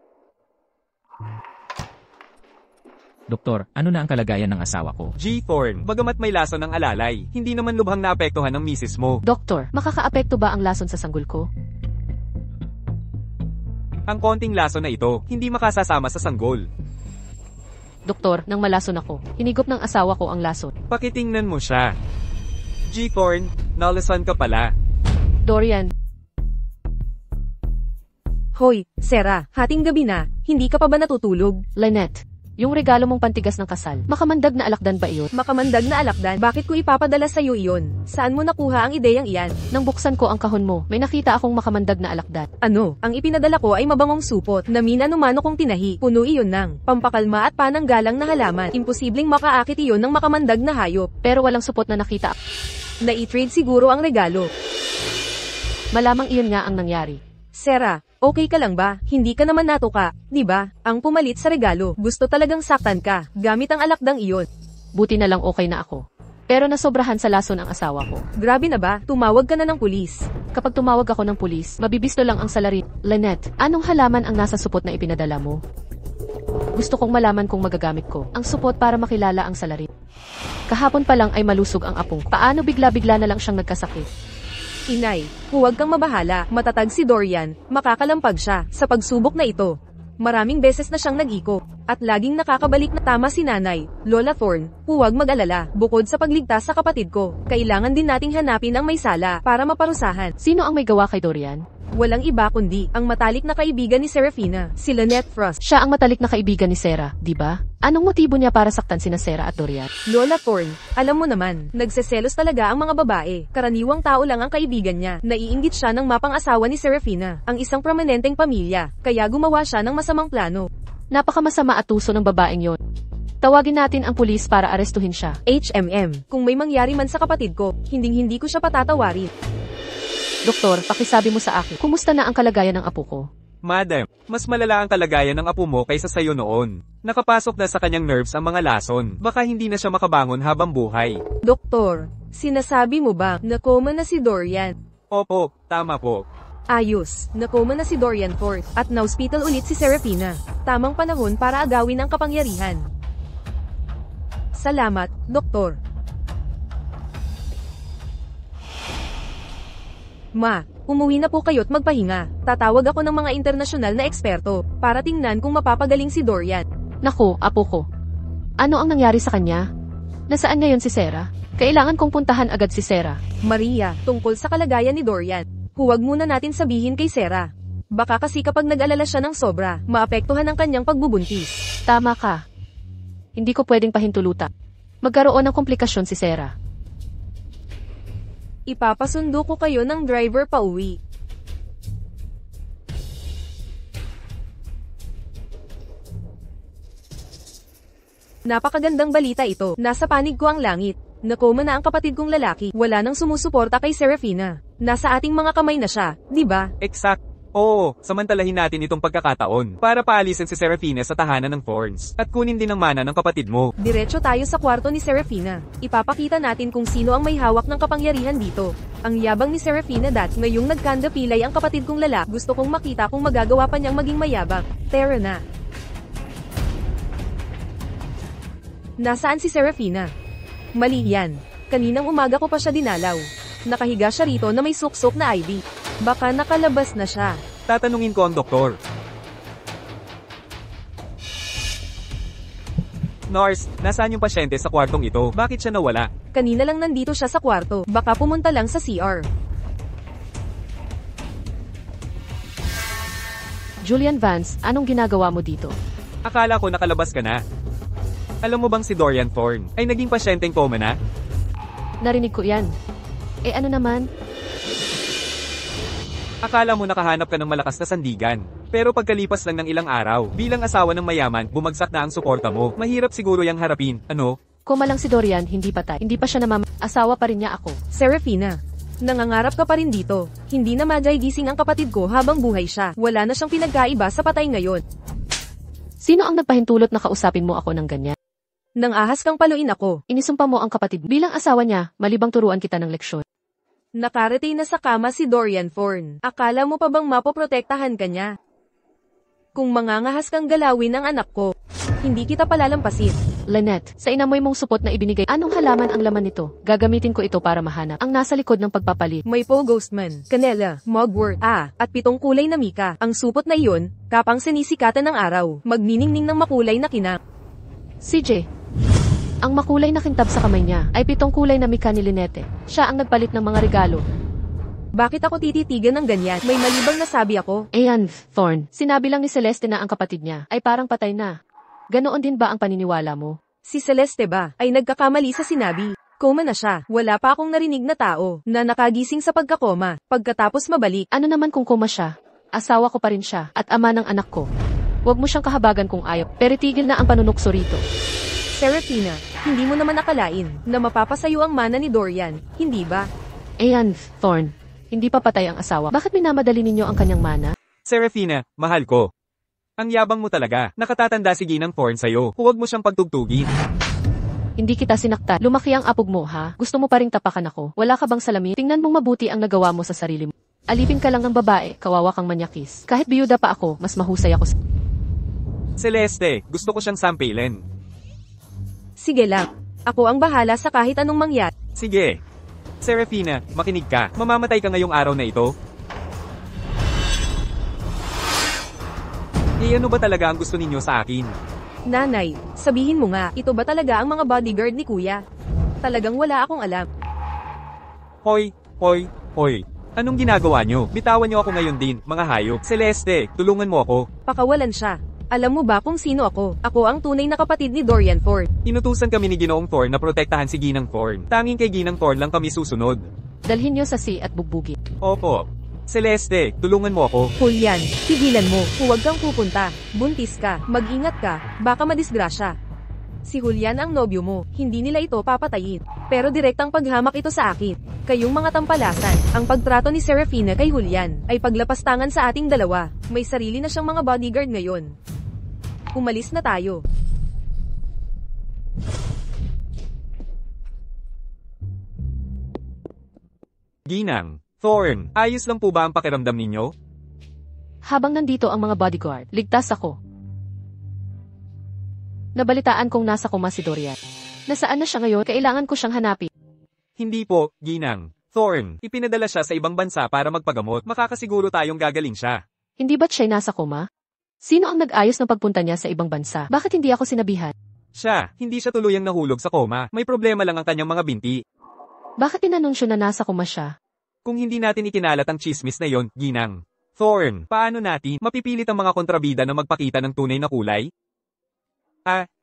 Speaker 2: Doktor, ano na ang kalagayan ng asawa ko?
Speaker 4: G. Thorne, bagamat may lason ng alalay, hindi naman lubhang naapektuhan ng misis mo.
Speaker 1: Doktor, makakaapekto ba ang lason sa sanggol ko?
Speaker 4: Ang konting lason na ito, hindi makasasama sa sanggol.
Speaker 1: Doktor, nang malason ako, hinigop ng asawa ko ang lason.
Speaker 4: Pakitingnan mo siya. G. Thorne, nalason ka pala.
Speaker 1: Dorian,
Speaker 3: Hoy, Sarah, hating gabi na, hindi ka pa ba natutulog?
Speaker 1: Lynette, yung regalo mong pantigas ng kasal, makamandag na alakdan ba iyon?
Speaker 3: Makamandag na alakdan, bakit ko ipapadala sa'yo iyon? Saan mo nakuha ang ideyang iyan?
Speaker 1: Nang buksan ko ang kahon mo, may nakita akong makamandag na alakdan.
Speaker 3: Ano? Ang ipinadala ko ay mabangong supot, na minanumano kong tinahi, puno iyon ng pampakalma at pananggalang na halaman. Imposibleng makaakit iyon ng makamandag na hayop.
Speaker 1: Pero walang supot na nakita.
Speaker 3: Na-i-trade siguro ang regalo.
Speaker 1: Malamang iyon nga ang nangyari.
Speaker 3: Sarah, okay ka lang ba? Hindi ka naman natuka, di ba? Ang pumalit sa regalo, gusto talagang saktan ka, gamit ang alakdang iyon.
Speaker 1: Buti na lang okay na ako. Pero nasobrahan sa lason ang asawa ko.
Speaker 3: Grabe na ba? Tumawag ka na ng pulis.
Speaker 1: Kapag tumawag ako ng pulis, mabibisto lang ang salarin. Lynette, anong halaman ang nasa supot na ipinadala mo? Gusto kong malaman kung magagamit ko ang supot para makilala ang salarin. Kahapon pa lang ay malusog ang apong ko. Paano bigla-bigla na lang siyang nagkasakit?
Speaker 3: Inay, huwag kang mabahala, matatag si Dorian, makakalampag siya sa pagsubok na ito. Maraming beses na siyang nag-iko, at laging nakakabalik na tama si nanay. Lola Thorne, huwag mag-alala, bukod sa pagligtas sa kapatid ko, kailangan din nating hanapin ang may sala para maparusahan.
Speaker 1: Sino ang may gawa kay Dorian?
Speaker 3: Walang iba kundi ang matalik na kaibigan ni Serafina, si Lynette Frost.
Speaker 1: Siya ang matalik na kaibigan ni Sarah, di ba? Anong motibo niya para saktan sina Sarah at Dorian?
Speaker 3: Lola Thorne, alam mo naman, nagseselos talaga ang mga babae. Karaniwang tao lang ang kaibigan niya. Naiinggit siya ng mapang-asawa ni Serafina, ang isang prominenteng pamilya, kaya gumawa siya ng masamang plano.
Speaker 1: Napakamasama at tuso ng babaeng yon. Tawagin natin ang pulis para arestuhin siya.
Speaker 3: Kung may mangyari man sa kapatid ko, hindi ko siya patatawarin.
Speaker 1: Doktor, pakisabi mo sa akin, kumusta na ang kalagayan ng apo ko?
Speaker 4: Madam, mas malala ang kalagayan ng apo mo kaysa sayo noon. Nakapasok na sa kanyang nerves ang mga lason. Baka hindi na siya makabangon habang buhay.
Speaker 3: Doktor, sinasabi mo ba na koma na si Dorian?
Speaker 4: Opo, tama po.
Speaker 3: Ayos, nakoma na si Dorian Ford, at na-hospital ulit si Serafina. Tamang panahon para agawin ang kapangyarihan. Salamat, Doktor. Ma, umuwi na po kayo't magpahinga. Tatawag ako ng mga internasyonal na eksperto para tingnan kung mapapagaling si Dorian.
Speaker 1: Naku, apo ko. Ano ang nangyari sa kanya? Nasaan ngayon si Sarah? Kailangan kong puntahan agad si Sarah.
Speaker 3: Maria, tungkol sa kalagayan ni Dorian, huwag muna natin sabihin kay Sarah. Baka kasi kapag nag-alala siya ng sobra, maapektuhan ang kanyang pagbubuntis.
Speaker 1: Tama ka. Hindi ko pwedeng pahintulutan. Magkaroon ng komplikasyon si Sarah.
Speaker 3: Ipapasundo ko kayo ng driver pa uwi. Napakagandang balita ito. Nasa panig ko ang langit. Nakoma na ang kapatid kong lalaki. Wala nang sumusuporta kay Serafina. Nasa ating mga kamay na siya, di ba?
Speaker 4: Exact. Oo, samantalahin natin itong pagkakataon para paalisin si Serafina sa tahanan ng Thorns at kunin din ang mana ng kapatid mo.
Speaker 3: Diretso tayo sa kwarto ni Serafina. Ipapakita natin kung sino ang may hawak ng kapangyarihan dito. Ang yabang ni Serafina ngayong nagkandapilay ang kapatid kong lalaki. Gusto kong makita kung magagawa pa niyang maging mayabang. Tara na. Nasaan si Serafina? Mali yan. Kaninang umaga ko pa siya dinalaw. Nakahiga siya rito na may suksok na ivy. Baka nakalabas na siya.
Speaker 4: Tatanungin ko ang doktor. Nurse, nasaan yung pasyente sa kwartong ito? Bakit siya nawala?
Speaker 3: Kanina lang nandito siya sa kwarto. Baka pumunta lang sa CR.
Speaker 1: Julian Vance, anong ginagawa mo dito?
Speaker 4: Akala ko nakalabas ka na. Alam mo bang si Dorian Thorne ay naging pasyenteng coma na?
Speaker 1: Narinig ko yan. Eh ano naman?
Speaker 4: Akala mo nakahanap ka ng malakas na sandigan. Pero pagkalipas lang ng ilang araw, bilang asawa ng mayaman, bumagsak na ang suporta mo. Mahirap siguro yang harapin, ano?
Speaker 1: Koma lang si Dorian, hindi patay. Hindi pa siya asawa pa rin niya ako.
Speaker 3: Serafina, nangangarap ka pa rin dito. Hindi na majay gising ang kapatid ko habang buhay siya. Wala na siyang pinagkaiba sa patay ngayon.
Speaker 1: Sino ang nagpahintulot na kausapin mo ako ng ganyan?
Speaker 3: Nang ahas kang paluin ako.
Speaker 1: Inisumpa mo ang kapatid bilang asawa niya, malibang turuan kita ng leksyon.
Speaker 3: Nakarating na sa kama si Dorian Thorne. Akala mo pa bang mapoprotektahan ka niya? Kung mangangahas kang galawin ang anak ko, hindi kita palalampasin.
Speaker 1: Lynette, sa inamoy mong supot na ibinigay, anong halaman ang laman nito? Gagamitin ko ito para mahanap ang nasa likod ng pagpapalit.
Speaker 3: May Ghostman, Canela, Mugwort, at 7 kulay na mika. Ang supot na iyon, kapang sinisikatan ng araw, magniningning ng makulay na kinang.
Speaker 1: CJ, ang makulay na kintab sa kamay niya ay 7 kulay na mika ni Lynette. Siya ang nagpalit ng mga regalo.
Speaker 3: Bakit ako tititigan ng ganyan? May malibang nasabi ako.
Speaker 1: Ayan, Thorne. Sinabi lang ni Celeste na ang kapatid niya ay parang patay na. Ganoon din ba ang paniniwala mo?
Speaker 3: Si Celeste ba ay nagkakamali sa sinabi? Koma na siya. Wala pa akong narinig na tao na nakagising sa pagkakoma pagkatapos mabalik.
Speaker 1: Ano naman kung koma siya? Asawa ko pa rin siya at ama ng anak ko. Huwag mo siyang kahabagan kung ayaw, pero tigil na ang panunukso rito.
Speaker 3: Serafina, hindi mo naman akalain na mapapasayo ang mana ni Dorian, hindi ba?
Speaker 1: Ayan, Thorne. Hindi pa patay ang asawa. Bakit minamadali ninyo ang kanyang mana?
Speaker 4: Serafina, mahal ko. Ang yabang mo talaga. Nakatatanda si Ginang Thorne sa'yo. Huwag mo siyang pagtugtugin.
Speaker 1: Hindi kita sinaktan. Lumaki ang apog mo, ha? Gusto mo pa ring tapakan ako? Wala ka bang salamin? Tingnan mong mabuti ang nagawa mo sa sarili mo. Alipin ka lang ng babae, kawawa kang manyakis. Kahit biyuda pa ako, mas mahusay ako.
Speaker 4: Celeste, gusto ko siyang sampilin.
Speaker 3: Sige lang. Ako ang bahala sa kahit anong mangyari.
Speaker 4: Sige. Serafina, makinig ka. Mamamatay ka ngayong araw na ito. Ano ba talaga ang gusto ninyo sa akin?
Speaker 3: Nanay, sabihin mo nga, ito ba talaga ang mga bodyguard ni Kuya? Talagang wala akong alam.
Speaker 4: Hoy, hoy, hoy. Anong ginagawa nyo? Bitawan nyo ako ngayon din, mga hayop. Celeste, tulungan mo ako.
Speaker 3: Pakawalan siya. Alam mo ba kung sino ako? Ako ang tunay na kapatid ni Dorian Thorn.
Speaker 4: Inutusan kami ni Ginoong Thorn na protektahan si Ginang Thorn. Tanging kay Ginang Thorn lang kami susunod.
Speaker 1: Dalhin niyo sa sea at bugbugin.
Speaker 4: Opo. Celeste, tulungan mo ako.
Speaker 3: Julian, tigilan mo. Huwag kang pupunta. Buntis ka. Mag-ingat ka. Baka madisgrasya. Si Julian ang nobyo mo. Hindi nila ito papatayin. Pero direktang paghamak ito sa akin. Kayong mga tampalasan. Ang pagtrato ni Serafina kay Julian ay paglapastangan sa ating dalawa. May sarili na siyang mga bodyguard ngayon. Umalis na tayo.
Speaker 4: Ginang Thorn, ayos lang po ba ang pakiramdam ninyo?
Speaker 1: Habang nandito ang mga bodyguard, ligtas ako. Nabalitaan kong nasa koma si Dorian. Nasaan na siya ngayon? Kailangan ko siyang hanapin.
Speaker 4: Hindi po, Ginang Thorn. Ipinadala siya sa ibang bansa para magpagamot. Makakasiguro tayong gagaling siya.
Speaker 1: Hindi ba't siya'y nasa koma? Sino ang nag-ayos ng pagpunta niya sa ibang bansa? Bakit hindi ako sinabihan?
Speaker 4: Siya, hindi siya tuluyang nahulog sa koma. May problema lang ang kanyang mga binti.
Speaker 1: Bakit inanunsyo na nasa koma siya?
Speaker 4: Kung hindi natin ikinalat ang chismis na yon, Ginang Thorn, paano natin mapipilit ang mga kontrabida na magpakita ng tunay na kulay?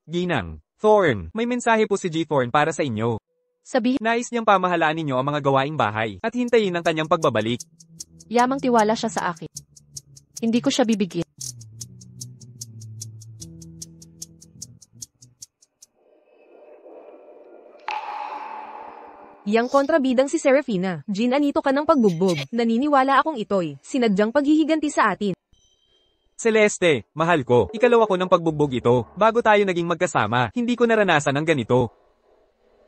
Speaker 4: Ginang Thorn, may mensahe po si G. Thorn para sa inyo.
Speaker 1: Sabihin,
Speaker 4: Nais niyang pamahalaan ninyo ang mga gawaing bahay at hintayin ang kanyang pagbabalik.
Speaker 1: yamang tiwala siya sa akin. Hindi ko siya bibigyan.
Speaker 3: Yang kontrabidang si Serafina. Ginanito ka ng pagbugbog. Naniniwala akong ito'y sinadyang paghihiganti sa atin.
Speaker 4: Celeste, mahal ko, ikalawa ko ng pagbugbog ito. Bago tayo naging magkasama, hindi ko naranasan ang ganito.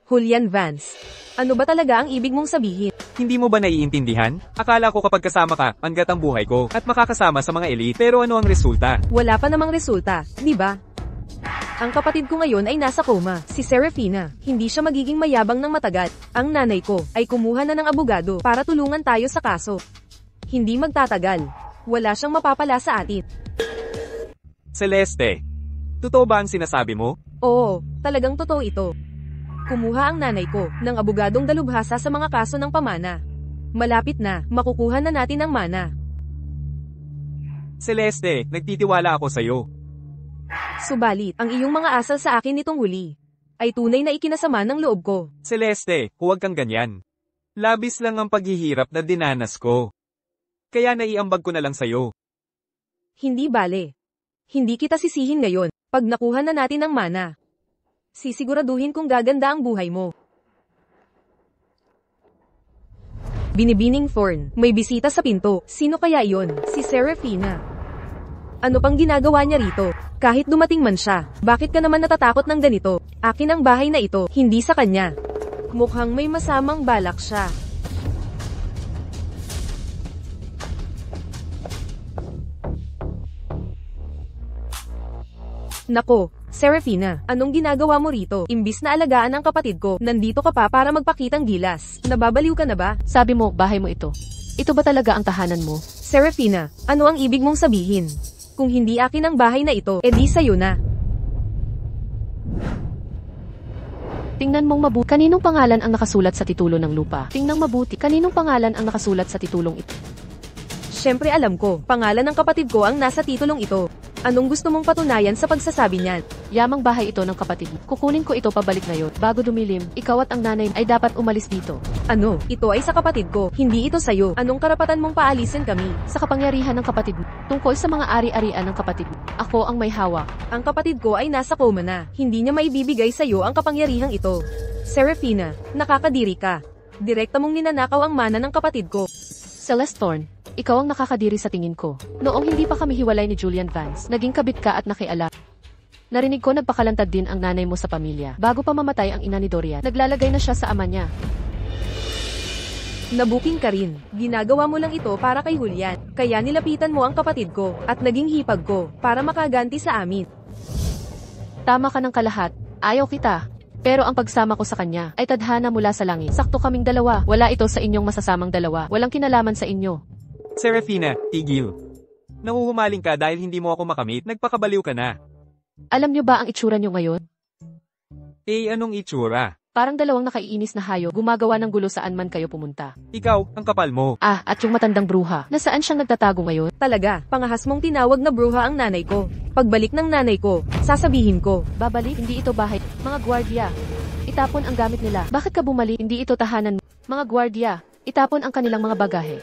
Speaker 3: Julian Vance. Ano ba talaga ang ibig mong sabihin?
Speaker 4: Hindi mo ba naiintindihan? Akala ko kapag kasama ka, hanggat ang buhay ko, at makakasama sa mga elite. Pero ano ang resulta?
Speaker 3: Wala pa namang resulta, di ba? Ang kapatid ko ngayon ay nasa koma, si Serafina. Hindi siya magiging mayabang ng matagal. Ang nanay ko ay kumuha na ng abogado para tulungan tayo sa kaso. Hindi magtatagal. Wala siyang mapapala sa atin.
Speaker 4: Celeste, totoo ba ang sinasabi mo?
Speaker 3: Oo, talagang totoo ito. Kumuha ang nanay ko ng abogadong dalubhasa sa mga kaso ng pamana. Malapit na, makukuha na natin ang mana.
Speaker 4: Celeste, nagtitiwala ako sa'yo.
Speaker 3: Subalit, ang iyong mga asal sa akin nitong huli ay tunay na ikinasama ng loob ko.
Speaker 4: Celeste, huwag kang ganyan. Labis lang ang paghihirap na dinanas ko. Kaya naiambag ko na lang sa'yo.
Speaker 3: Hindi bale. Hindi kita sisihin ngayon pag nakuha na natin ang mana. Sisiguraduhin kong gaganda ang buhay mo. Binibining Thorn, may bisita sa pinto. Sino kaya iyon? Si Serafina. Ano pang ginagawa niya rito? Kahit dumating man siya, bakit ka naman natatakot ng ganito? Akin ang bahay na ito, hindi sa kanya. Mukhang may masamang balak siya. Nako, Serafina, anong ginagawa mo rito? Imbis na alagaan ang kapatid ko, nandito ka pa para magpakitang gilas. Nababaliw ka na ba?
Speaker 1: Sabi mo, bahay mo ito. Ito ba talaga ang tahanan mo?
Speaker 3: Serafina, ano ang ibig mong sabihin? Kung hindi akin ang bahay na ito, edi sa'yo na.
Speaker 1: Tingnan mong mabuti. Kaninong pangalan ang nakasulat sa titulo ng lupa? Tingnan mabuti. Kaninong pangalan ang nakasulat sa titulong ito?
Speaker 3: Siyempre alam ko, pangalan ng kapatid ko ang nasa titulong ito. Anong gusto mong patunayan sa pagsasabi niyan?
Speaker 1: Yamang bahay ito ng kapatid mo. Kukunin ko ito pabalik ngayon. Bago dumilim, ikaw at ang nanay ay dapat umalis dito.
Speaker 3: Ano? Ito ay sa kapatid ko, hindi ito sa'yo. Anong karapatan mong paalisin kami?
Speaker 1: Sa kapangyarihan ng kapatid mo. Tungkol sa mga ari-arian ng kapatid mo. Ako ang may hawak.
Speaker 3: Ang kapatid ko ay nasa koma na. Hindi niya maibibigay sa'yo ang kapangyarihang ito. Serafina, nakakadiri ka. Direkta mong ninanakaw ang mana ng kapatid ko.
Speaker 1: Celeste Thorn, ikaw ang nakakadiri sa tingin ko. Noong hindi pa kami hiwalay ni Julian Vance, naging kabit ka at nakialam. Narinig ko nagpakalantad din ang nanay mo sa pamilya. Bago pa mamatay ang ina ni Dorian, naglalagay na siya sa ama niya.
Speaker 3: Nabuking ka rin. Ginagawa mo lang ito para kay Julian. Kaya nilapitan mo ang kapatid ko at naging hipag ko para makaganti sa amin.
Speaker 1: Tama ka ng kalahat. Ayaw kita. Pero ang pagsama ko sa kanya ay tadhana mula sa langit. Sakto kaming dalawa. Wala ito sa inyong masasamang dalawa. Walang kinalaman sa inyo.
Speaker 4: Serafina, tigil. Nahuhumaling ka dahil hindi mo ako makamit, nagpakabaliw ka na.
Speaker 1: Alam niyo ba ang itsura niyo ngayon?
Speaker 4: Anong itsura?
Speaker 1: Parang dalawang nakaiinis na hayo gumagawa ng gulo saan man kayo pumunta.
Speaker 4: Ikaw, ang kapal mo.
Speaker 1: Ah, at yung matandang bruha, nasaan siyang nagtatago ngayon?
Speaker 3: Talaga, pangahas mong tinawag na bruha ang nanay ko. Pagbalik ng nanay ko, sasabihin ko.
Speaker 1: Babalik, hindi ito bahay. Mga gwardya, itapon ang gamit nila. Bakit ka bumalik? Hindi ito tahanan mo. Mga gwardya, itapon ang kanilang mga bagahe.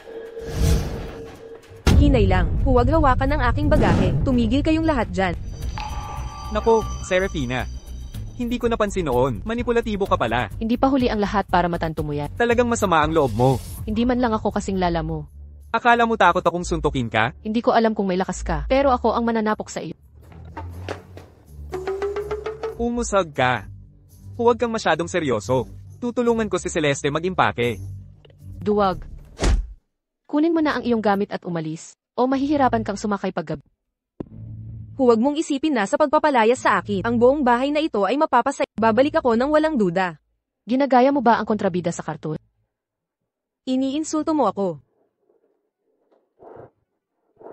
Speaker 3: Hinay lang, huwag hawakan ng aking bagahe. Tumigil kayong lahat dyan.
Speaker 4: Nako, Serafina. Hindi ko napansin noon. Manipulatibo ka pala.
Speaker 1: Hindi pa huli ang lahat para matanto mo yan.
Speaker 4: Talagang masama ang loob mo.
Speaker 1: Hindi man lang ako kasing lala mo.
Speaker 4: Akala mo takot akong suntukin ka?
Speaker 1: Hindi ko alam kung may lakas ka, pero ako ang mananapok sa iyo.
Speaker 4: Umusag ka. Huwag kang masyadong seryoso. Tutulungan ko si Celeste mag-impake.
Speaker 1: Duwag. Kunin mo na ang iyong gamit at umalis, o mahihirapan kang sumakay paggabi.
Speaker 3: Huwag mong isipin na sa pagpapalayas sa akin, ang buong bahay na ito ay mapapasay. Babalik ako ng walang duda.
Speaker 1: Ginagaya mo ba ang kontrabida sa karton?
Speaker 3: Iniinsulto mo ako.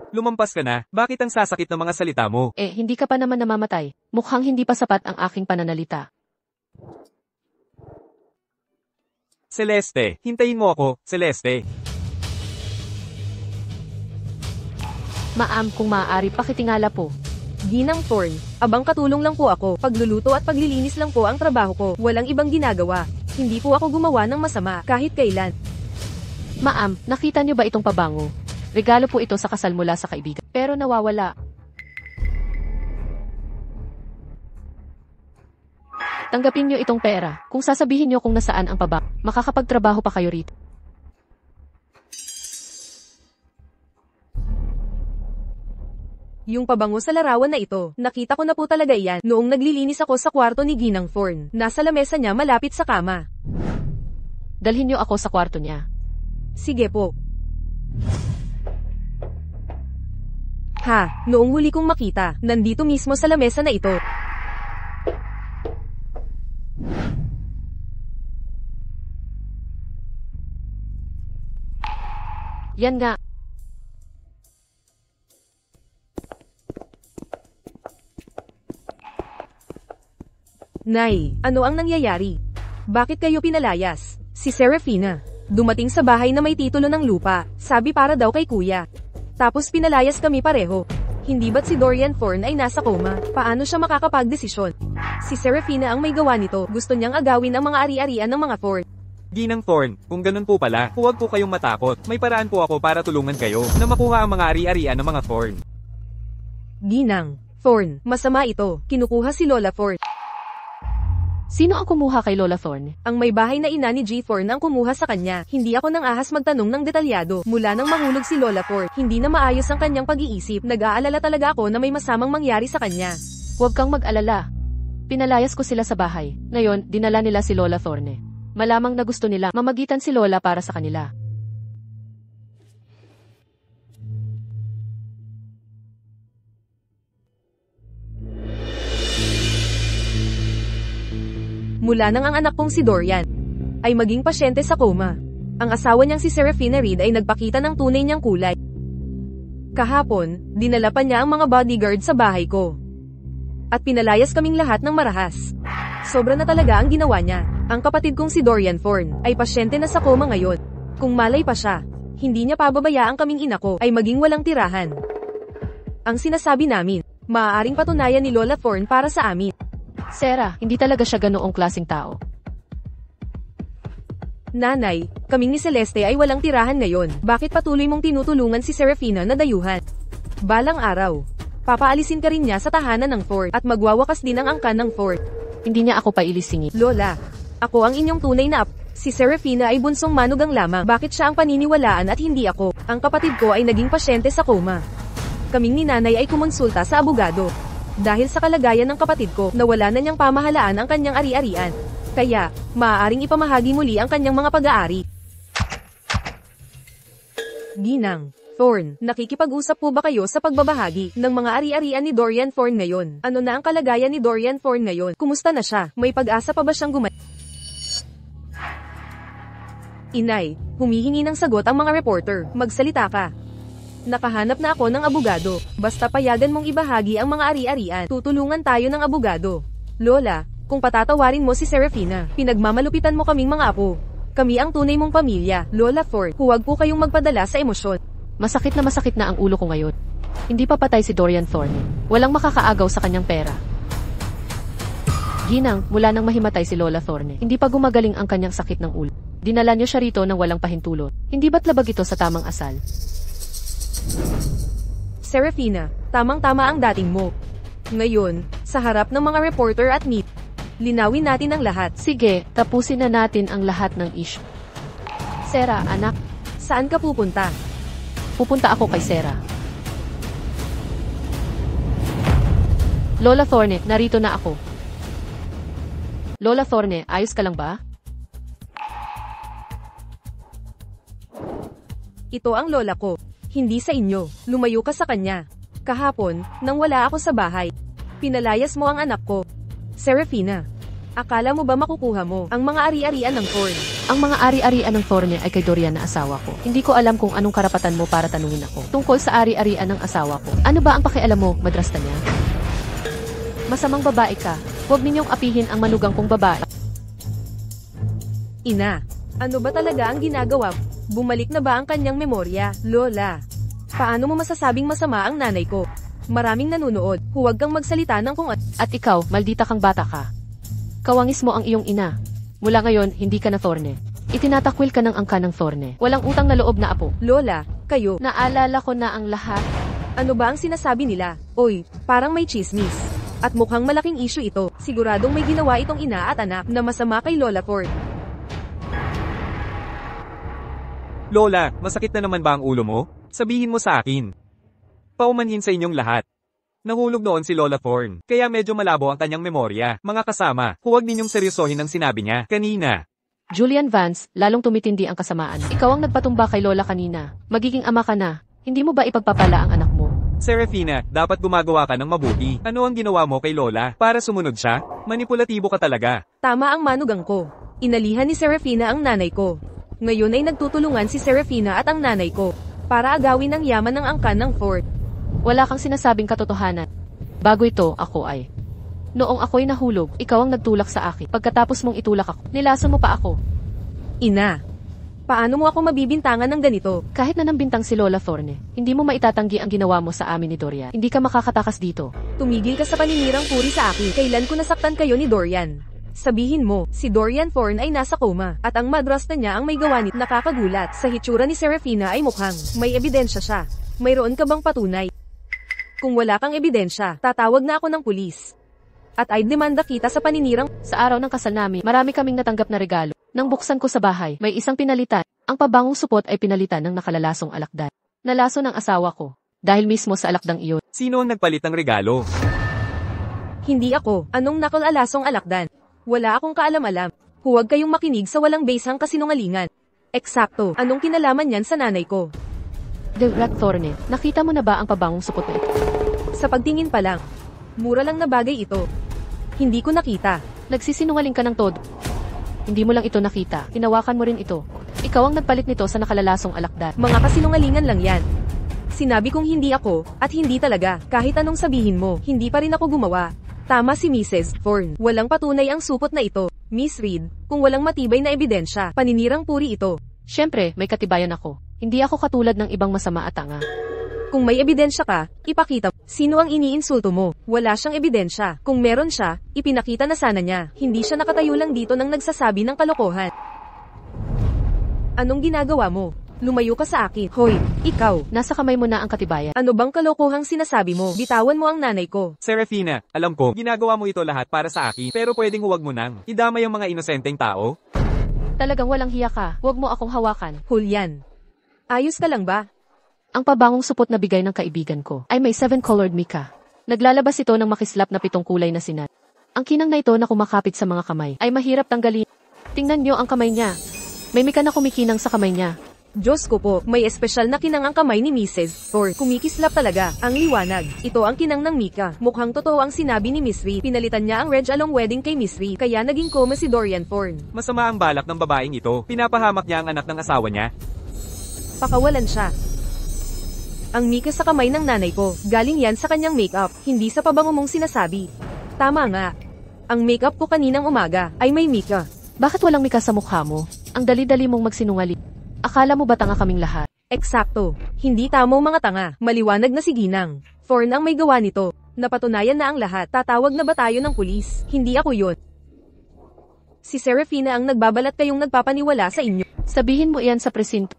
Speaker 4: Lumampas ka na. Bakit ang sasakit ng mga salita mo?
Speaker 1: Eh, hindi ka pa naman namamatay. Mukhang hindi pa sapat ang aking pananalita.
Speaker 4: Celeste, hintayin mo ako, Celeste.
Speaker 1: Ma'am, kung maaari pakitingala po.
Speaker 3: Ginang Thorn, abang katulong lang po ako. Pagluluto at paglilinis lang po ang trabaho ko. Walang ibang ginagawa. Hindi po ako gumawa ng masama kahit kailan.
Speaker 1: Ma'am, nakita niyo ba itong pabango? Regalo po ito sa kasal mula sa kaibigan. Pero nawawala. Tanggapin niyo itong pera. Kung sasabihin niyo kung nasaan ang pabango, makakapagtrabaho pa kayo rito.
Speaker 3: Yung pabango sa larawan na ito, nakita ko na po talaga iyan noong naglilinis ako sa kwarto ni Ginang Thorn. Nasa lamesa niya malapit sa kama.
Speaker 1: Dalhin niyo ako sa kwarto niya.
Speaker 3: Sige po. Ha, noong huli kong makita, nandito mismo sa lamesa na ito.
Speaker 1: Yan nga.
Speaker 3: Nay, ano ang nangyayari? Bakit kayo pinalayas? Si Serafina. Dumating sa bahay na may titulo ng lupa, sabi para daw kay kuya. Tapos pinalayas kami pareho. Hindi ba't si Dorian Thorn ay nasa coma? Paano siya makakapagdesisyon? Si Serafina ang may gawa nito, gusto niyang agawin ang mga ari-arian ng mga Thorn.
Speaker 4: Ginang Thorn, kung ganun po pala, huwag po kayong matakot. May paraan po ako para tulungan kayo na makuha ang mga ari-arian ng mga Thorn.
Speaker 3: Ginang Thorn, masama ito, kinukuha si Lola Thorn.
Speaker 1: Sino ang kumuha kay Lola Thorn?
Speaker 3: Ang may bahay na ina ni G. Thorn ang kumuha sa kanya. Hindi ako nang ahas magtanong ng detalyado. Mula nang mahulog si Lola Thorn, hindi na maayos ang kanyang pag-iisip. Nag-aalala talaga ako na may masamang mangyari sa kanya.
Speaker 1: Huwag kang mag-alala. Pinalayas ko sila sa bahay. Ngayon, dinala nila si Lola Thorne. Malamang na gusto nila mamagitan si Lola para sa kanila.
Speaker 3: Mula nang ang anak kong si Dorian ay maging pasyente sa coma, ang asawa niyang si Serafina Reed ay nagpakita ng tunay niyang kulay. Kahapon, dinala pa niya ang mga bodyguard sa bahay ko. At pinalayas kaming lahat ng marahas. Sobra na talaga ang ginawa niya. Ang kapatid kong si Dorian Thorn ay pasyente na sa coma ngayon. Kung malay pa siya, hindi niya pababayaan kaming ina ko ay maging walang tirahan. Ang sinasabi namin, maaaring patunayan ni Lola Thorn para sa amin.
Speaker 1: Sarah, hindi talaga siya ganoong klaseng tao.
Speaker 3: Nanay, kaming ni Celeste ay walang tirahan ngayon. Bakit patuloy mong tinutulungan si Serafina na dayuhan? Balang araw, papaalisin ka rin niya sa tahanan ng fort at magwawakas din ang angkan ng fort.
Speaker 1: Hindi niya ako pailisingin.
Speaker 3: Lola, ako ang inyong tunay na Si Serafina ay bunsong manugang lamang. Bakit siya ang paniniwalaan at hindi ako? Ang kapatid ko ay naging pasyente sa coma. Kaming ni nanay ay kumonsulta sa abogado. Dahil sa kalagayan ng kapatid ko, nawala na niyang pamahalaan ang kanyang ari-arian. Kaya, maaaring ipamahagi muli ang kanyang mga pag-aari. Ginang Thorn, nakikipag-usap po ba kayo sa pagbabahagi ng mga ari-arian ni Dorian Thorn ngayon? Ano na ang kalagayan ni Dorian Thorn ngayon? Kumusta na siya? May pag-asa pa ba siyang Inay, humihingi ng sagot ang mga reporter. Magsalita ka. Nakahanap na ako ng abogado. Basta payagan mong ibahagi ang mga ari-arian. Tutulungan tayo ng abogado. Lola, Kung patatawarin mo si Serafina, pinagmamalupitan mo kaming mga apo. Kami ang tunay mong pamilya, Lola Thorne. Huwag po kayong magpadala sa emosyon.
Speaker 1: Masakit na ang ulo ko ngayon. Hindi pa patay si Dorian Thorne. Walang makakaagaw sa kanyang pera. Ginang, mula nang mahimatay si Lola Thorne, hindi pa gumagaling ang kanyang sakit ng ulo. Dinala niyo siya rito nang walang pahintulot. Hindi ba't labag ito sa tamang asal?
Speaker 3: Serafina, tamang-tama ang dating mo. Ngayon, sa harap ng mga reporter at meet, linawin natin ang lahat.
Speaker 1: Sige, tapusin na natin ang lahat ng issue. Sarah, anak,
Speaker 3: Saan ka pupunta?
Speaker 1: pupunta ako kay Sarah. Lola Thorne, narito na ako. Lola Thorne, ayos ka lang ba?
Speaker 3: Ito ang lola ko. Hindi sa inyo. Lumayo ka sa kanya. Kahapon, nang wala ako sa bahay, pinalayas mo ang anak ko. Serafina, akala mo ba makukuha mo ang mga ari-arian ng Thorne?
Speaker 1: Ang mga ari-arian ng Thorne ay kay Dorian na asawa ko. Hindi ko alam kung anong karapatan mo para tanungin ako tungkol sa ari-arian ng asawa ko. Ano ba ang pakialam mo, madrasta niya? Masamang babae ka. Huwag ninyong apihin ang manugang kong babae.
Speaker 3: Ina, ano ba talaga ang ginagawa? Bumalik na ba ang kanyang memorya, Lola? Paano mo masasabing masama ang nanay ko? Maraming nanunood, huwag kang magsalita ng kung
Speaker 1: At ikaw, maldita kang bata ka. Kawangis mo ang iyong ina. Mula ngayon, hindi ka na Thorne. Itinatakwil ka ng angka ng Thorne. Walang utang na loob na apo.
Speaker 3: Lola, kayo,
Speaker 1: Naalala ko na ang lahat.
Speaker 3: ano ba ang sinasabi nila? Oy, parang may chismis. At mukhang malaking issue ito. Siguradong may ginawa itong ina at anak na masama kay Lola Thorne.
Speaker 4: Lola, masakit na naman ba ang ulo mo? Sabihin mo sa akin. Paumanhin sa inyong lahat. Nahulog noon si Lola Thorne, kaya medyo malabo ang kanyang memorya. Mga kasama, huwag ninyong seryosohin ang sinabi niya kanina.
Speaker 1: Julian Vance, lalong tumitindi ang kasamaan. Ikaw ang nagpatumba kay Lola kanina. Magiging ama ka na. Hindi mo ba ipagpapala ang anak mo?
Speaker 4: Serafina, dapat gumagawa ka ng mabuti. Ano ang ginawa mo kay Lola para sumunod siya? Manipulatibo ka talaga.
Speaker 3: Tama ang manugang ko. Inalihan ni Serafina ang nanay ko. Ngayon ay nagtutulungan si Serafina at ang nanay ko para agawin ang yaman ng angkan ng Thorne.
Speaker 1: Wala kang sinasabing katotohanan. Bago ito, ako ay. Noong ako'y nahulog, ikaw ang nagtulak sa akin. Pagkatapos mong itulak ako, nilason mo pa ako.
Speaker 3: Ina, paano mo ako mabibintangan ng ganito?
Speaker 1: Kahit na nambintang si Lola Thorne, hindi mo maitatanggi ang ginawa mo sa amin ni Dorian. Hindi ka makakatakas dito.
Speaker 3: Tumigil ka sa paninirang puri sa akin. Kailan ko nasaktan kayo ni Dorian? Sabihin mo, si Dorian Thorne ay nasa coma, at ang madrasta niya ang may gawa nito. Nakakagulat. Sa hitsura ni Serafina ay mukhang may ebidensya siya. Mayroon ka bang patunay? Kung wala kang ebidensya, tatawag na ako ng pulis. At ay demanda kita sa paninirang.
Speaker 1: Sa araw ng kasal namin, marami kaming natanggap na regalo. Nang buksan ko sa bahay, may isang pinalitan. Ang pabangong supot ay pinalitan ng nakalalasong alakdan. Nalaso ng asawa ko. Dahil mismo sa alakdang iyon.
Speaker 4: Sino ang nagpalit ng regalo?
Speaker 3: Hindi ako. Anong nakalalasong alakdan? Wala akong kaalam-alam. Huwag kayong makinig sa walang basehang kasinungalingan. Eksakto. Anong kinalaman yan sa nanay ko?
Speaker 1: The Rat Thorne, nakita mo na ba ang pabangong supot na ito?
Speaker 3: Sa pagtingin pa lang. Mura lang na bagay ito. Hindi ko nakita.
Speaker 1: Nagsisinungaling ka ng todo. Hindi mo lang ito nakita. Hinawakan mo rin ito. Ikaw ang nagpalit nito sa nakalalasong alakdan.
Speaker 3: Mga kasinungalingan lang yan. Sinabi kong hindi ako, at hindi talaga. Kahit anong sabihin mo, hindi pa rin ako gumawa. Tama si Mrs. Thorne. Walang patunay ang supot na ito. Miss Reed, kung walang matibay na ebidensya, paninirang puri ito.
Speaker 1: Siyempre, may katibayan ako. Hindi ako katulad ng ibang masama at tanga.
Speaker 3: Kung may ebidensya ka, ipakita. Sino ang iniinsulto mo? Wala siyang ebidensya. Kung meron siya, ipinakita na sana niya. Hindi siya nakatayo lang dito nang nagsasabi ng kalokohan. Anong ginagawa mo? Lumayo ka sa akin. Hoy, ikaw.
Speaker 1: Nasa kamay mo na ang katibayan.
Speaker 3: Ano bang kalokohang sinasabi mo? Bitawan mo ang nanay ko.
Speaker 4: Serafina, alam ko, ginagawa mo ito lahat para sa akin, pero pwedeng huwag mo nang idamay ang mga inosenteng tao.
Speaker 1: Talagang walang hiya ka. Huwag mo akong hawakan.
Speaker 3: Julian, ayos ka lang ba?
Speaker 1: Ang pabangong supot na bigay ng kaibigan ko ay may 7-colored mica. Naglalabas ito ng makislap na 7 kulay na sinat. Ang kinang na ito na kumakapit sa mga kamay ay mahirap tanggalin. Tingnan niyo ang kamay niya. May mika na kumikinang sa kamay niya.
Speaker 3: Diyos ko po, may espesyal na kinang ang kamay ni Mrs. Thorne. Kumikislap talaga. Ang liwanag. Ito ang kinang ng Mika. Mukhang totoo ang sinabi ni Miss Reed. Pinalitan niya ang Reg along wedding kay Miss Reed. Kaya naging coma si Dorian Thorne.
Speaker 4: Masama ang balak ng babaeng ito. Pinapahamak niya ang anak ng asawa niya.
Speaker 3: Pakawalan siya. Ang Mika sa kamay ng nanay ko. Galing yan sa kanyang makeup. Hindi sa pabango mong sinasabi. Tama nga. Ang makeup ko kaninang umaga ay may mika.
Speaker 1: Bakit walang mika sa mukha mo? Ang dali-dali mong magsinungaling. Akala mo ba tanga kaming lahat?
Speaker 3: Eksakto. Hindi tamo mga tanga. Maliwanag na si Ginang. Thorn ang may gawa nito. Napatunayan na ang lahat. Tatawag na ba tayo ng pulis? Hindi ako yon. Si Serafina ang nagbabalat kayong nagpapaniwala sa inyo.
Speaker 1: Sabihin mo iyan sa presinto.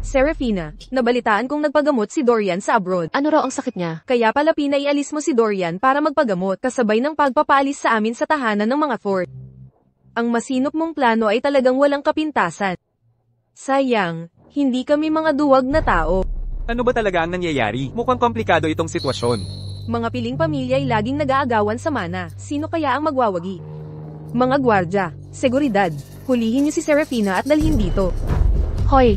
Speaker 3: Serafina, nabalitaan kong nagpagamot si Dorian sa abroad.
Speaker 1: Ano raw ang sakit niya?
Speaker 3: Kaya pala pinaialis mo si Dorian para magpagamot kasabay ng pagpapaalis sa amin sa tahanan ng mga Thorn. Ang masinop mong plano ay talagang walang kapintasan. Sayang, hindi kami mga duwag na tao.
Speaker 4: Ano ba talaga ang nangyayari? Mukhang komplikado itong sitwasyon.
Speaker 3: Mga piling pamilya ay laging nag-aagawan sa mana. Sino kaya ang magwawagi? Mga gwardya, seguridad, hulihin niyo si Serafina at dalhin dito.
Speaker 1: Hoy!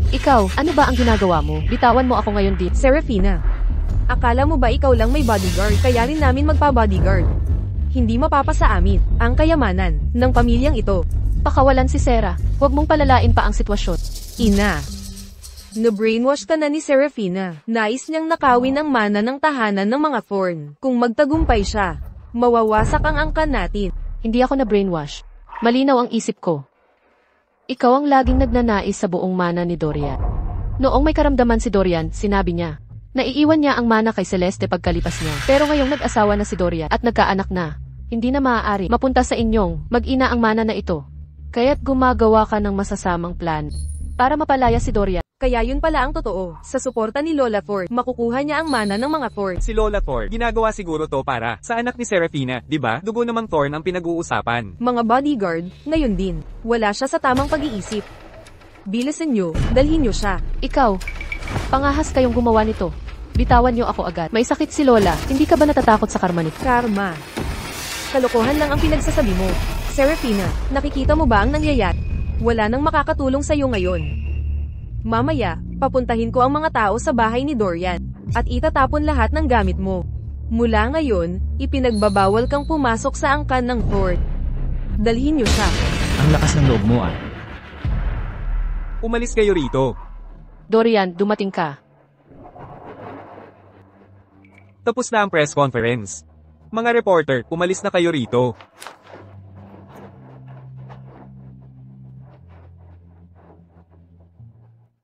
Speaker 1: Ikaw, ano ba ang ginagawa mo? Bitawan mo ako ngayon din.
Speaker 3: Serafina, akala mo ba ikaw lang may bodyguard kaya rin namin magpa-bodyguard? Hindi mapapasa amin ang kayamanan ng pamilyang ito.
Speaker 1: Pakawalan si Sarah. Huwag mong palalain pa ang sitwasyon.
Speaker 3: Ina, na-brainwash ka na ni Serafina. Nais niyang nakawin ang mana ng tahanan ng mga Thorn. Kung magtagumpay siya, mawawasak ang angkan natin.
Speaker 1: Hindi ako na-brainwash. Malinaw ang isip ko. Ikaw ang laging nagnanais sa buong mana ni Dorian. Noong may karamdaman si Dorian, sinabi niya, naiiwan niya ang mana kay Celeste pagkalipas niya. Pero ngayong nag-asawa na si Dorian at nagkaanak na, hindi na maaari mapunta sa inyong mag-ina ang mana na ito. Kaya't gumagawa ka ng masasamang plan para mapalaya si Dorian.
Speaker 3: Kaya yun pala ang totoo. Sa suporta ni Lola Thorn, makukuha niya ang mana ng mga Thorn.
Speaker 4: Si Lola Thorn, ginagawa siguro to para sa anak ni Serafina, di ba? Dugo namang Thorn ang pinag-uusapan.
Speaker 3: Mga bodyguard, ngayon din. Wala siya sa tamang pag-iisip. Bilisan niyo, dalhin niyo siya.
Speaker 1: Ikaw, pangahas kayong gumawa nito. Bitawan niyo ako agad. May sakit si Lola. Hindi ka ba natatakot sa karma nito?
Speaker 3: Karma. Kalokohan lang ang pinagsasabi mo. Serafina, nakikita mo ba ang nangyayari? Wala nang makakatulong sa iyo ngayon. Mamaya, papuntahin ko ang mga tao sa bahay ni Dorian, at itatapon lahat ng gamit mo. Mula ngayon, ipinagbabawal kang pumasok sa angkan ng Thorn. Dalhin niyo siya.
Speaker 2: Ang lakas ng loob mo ah.
Speaker 4: Umalis kayo rito.
Speaker 1: Dorian, dumating ka.
Speaker 4: Tapos na ang press conference. Mga reporter, umalis na kayo rito.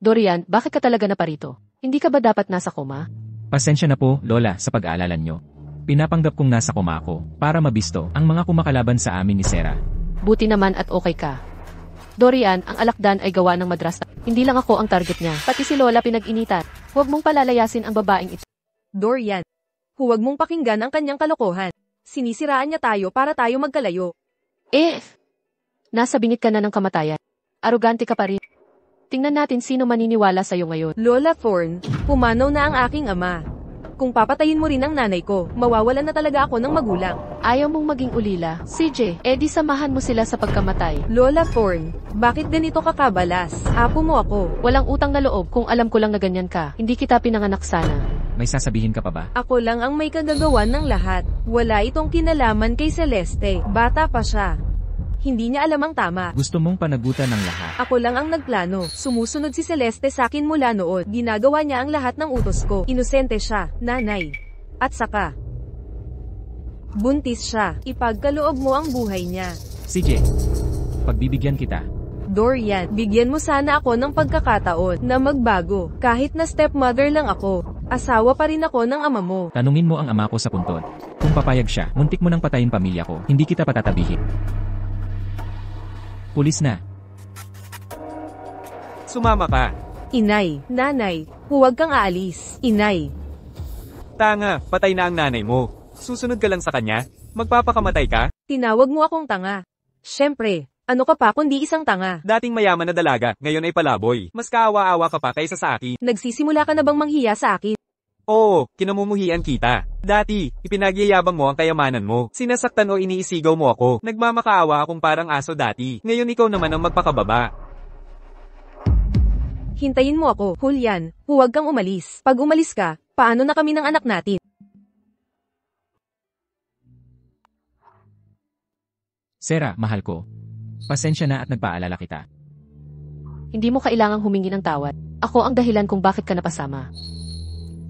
Speaker 1: Dorian, bakit ka talaga na parito? Hindi ka ba dapat nasa koma?
Speaker 2: Pasensya na po, Lola, sa pag-aalala nyo. Pinapanggap kong nasa koma ako para mabisto ang mga kumakalaban sa amin ni Sarah.
Speaker 1: Buti naman at okay ka. Dorian, ang alakdan ay gawa ng madrasta. Hindi lang ako ang target niya, pati si Lola pinag-initan. Huwag mong palalayasin ang babaeng ito.
Speaker 3: Dorian, huwag mong pakinggan ang kanyang kalokohan. Sinisiraan niya tayo para tayo magkalayo.
Speaker 1: Nasa bingit ka na ng kamatayan. Arugante ka pa rin. Tingnan natin sino maniniwala sa'yo ngayon.
Speaker 3: Lola Thorn, pumanaw na ang aking ama. Kung papatayin mo rin ang nanay ko, mawawalan na talaga ako ng magulang.
Speaker 1: Ayaw mong maging ulila. CJ, edi samahan mo sila sa pagkamatay.
Speaker 3: Lola Thorn, bakit ganito kakabalas? Apo mo ako.
Speaker 1: Walang utang na loob kung alam ko lang na ganyan ka. Hindi kita pinanganak sana.
Speaker 2: May sasabihin ka pa ba?
Speaker 3: Ako lang ang may kagagawan ng lahat. Wala itong kinalaman kay Celeste. Bata pa siya. Hindi niya alam ang tama.
Speaker 2: Gusto mong panagutan ng lahat.
Speaker 3: Ako lang ang nagplano. Sumusunod si Celeste sa akin mula noon. Ginagawa niya ang lahat ng utos ko. Inosente siya, nanay. At saka, buntis siya. Ipagkaloob mo ang buhay niya.
Speaker 2: CJ, pagbibigyan kita.
Speaker 3: Dorian, bigyan mo sana ako ng pagkakataon na magbago. Kahit na stepmother lang ako, asawa pa rin ako ng ama mo.
Speaker 2: Tanungin mo ang ama ko sa puntod. Kung papayag siya, muntik mo nang patayin pamilya ko. Hindi kita patatabihin. Pulis na.
Speaker 4: Sumama ka.
Speaker 3: Inay, nanay, huwag kang aalis. Inay.
Speaker 4: Tanga, patay na ang nanay mo. Susunod ka lang sa kanya? Magpapakamatay ka?
Speaker 3: Tinawag mo akong tanga. Siyempre, ano ka pa kundi isang tanga?
Speaker 4: Dating mayaman na dalaga, ngayon ay palaboy. Mas kaawa-awa ka pa kaysa sa akin.
Speaker 3: Nagsisimula ka na bang manghiya sa akin?
Speaker 4: Oo, kinamumuhian kita. Dati, ipinagyayabang mo ang kayamanan mo. Sinasaktan o iniisigaw mo ako. Nagmamakaawa akong parang aso dati. Ngayon ikaw naman ang magpakababa.
Speaker 3: Hintayin mo ako, Julian. Huwag kang umalis. Pag umalis ka, paano na kami ng anak natin?
Speaker 2: Sarah, mahal ko. Pasensya na at nagpaalala kita.
Speaker 1: Hindi mo kailangang humingi ng tawad. Ako ang dahilan kung bakit ka napasama.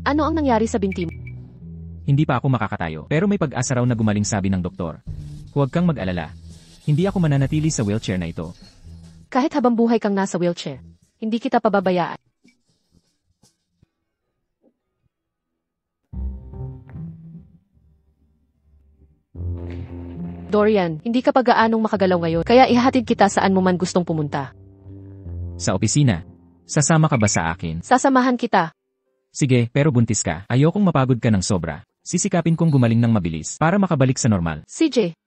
Speaker 1: Ano ang nangyari sa binti mo?
Speaker 2: Hindi pa ako makakatayo, pero may pag-asa raw na gumaling, sabi ng doktor. Huwag kang mag-alala. Hindi ako mananatili sa wheelchair na ito.
Speaker 1: Kahit habang buhay kang nasa wheelchair, hindi kita pababayaan. Dorian, hindi ka pa gaanong makagalaw ngayon, kaya ihahatid kita saan mo man gustong pumunta.
Speaker 2: Sa opisina. Sasama ka ba sa akin?
Speaker 1: Sasamahan kita.
Speaker 2: Sige, pero buntis ka. Ayokong mapagod ka ng sobra. Sisikapin kong gumaling ng mabilis para makabalik sa normal.
Speaker 1: CJ.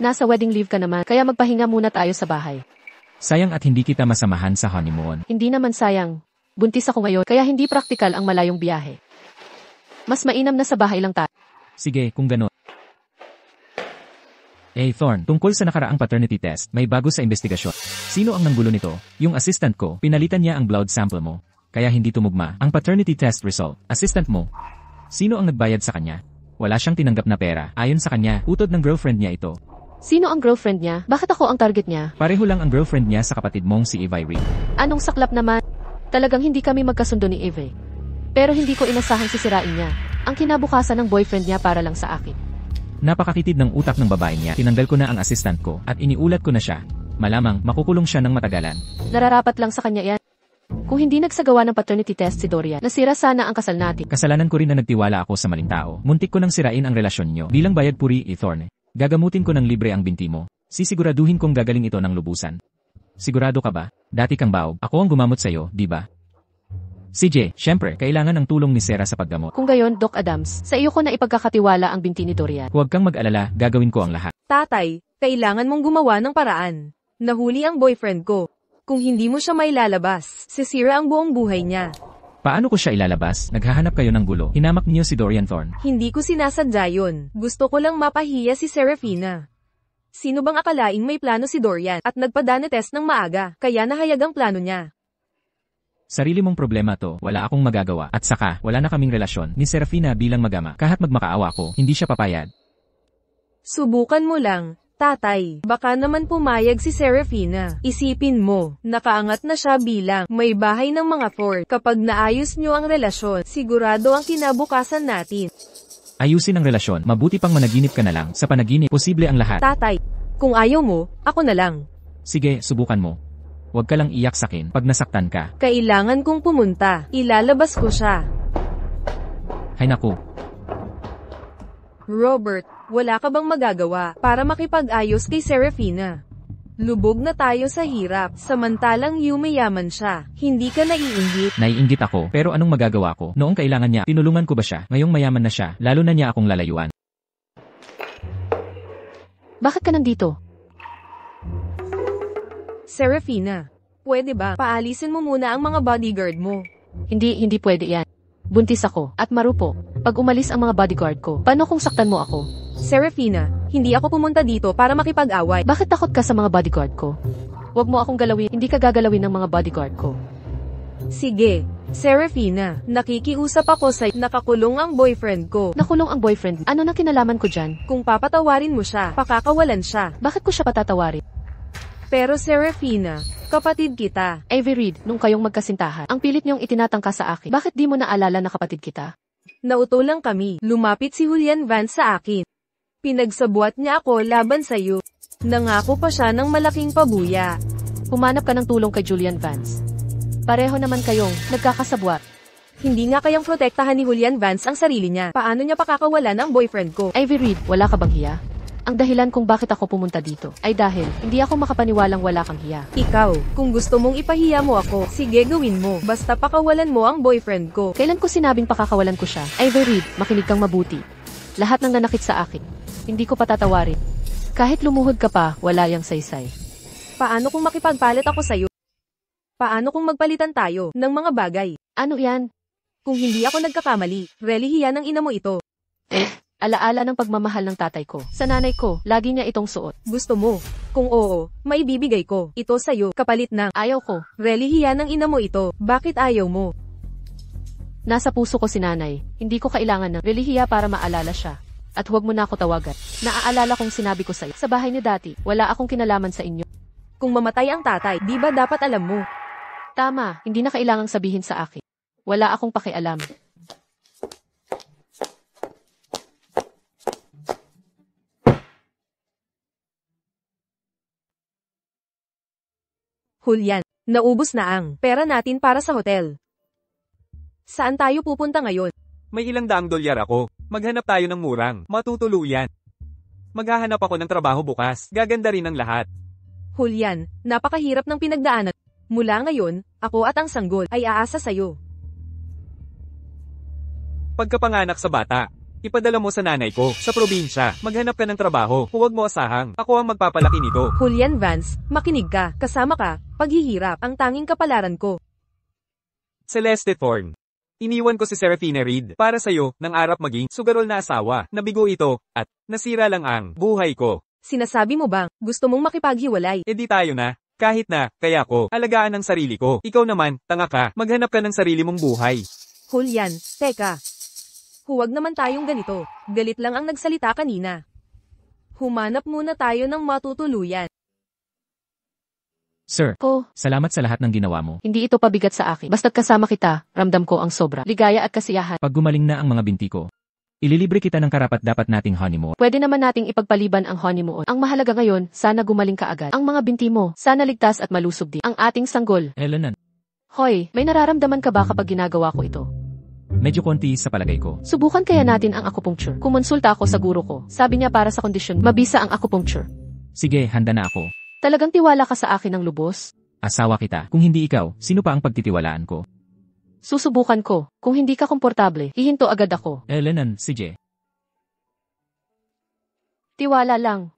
Speaker 1: Nasa wedding leave ka naman, kaya magpahinga muna tayo sa bahay.
Speaker 2: Sayang at hindi kita masamahan sa honeymoon.
Speaker 1: Hindi naman sayang. Buntis ako ngayon, kaya hindi praktikal ang malayong biyahe. Mas mainam na sa bahay lang tayo.
Speaker 2: Sige, kung gano'n. Thorn, tungkol sa nakaraang paternity test, may bago sa investigasyon. Sino ang nanggulo nito? Yung assistant ko, pinalitan niya ang blood sample mo. Kaya hindi tumugma ang paternity test result. Assistant mo. Sino ang nagbayad sa kanya? Wala siyang tinanggap na pera. Ayon sa kanya, utod ng girlfriend niya ito.
Speaker 1: Sino ang girlfriend niya? Bakit ako ang target niya?
Speaker 2: Pareho lang ang girlfriend niya sa kapatid mong si Eva Reed.
Speaker 1: Anong saklap naman? Talagang hindi kami magkasundo ni Eve. Pero hindi ko inasahang sisirain niya ang kinabukasan ng boyfriend niya para lang sa akin.
Speaker 2: Napakakitid ng utak ng babae niya. Tinanggal ko na ang assistant ko at iniulat ko na siya. Malamang makukulong siya ng matagalan.
Speaker 1: Nararapat lang sa kanya yan. Kung hindi nagsagawa ng paternity test si Dorian, nasira sana ang kasal natin.
Speaker 2: Kasalanan ko rin na nagtiwala ako sa maling tao. Muntik ko nang sirain ang relasyon niyo. Bilang bayad puri, Thorn. Gagamutin ko ng libre ang binti mo. Sisiguraduhin kong gagaling ito ng lubusan. Sigurado ka ba? Dati kang baog. Ako ang gumamot sa'yo, di ba? CJ, syempre, kailangan ng tulong ni Sarah sa paggamot.
Speaker 1: Kung gayon, Doc Adams, sa iyo ko na ipagkakatiwala ang binti ni Dorian.
Speaker 2: Huwag kang mag-alala, gagawin ko ang lahat.
Speaker 3: Tatay, kailangan mong gumawa ng paraan. Nahuli ang boyfriend ko. Kung hindi mo siya mailalabas, sisira ang buong buhay niya.
Speaker 2: Paano ko siya ilalabas? Naghahanap kayo ng gulo. Hinamak niyo si Dorian Thorn.
Speaker 3: Hindi ko sinasadya yun. Gusto ko lang mapahiya si Serafina. Sino bang akalaing may plano si Dorian at nagpadana test ng maaga, kaya nahayag ang plano niya?
Speaker 2: Sarili mong problema to, wala akong magagawa. At saka, wala na kaming relasyon ni Serafina bilang magama. Kahit magmakaawa ko, hindi siya papayag.
Speaker 3: Subukan mo lang, tatay. Baka naman pumayag si Serafina. Isipin mo, nakaangat na siya bilang may bahay ng mga Ford. Kapag naayos nyo ang relasyon, sigurado ang kinabukasan natin.
Speaker 2: Ayusin ang relasyon, mabuti pang managinip ka na lang. Sa panaginip, posible ang lahat.
Speaker 3: Tatay, kung ayaw mo, ako na lang.
Speaker 2: Sige, subukan mo. Huwag ka lang iyak sakin pag nasaktan ka.
Speaker 3: Kailangan kong pumunta. Ilalabas ko siya.
Speaker 2: Hay naku.
Speaker 3: Robert, wala ka bang magagawa para makipag-ayos kay Serafina? Lubog na tayo sa hirap, samantalang yumayaman siya. Hindi ka naiinggit.
Speaker 2: Naiinggit ako, pero anong magagawa ko? Noong kailangan niya, tinulungan ko ba siya? Ngayong mayaman na siya, lalo na niya akong lalayuan.
Speaker 1: Bakit ka nandito?
Speaker 3: Serafina, pwede ba paalisin mo muna ang mga bodyguard mo?
Speaker 1: Hindi pwede yan. Buntis ako, at marupo. Pag umalis ang mga bodyguard ko, paano kung saktan mo ako?
Speaker 3: Serafina, hindi ako pumunta dito para makipag-away.
Speaker 1: Bakit takot ka sa mga bodyguard ko? Huwag mo akong galawin, hindi ka gagalawin ng mga bodyguard ko.
Speaker 3: Sige, Serafina, nakikiusap ako sa nakakulong ang boyfriend ko.
Speaker 1: Nakulong ang boyfriend, ano nang kinalaman ko dyan?
Speaker 3: Kung papatawarin mo siya, pakakawalan siya.
Speaker 1: Bakit ko siya patatawarin?
Speaker 3: Pero Serafina, kapatid kita.
Speaker 1: Ivy Reed, nung kayong magkasintahan, ang pilit niyong itinatangka sa akin. Bakit di mo naalala na kapatid kita?
Speaker 3: Nauto lang kami. Lumapit si Julian Vance sa akin. Pinagsabuat niya ako laban sa'yo. Nangako pa siya ng malaking pabuya.
Speaker 1: Humanap ka ng tulong kay Julian Vance. Pareho naman kayong nagkakasabwat.
Speaker 3: Hindi nga kayang protektahan ni Julian Vance ang sarili niya. Paano niya pakakawalan ang boyfriend ko?
Speaker 1: Ivy Reed, wala ka bang hiya? Ang dahilan kung bakit ako pumunta dito ay dahil hindi ako makapaniwalang wala kang hiya.
Speaker 3: Ikaw, kung gusto mong ipahiya mo ako, sige gawin mo. Basta pakawalan mo ang boyfriend ko.
Speaker 1: Kailan ko sinabing pakakawalan ko siya? Ivy Reed, makinig kang mabuti. Lahat ng nanakit sa akin, hindi ko patatawarin. Kahit lumuhod ka pa, wala yang saysay.
Speaker 3: Paano kung makipagpalit ako sa'yo? Paano kung magpalitan tayo ng mga bagay?
Speaker 1: Ano yan?
Speaker 3: Kung hindi ako nagkakamali, relihiya ng ina mo ito.
Speaker 1: Alaala ng pagmamahal ng tatay ko. Sa nanay ko, lagi niya itong suot.
Speaker 3: Gusto mo? Kung oo, maibibigay ko. Ito sa'yo, kapalit ng
Speaker 1: Ayaw ko.
Speaker 3: relihiya ng ina mo ito. Bakit ayaw mo?
Speaker 1: Nasa puso ko si nanay. Hindi ko kailangan ng relihiya para maalala siya. At huwag mo na ako tawagan. Naaalala kong sinabi ko sa'yo, sa bahay niyo dati, wala akong kinalaman sa inyo.
Speaker 3: Kung mamatay ang tatay, di ba dapat alam mo?
Speaker 1: Tama, hindi na kailangang sabihin sa akin. Wala akong pakialam.
Speaker 3: Julian, naubos na ang pera natin para sa hotel. Saan tayo pupunta ngayon?
Speaker 4: May ilang daang dolyar ako. Maghanap tayo ng murang, matutuluyan. Maghahanap ako ng trabaho bukas. Gaganda rin ang lahat.
Speaker 3: Julian, napakahirap ng pinagdaanan. Mula ngayon, ako at ang sanggol ay aasa sa'yo.
Speaker 4: Pagkapanganak sa bata, ipadala mo sa nanay ko, sa probinsya. Maghanap ka ng trabaho. Huwag mo asahang. Ako ang magpapalaki nito.
Speaker 3: Julian Vance, makinig ka, kasama ka, paghihirap, ang tanging kapalaran ko.
Speaker 4: Celeste Thorne. Iniwan ko si Serafina Reed para sa'yo ng arap maging sugarol na asawa. Nabigo ito, at nasira lang ang buhay ko.
Speaker 3: Sinasabi mo bang gusto mong makipaghiwalay?
Speaker 4: E di tayo na. Kahit na, kaya ko, alagaan ang sarili ko. Ikaw naman, tanga ka, maghanap ka ng sarili mong buhay.
Speaker 3: Julian, teka. Huwag naman tayong ganito. Galit lang ang nagsalita kanina. Humanap muna tayo ng matutuluyan.
Speaker 2: Sir,
Speaker 1: Ko,
Speaker 2: salamat sa lahat ng ginawa mo.
Speaker 1: hindi ito pabigat sa akin. Basta't kasama kita, ramdam ko ang sobra. Ligaya at kasiyahan.
Speaker 2: Pag gumaling na ang mga binti ko, ililibre kita ng karapat-dapat nating honeymoon.
Speaker 1: Pwede naman nating ipagpaliban ang honeymoon. Ang mahalaga ngayon, sana gumaling ka agad. Ang mga binti mo, sana ligtas at malusog din. Ang ating sanggol.
Speaker 2: Elenan,
Speaker 1: Hoy, may nararamdaman ka ba kapag ginagawa ko ito?
Speaker 2: medyo konti sa palagay ko.
Speaker 1: Subukan kaya natin ang acupuncture. Kumonsulta ako sa guro ko. Sabi niya para sa kondisyon, mabisa ang acupuncture.
Speaker 2: Sige, handa na ako.
Speaker 1: Talagang tiwala ka sa akin ng lubos?
Speaker 2: Asawa kita. Kung hindi ikaw, sino pa ang pagtitiwalaan ko?
Speaker 1: Susubukan ko. Kung hindi ka komportable, hihinto agad ako.
Speaker 2: Elenan, sige.
Speaker 1: Tiwala lang.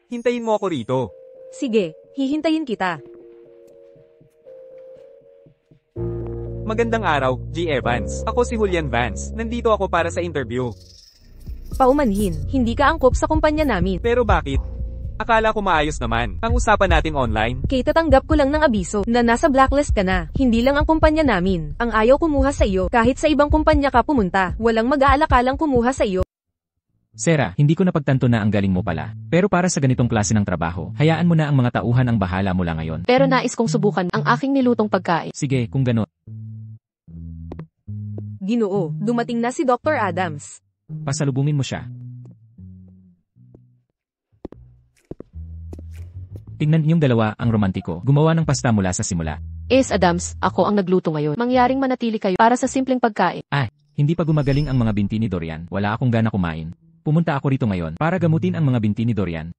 Speaker 4: Hintayin mo ako rito.
Speaker 3: Sige, hihintayin kita.
Speaker 4: Magandang araw, G. Evans. Ako si Julian Vance. Nandito ako para sa interview.
Speaker 3: Paumanhin, hindi ka angkop sa kumpanya namin.
Speaker 4: Pero bakit? Akala ko maayos naman. Ang usapan natin online.
Speaker 3: Kay tatanggap ko lang ng abiso na nasa blacklist ka na. Hindi lang ang kumpanya namin ang ayaw kumuha sa iyo. Kahit sa ibang kumpanya ka pumunta, walang mag-aalakalang kumuha sa iyo.
Speaker 2: Sera, hindi ko napagtanto na ang galing mo pala. Pero para sa ganitong klase ng trabaho, hayaan mo na ang mga tauhan ang bahala mula ngayon.
Speaker 1: Pero nais kong subukan ang aking nilutong pagkain.
Speaker 2: Sige, kung gano'n.
Speaker 3: Ginoo, dumating na si Dr. Adams.
Speaker 2: Pasalubungin mo siya. Tingnan ninyong dalawa ang romantiko. Gumawa ng pasta mula sa simula.
Speaker 1: Ace Adams, ako ang nagluto ngayon. Mangyaring manatili kayo para sa simpleng pagkain.
Speaker 2: Hindi pa gumagaling ang mga binti ni Dorian. Wala akong gana kumain. Pumunta ako rito ngayon para gamutin ang mga binti ni Dorian.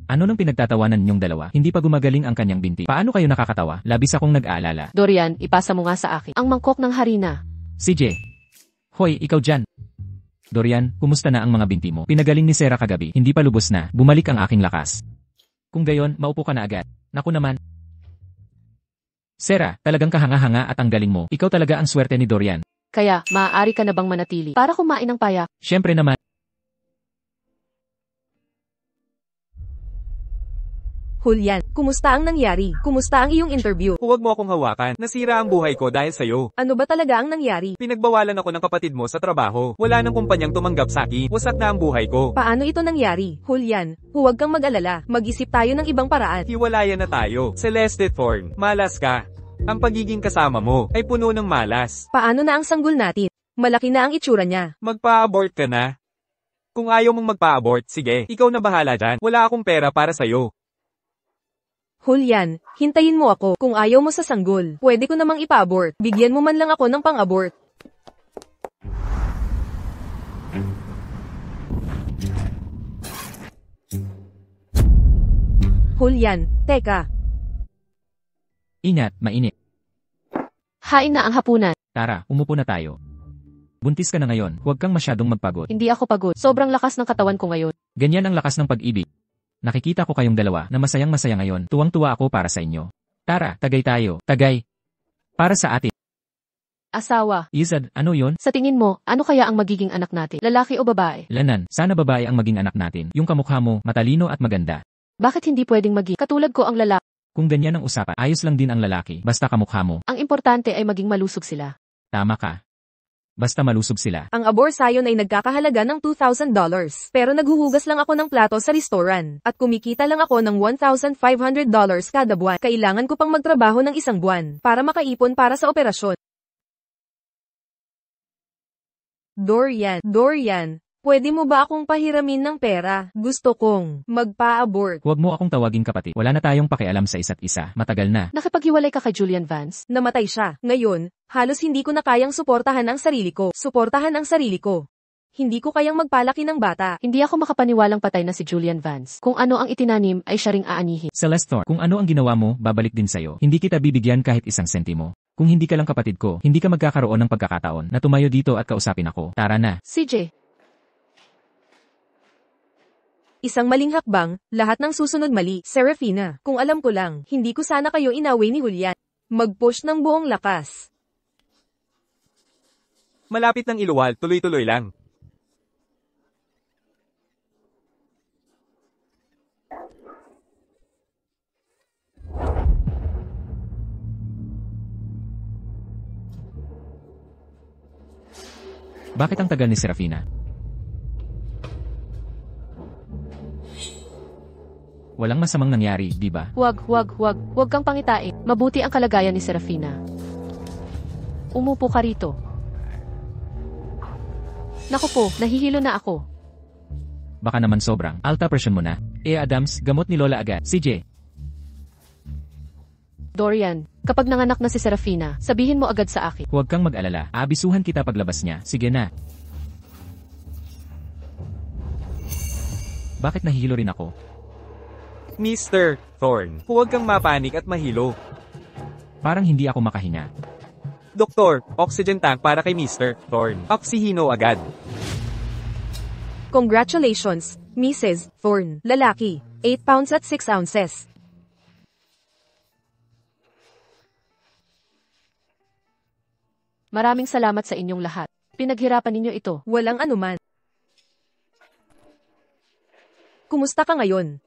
Speaker 2: Ano nang pinagtatawanan ninyong dalawa? Hindi pa gumagaling ang kanyang binti. Paano kayo nakakatawa? Labis akong nag-aalala.
Speaker 1: Dorian, ipasa mo nga sa akin ang mangkok ng harina.
Speaker 2: CJ. Hoy, ikaw dyan. Dorian, kumusta na ang mga binti mo? Pinagaling ni Sarah kagabi. Hindi pa lubos na. Bumalik ang aking lakas. Kung gayon, maupo ka na agad. Naku naman. Sarah, talagang kahanga-hanga at ang galing mo. Ikaw talaga ang swerte ni Dorian.
Speaker 1: Kaya, maaari ka na bang manatili para kumain ng payak?
Speaker 2: Siyempre naman.
Speaker 3: Julian, kumusta ang nangyari? Kumusta ang iyong interview?
Speaker 4: Huwag mo akong hawakan. Nasira ang buhay ko dahil sa'yo.
Speaker 3: Ano ba talaga ang nangyari?
Speaker 4: Pinagbawalan ako ng kapatid mo sa trabaho. Wala nang kumpanyang tumanggap sa akin. Wasak na ang buhay ko.
Speaker 3: Paano ito nangyari? Julian, huwag kang mag-alala. Mag-isip tayo ng ibang paraan.
Speaker 4: Hiwalayan na tayo. Celeste Thorne, malas ka. Ang pagiging kasama mo ay puno ng malas.
Speaker 3: Paano na ang sanggol natin? Malaki na ang itsura niya.
Speaker 4: Magpa-abort ka na. Kung ayaw mong magpa-abort, sige, ikaw na bahala dyan. Wala akong pera para sa'yo.
Speaker 3: Julian, hintayin mo ako. Kung ayaw mo sa sanggol, pwede ko namang ipa-abort. Bigyan mo man lang ako ng pang-abort. Julian, teka.
Speaker 2: Ingat, mainit.
Speaker 1: Hain na ang hapunan.
Speaker 2: Tara, umupo na tayo. Buntis ka na ngayon, huwag kang masyadong magpagod.
Speaker 1: Hindi ako pagod. Sobrang lakas ng katawan ko ngayon.
Speaker 2: Ganyan ang lakas ng pag-ibig. Nakikita ko kayong dalawa na masayang-masaya ngayon. Tuwang-tuwa ako para sa inyo. Tara, tagay tayo. Tagay. Para sa atin.
Speaker 1: Asawa.
Speaker 2: Izad, ano yon?
Speaker 1: Sa tingin mo, ano kaya ang magiging anak natin? Lalaki o babae?
Speaker 2: Lanan, sana babae ang maging anak natin. Yung kamukha mo, matalino at maganda.
Speaker 1: Bakit hindi pwedeng maging katulad ko ang lalaki?
Speaker 2: Kung ganyan ang usapan, ayos lang din ang lalaki, basta kamukha mo.
Speaker 1: Ang importante ay maging malusog sila.
Speaker 2: Tama ka. Basta malusog sila.
Speaker 3: Ang aborsayon ay nagkakahalaga ng $2,000. Pero naghuhugas lang ako ng plato sa restaurant. At kumikita lang ako ng $1,500 kada buwan. Kailangan ko pang magtrabaho ng isang buwan para makaipon para sa operasyon. Dorian, pwede mo ba akong pahiramin ng pera? Gusto kong magpa-abort.
Speaker 2: Huwag mo akong tawagin kapatid. Wala na tayong pakialam sa isa't isa. Matagal na.
Speaker 1: Nakipaghiwalay ka kay Julian Vance?
Speaker 3: Namatay siya. Ngayon, halos hindi ko na kayang suportahan ang sarili ko. Hindi ko kayang magpalaki ng bata.
Speaker 1: Hindi ako makapaniwalang patay na si Julian Vance. Kung ano ang itinanim ay siya ring aanihin.
Speaker 2: Celeste Thorne, kung ano ang ginawa mo, babalik din sa'yo. Hindi kita bibigyan kahit isang sentimo. Kung hindi ka lang kapatid ko, hindi ka magkakaroon ng pagkakataon na tumayo dito at kausapin ako. Tara na.
Speaker 1: CJ,
Speaker 3: Isang maling hakbang, lahat ng susunod mali. Serafina, kung alam ko lang, hindi ko sana kayo inaway ni Julian. Mag-push ng buong lakas.
Speaker 4: Malapit ng iluwal, tuloy-tuloy lang.
Speaker 2: Bakit ang tagal ni Serafina? Walang masamang nangyari, di ba?
Speaker 1: Huwag kang pangitain. Mabuti ang kalagayan ni Serafina. Umupo ka rito. Naku po, nahihilo na ako.
Speaker 2: Baka naman sobrang. Alta pressure mo na. Adams, gamot ni Lola agad. CJ.
Speaker 1: Dorian, kapag nanganak na si Serafina, sabihin mo agad sa akin.
Speaker 2: Huwag kang mag-alala. Aabisuhan kita paglabas niya. Sige na. Bakit nahihilo rin ako?
Speaker 4: Mr. Thorne, huwag kang mapanik at mahilo.
Speaker 2: Parang hindi ako makahinga.
Speaker 4: Doktor, oxygen tank para kay Mr. Thorne. Oksihino agad.
Speaker 3: Congratulations, Mrs. Thorne. Lalaki, 8 pounds at 6 ounces.
Speaker 1: Maraming salamat sa inyong lahat. Pinaghirapan ninyo ito.
Speaker 3: Walang anuman. Kumusta ka ngayon?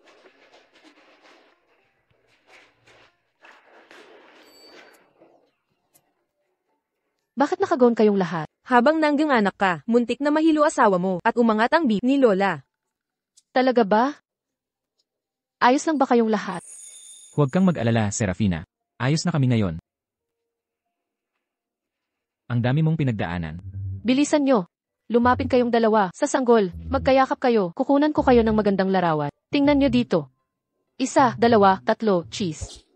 Speaker 1: Bakit nakagown kayong lahat?
Speaker 3: Habang nangganganak ka, muntik na mahilo asawa mo, at umangat ang beep ni Lola.
Speaker 1: Talaga ba? Ayos lang ba kayong lahat?
Speaker 2: Huwag kang mag-alala, Serafina. Ayos na kami ngayon. Ang dami mong pinagdaanan.
Speaker 1: Bilisan nyo. Lumapit kayong dalawa sa sanggol. Magkayakap kayo. Kukunan ko kayo ng magandang larawan. Tingnan nyo dito. 1, 2, 3, cheese.